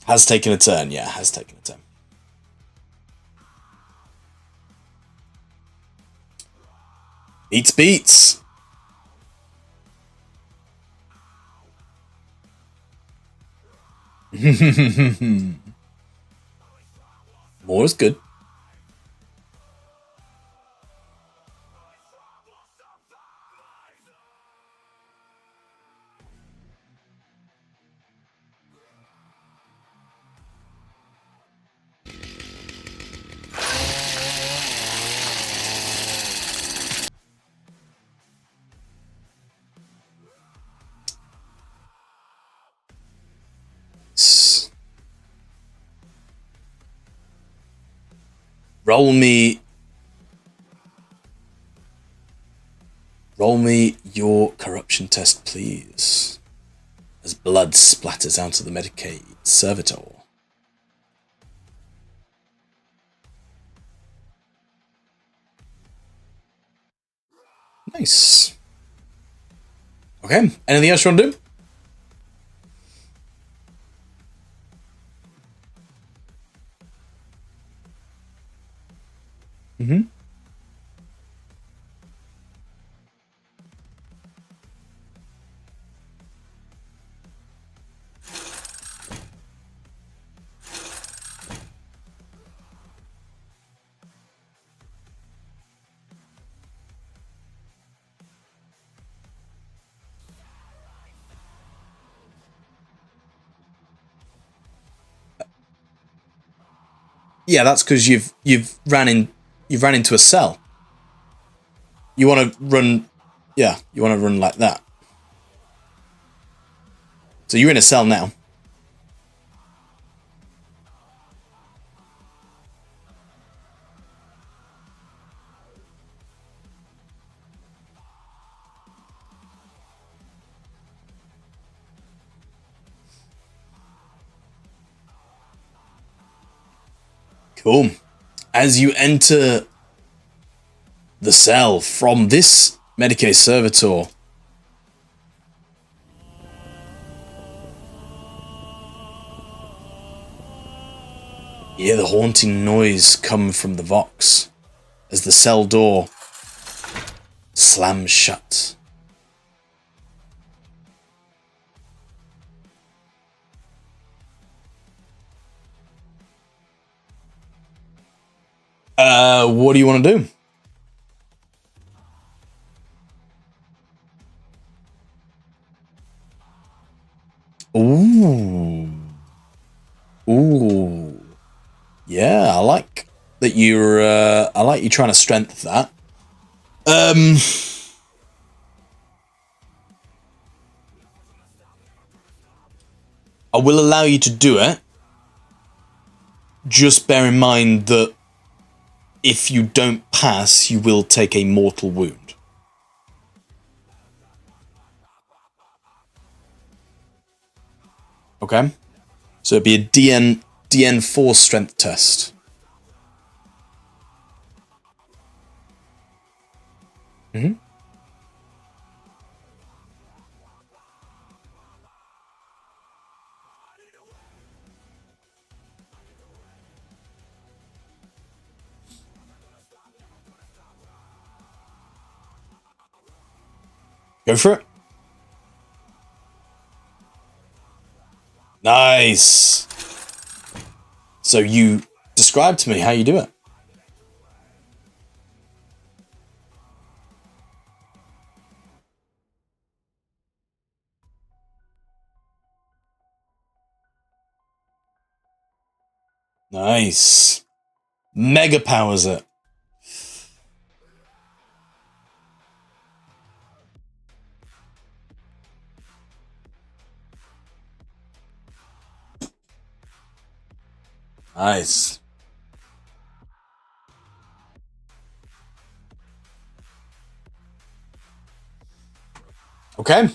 Has taken a turn. Yeah, has taken a turn. Beats. More is good. Roll me your corruption test, please. As blood splatters out of the Medicaid servitor. Nice. Okay, anything else you want to do? Mm-hmm. Yeah, that's because you've ran into a cell. You want to run, yeah, you want to run like that. So you're in a cell now. Cool. As you enter the cell from this Medicaid servitor, you hear the haunting noise come from the Vox as the cell door slams shut. What do you want to do? Ooh. Ooh. Yeah, I like that you're I like you trying to strengthen that. I will allow you to do it. Just bear in mind that if you don't pass, you will take a mortal wound. Okay? So it'd be a DN4 strength test. Mm-hmm. Go for it. Nice. So you describe to me how you do it. Nice. Mega powers it. Nice. Okay.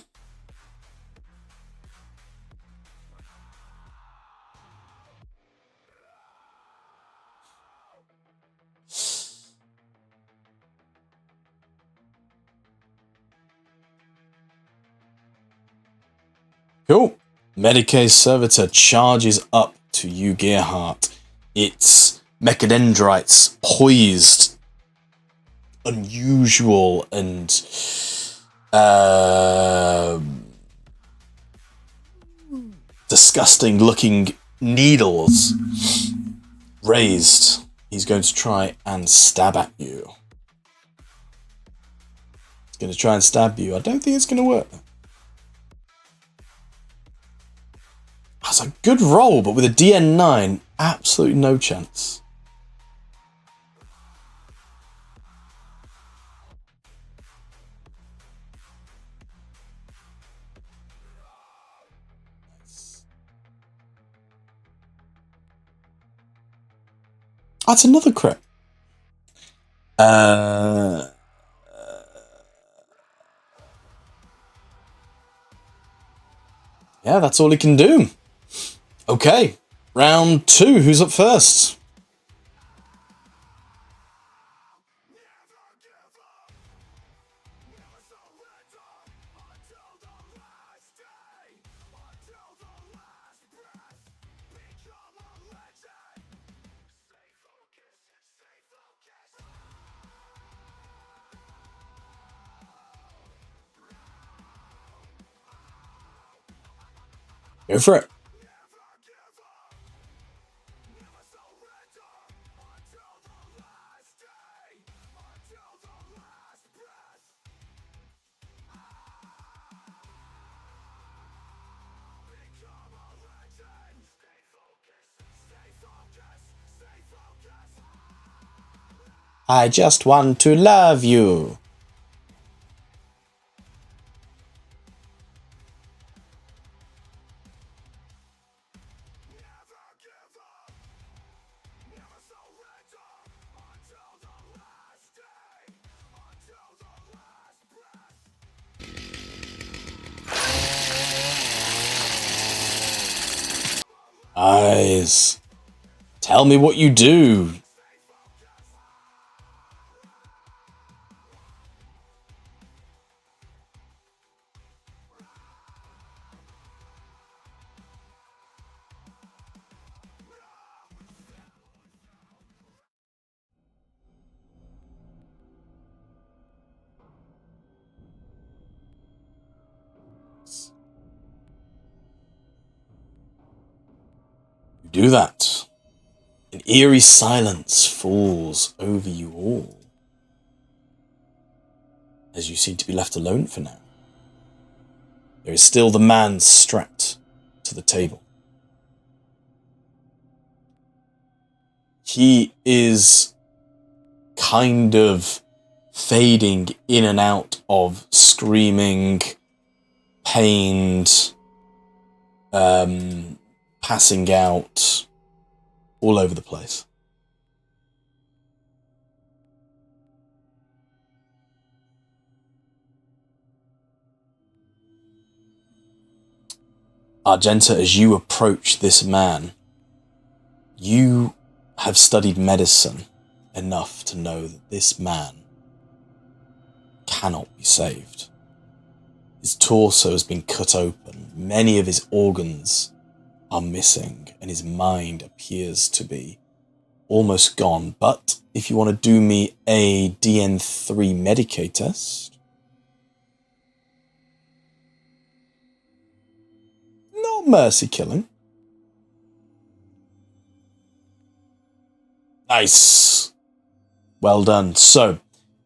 Cool. Medicae Servitor charges up to you, Gearhart. Its mechadendrites poised, unusual and disgusting looking needles raised. He's going to try and stab at you. He's going to try and stab you. I don't think it's going to work. That's a good roll, but with a DN9, absolutely no chance. That's another crit. Yeah, that's all he can do. Okay, round 2. Who's up first? Go for it. I just want to love you. Nice. Tell me what you do. You do that. An eerie silence falls over you all, as you seem to be left alone for now. There is still the man strapped to to the table. He is kind of fading in and out of screaming, pained, passing out, all over the place. Argenta, as you approach this man, you have studied medicine enough to know that this man cannot be saved. His torso has been cut open, many of his organs are missing, and his mind appears to be almost gone. But if you want to do me a DN3 Medicae test, not mercy killing. Nice. Well done. So,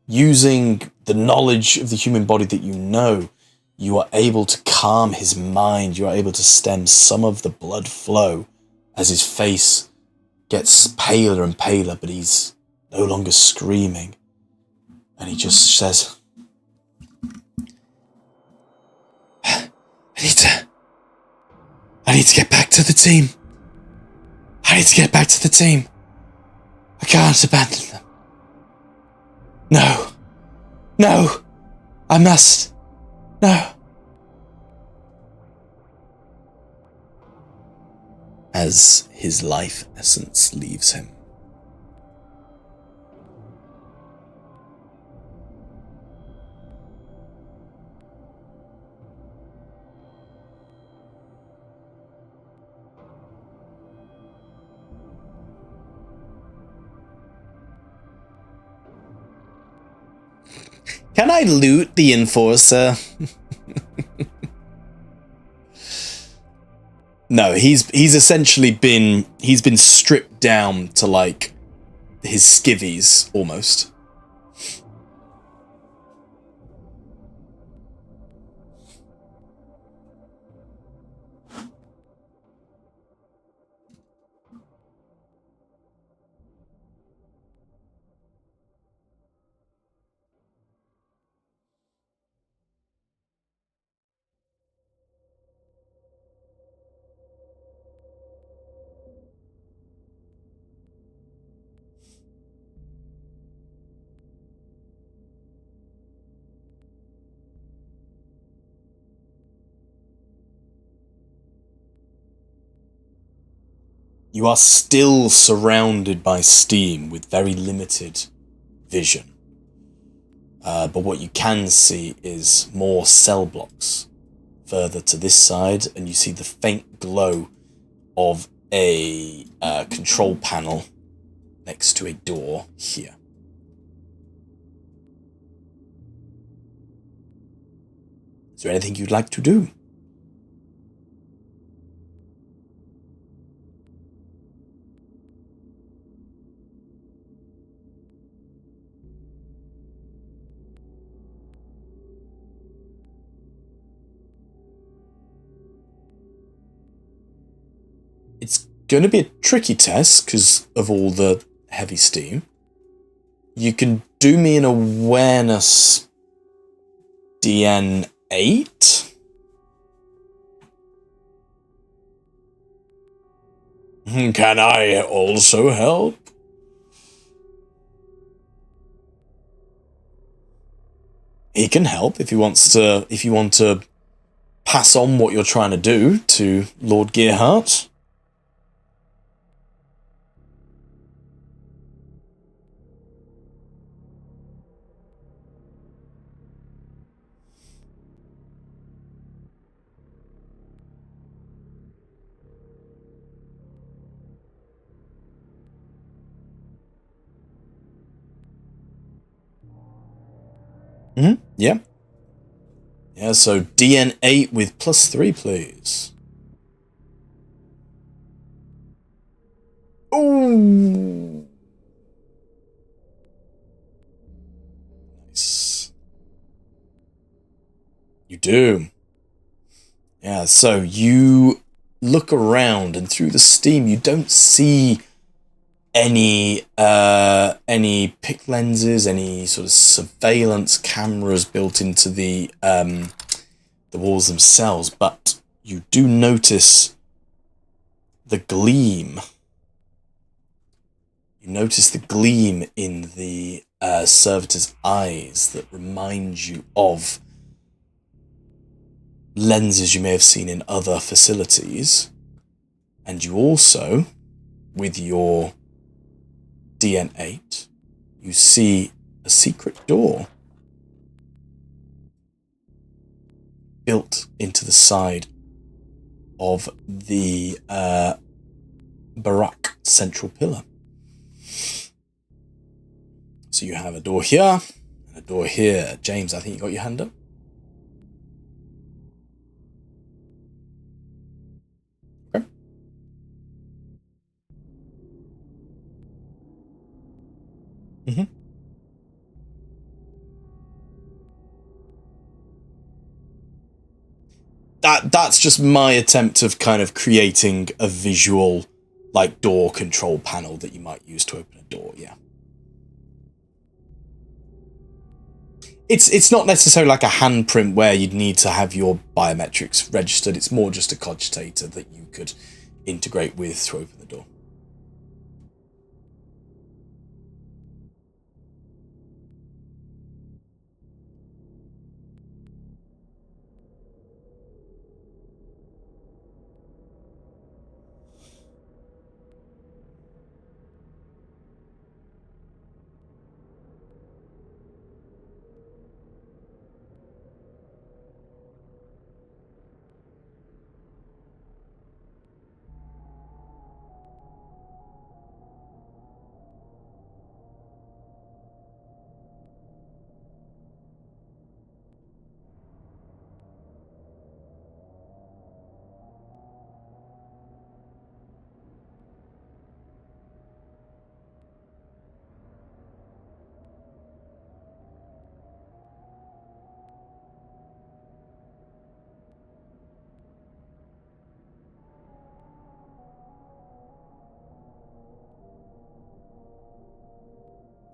using the knowledge of the human body that you know, you are able to calm his mind. You are able to stem some of the blood flow as his face gets paler and paler, but he's no longer screaming. And he just says, I need to get back to the team. I need to get back to the team. I can't abandon them. No. No. I must. No. As his life essence leaves him. Can I loot the enforcer? No, he's essentially been stripped down to like his skivvies almost. You are still surrounded by steam with very limited vision. But what you can see is more cell blocks further to this side, and you see the faint glow of a control panel next to a door here. Is there anything you'd like to do? It's going to be a tricky test because of all the heavy steam. You can do me an awareness DN8. Can I also help? He can help if he wants to. If you want to pass on what you're trying to do to Lord Gearhart. Yeah. Yeah, so DN8 with +3, please. Ooh. Nice. You do. Yeah, so you look around, and through the steam, you don't see any pick lenses, any sort of surveillance cameras built into the walls themselves, but you do notice the gleam. You notice the gleam in the servitor's eyes that reminds you of lenses you may have seen in other facilities. And you also, with your DN8, you see a secret door built into the side of the Barak central pillar. So you have a door here and a door here. James, I think you got your hand up. Okay. Mm-hmm. That's just my attempt of kind of creating a visual, like, door control panel that you might use to open a door, yeah. It's not necessarily like a handprint where you'd need to have your biometrics registered. It's more just a cogitator that you could integrate with to open the door.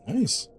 Nice.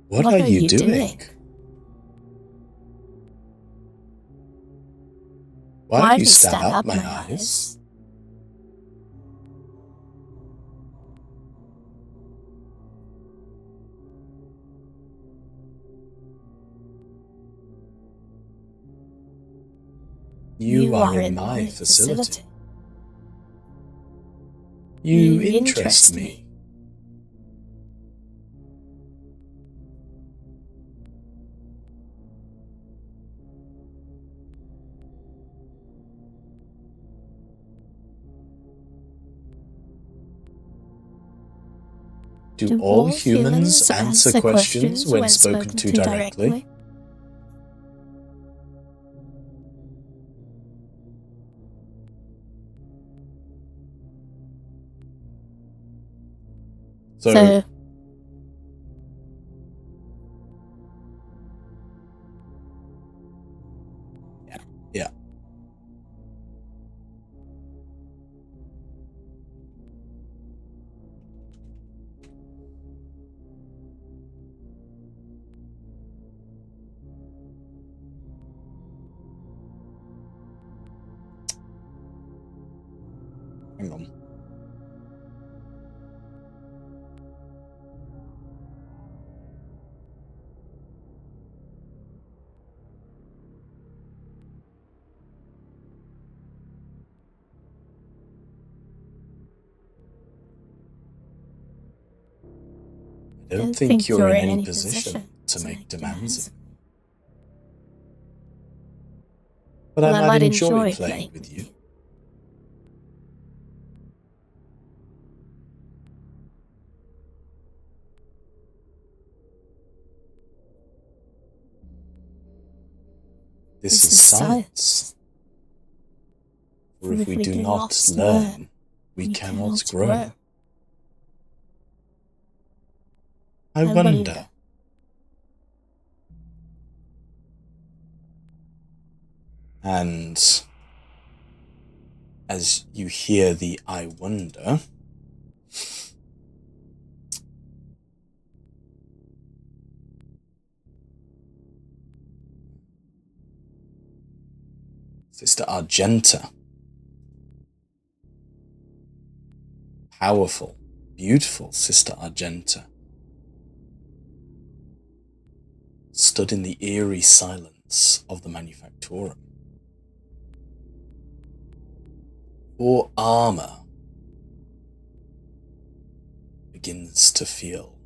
What are you doing? Why do you stab out my eyes? You are in my facility. You interest me. Do all humans answer questions when spoken to directly? So yeah. Hang on. I don't think you're in any position to make demands of me. But I might enjoy playing with you. This is science. For if we do not learn, we cannot grow. I wonder. And as you hear the I wonder, Sister Argenta, powerful, beautiful Sister Argenta, stood in the eerie silence of the Manufactorum. Your armor begins to feel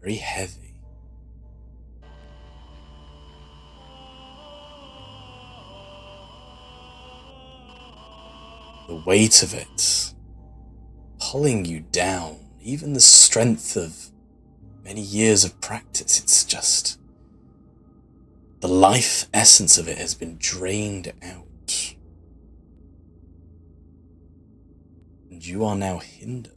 very heavy. The weight of it pulling you down, even the strength of many years of practice, it's just the life essence of it has been drained out. And you are now hindered.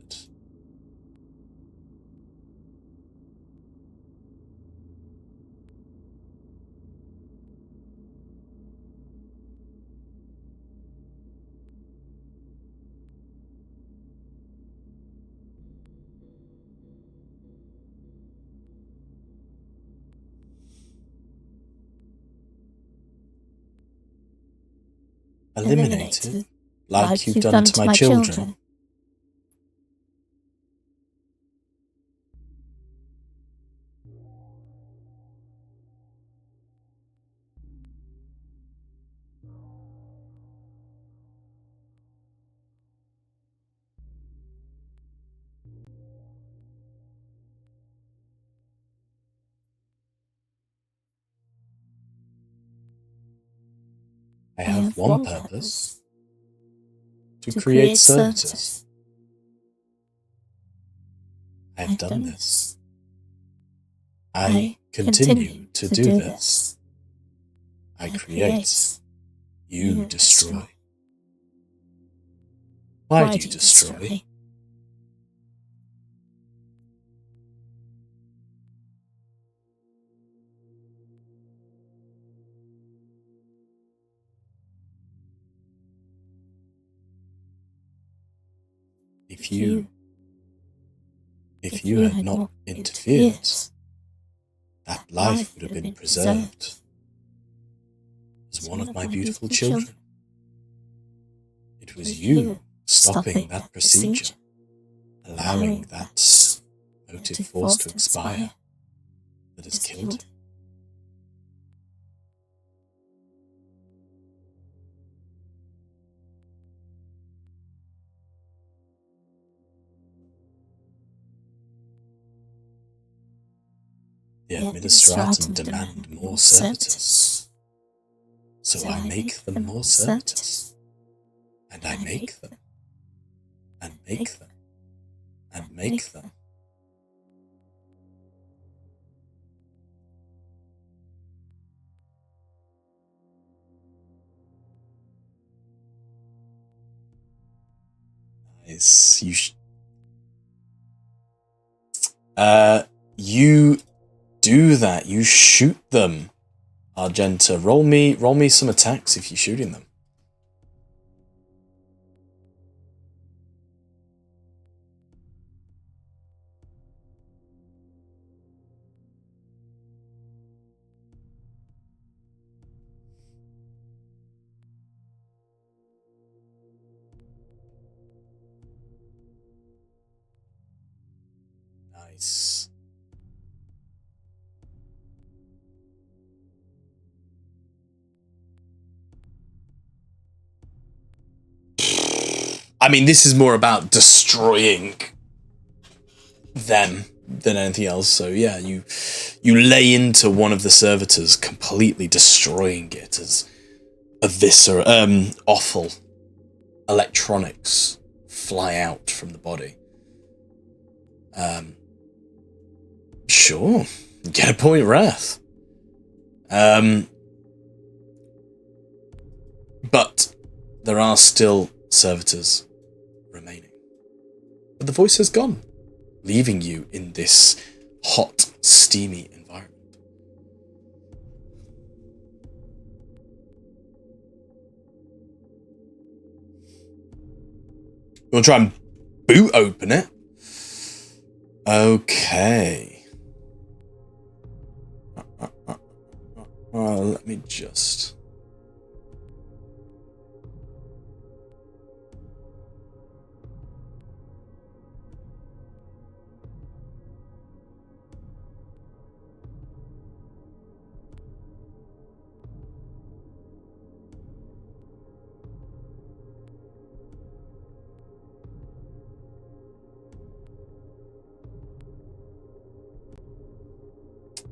Eliminated, like you've done to my children. I have one purpose: to create servitors. I have done this. I continue to do this. I create. You destroy. Why do you destroy? If you had not interfered, that life would have been preserved as one of my beautiful children. It was you stopping that procedure, allowing that motive force to expire, that has killed it. The Administratum demand more servitors, so I make them more servitors, and I make them, and make them, and make them. Nice. You do that. You shoot them, Argenta. Roll me some attacks if you're shooting them. Nice. I mean, this is more about destroying them than anything else. So yeah, you lay into one of the servitors, completely destroying it as awful electronics fly out from the body. Sure, get a point of wrath. But there are still servitors remaining. But the voice has gone, leaving you in this hot, steamy environment. You want to try and boot open it? Okay. Let me just...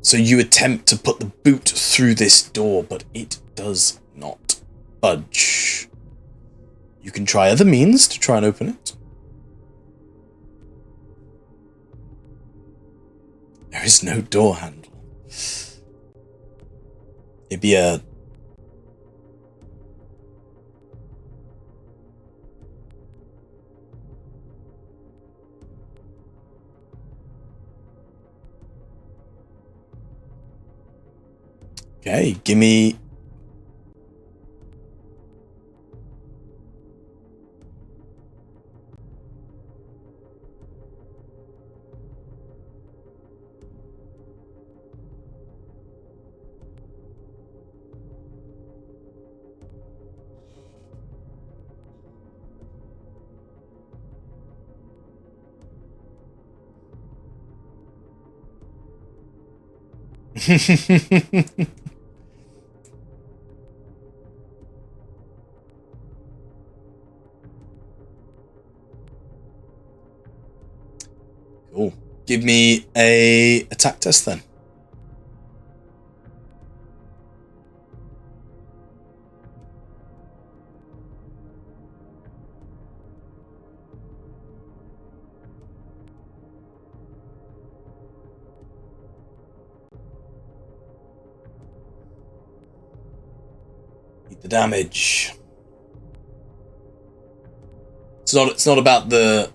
So you attempt to put the boot through this door, but it does not budge. You can try other means to try and open it. There is no door handle. It'd be a... Okay, give me... Cool. Give me a attack test then. Eat the damage. It's not about the...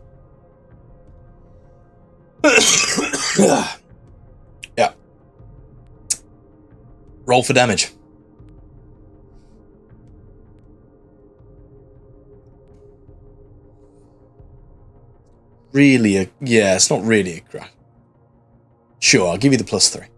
Yeah. Roll for damage. Really yeah, it's not really a crack. Sure, I'll give you the +3.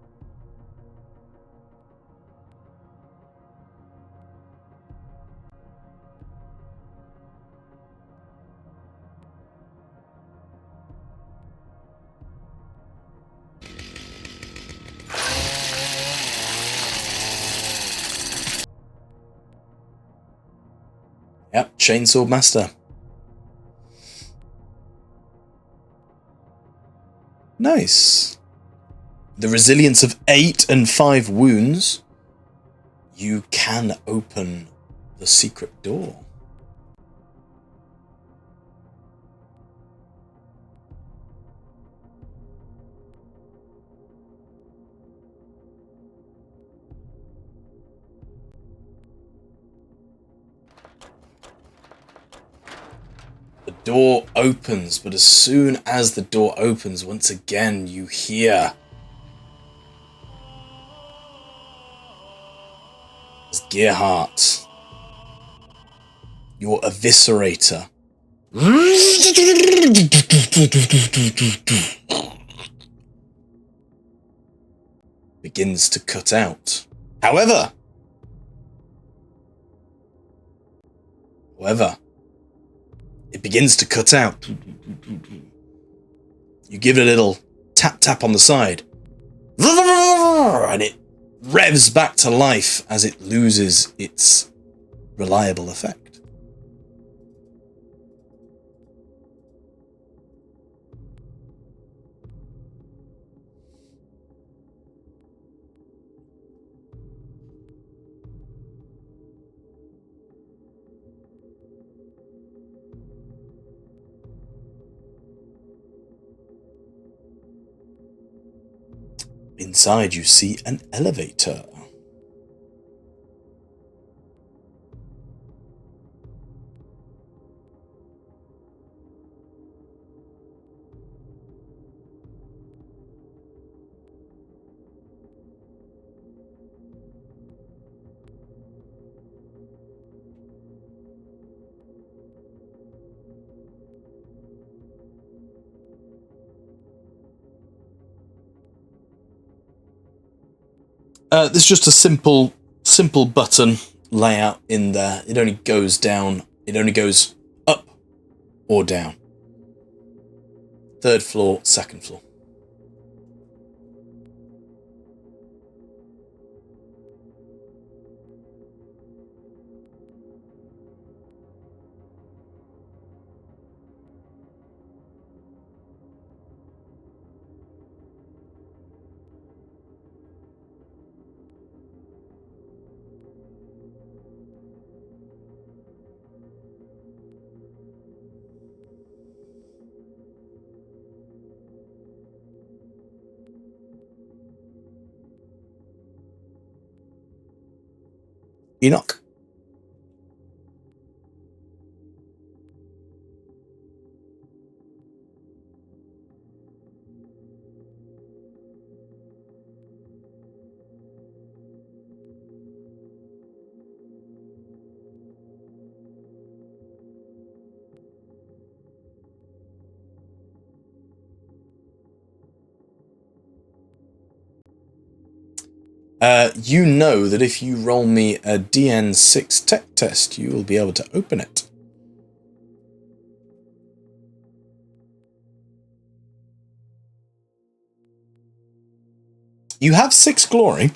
Yep, Chainsaw Master. Nice. The resilience of 8 and 5 wounds. You can open the secret door. The door opens, but as soon as the door opens, once again, you hear as Gearhart, your eviscerator, begins to cut out. However, it begins to cut out. You give it a little tap on the side, and it revs back to life as it loses its reliable effect. Inside you see an elevator. There's just a simple button layout in there. It only goes down. It only goes up or down. 3rd floor, 2nd floor. Enoch. You know that if you roll me a DN6 tech test, you will be able to open it. You have 6 glory,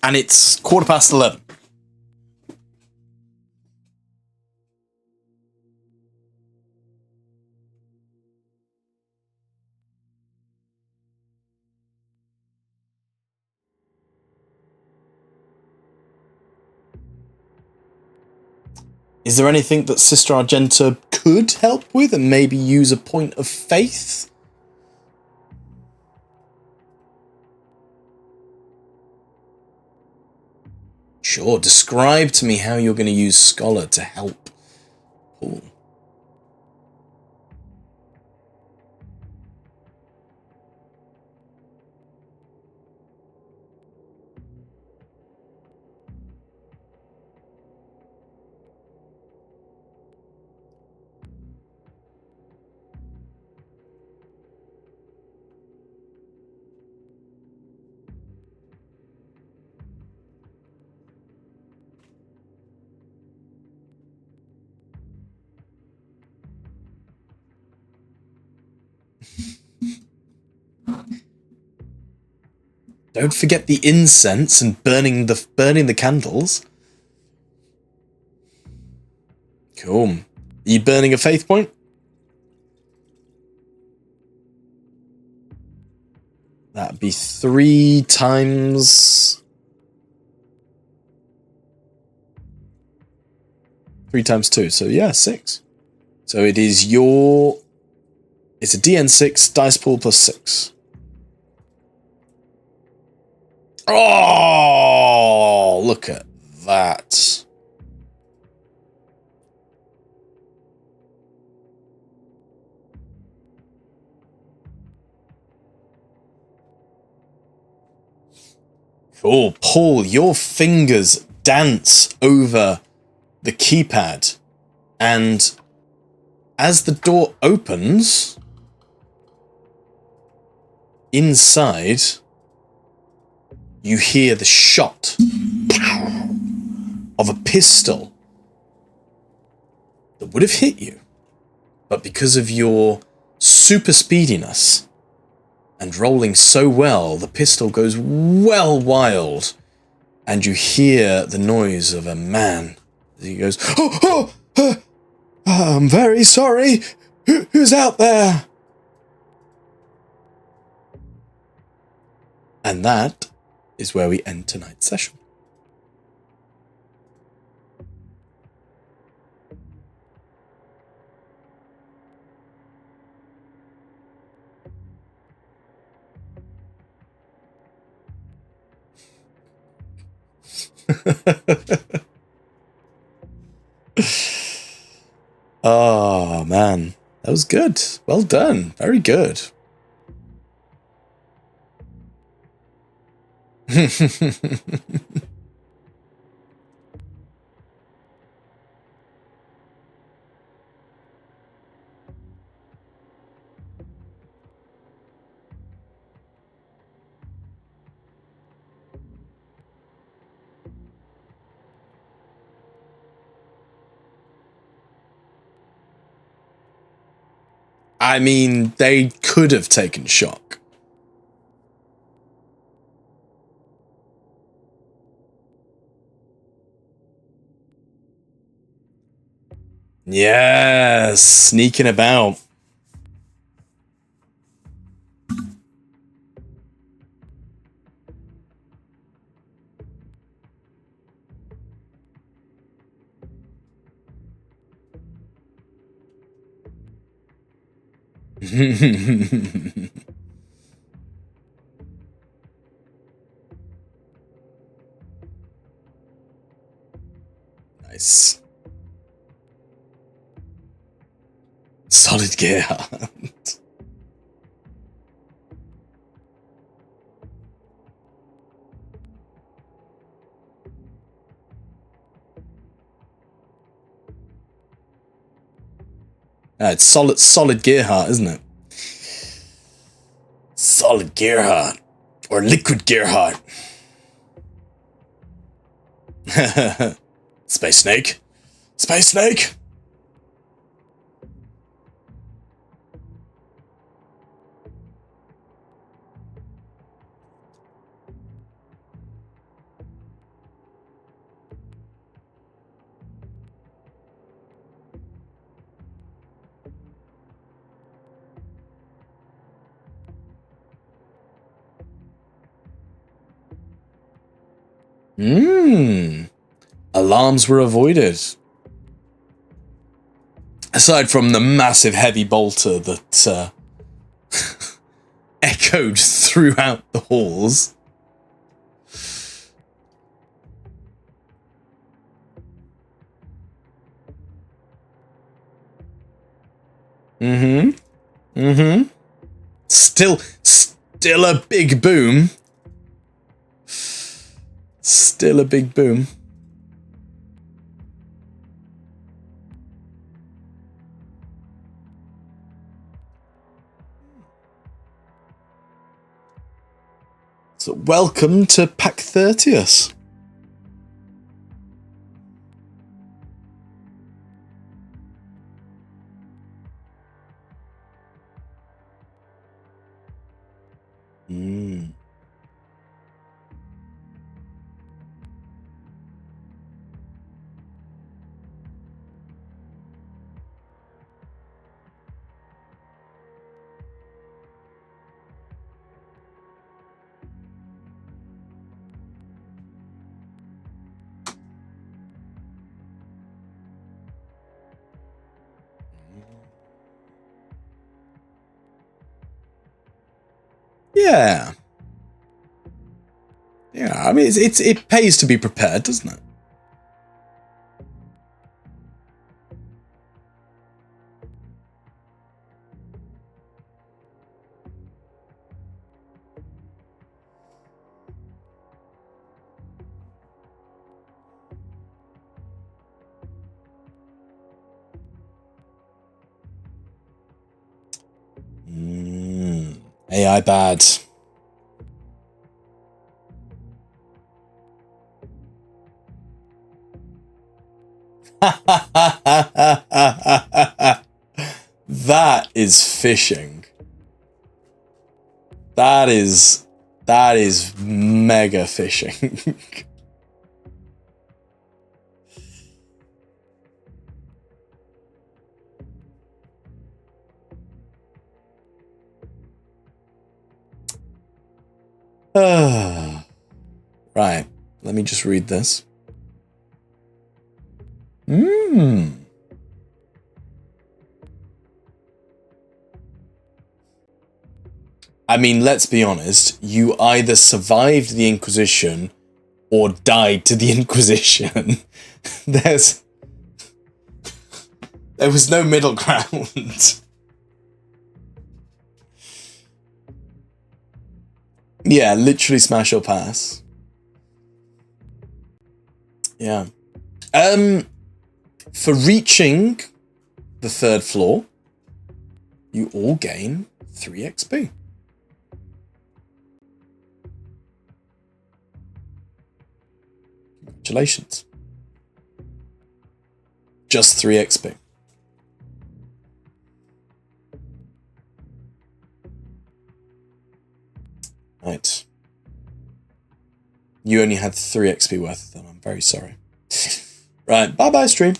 and it's 11:15. Is there anything that Sister Argenta could help with and maybe use a point of faith? Sure, describe to me how you're going to use Scholar to help Paul. Don't forget the incense and burning the candles. Cool. Are you burning a faith point? That'd be 3 times 2. So yeah, 6. So it is it's a DN6 dice pool plus 6. Oh, look at that. Cool. Paul, your fingers dance over the keypad, and as the door opens, inside, you hear the shot of a pistol that would have hit you, but because of your super speediness and rolling so well, the pistol goes well wild, and you hear the noise of a man. He goes, I'm very sorry. Who's out there? And that is where we end tonight's session. Oh, man. That was good. Well done. Very good. I mean, they could have taken shock. Yes, sneaking about. Nice. Solid gear heart. It's solid gear heart, isn't it? Solid gear heart. Or liquid gear heart. Space Snake. Space Snake! Alarms were avoided. Aside from the massive heavy bolter that echoed throughout the halls. Still a big boom. Still a big boom. So welcome to Pakthertius. Yeah. Yeah, I mean, it pays to be prepared, doesn't it? AI bad. That is fishing. That is mega fishing. Right, let me just read this. I mean, let's be honest, you either survived the Inquisition or died to the Inquisition. There was no middle ground. Yeah, literally smash or pass. Yeah. For reaching the 3rd floor, you all gain 3 XP. Congratulations. Just 3 XP. Right. You only had 3 XP worth of them. I'm very sorry. Right. Bye-bye, stream.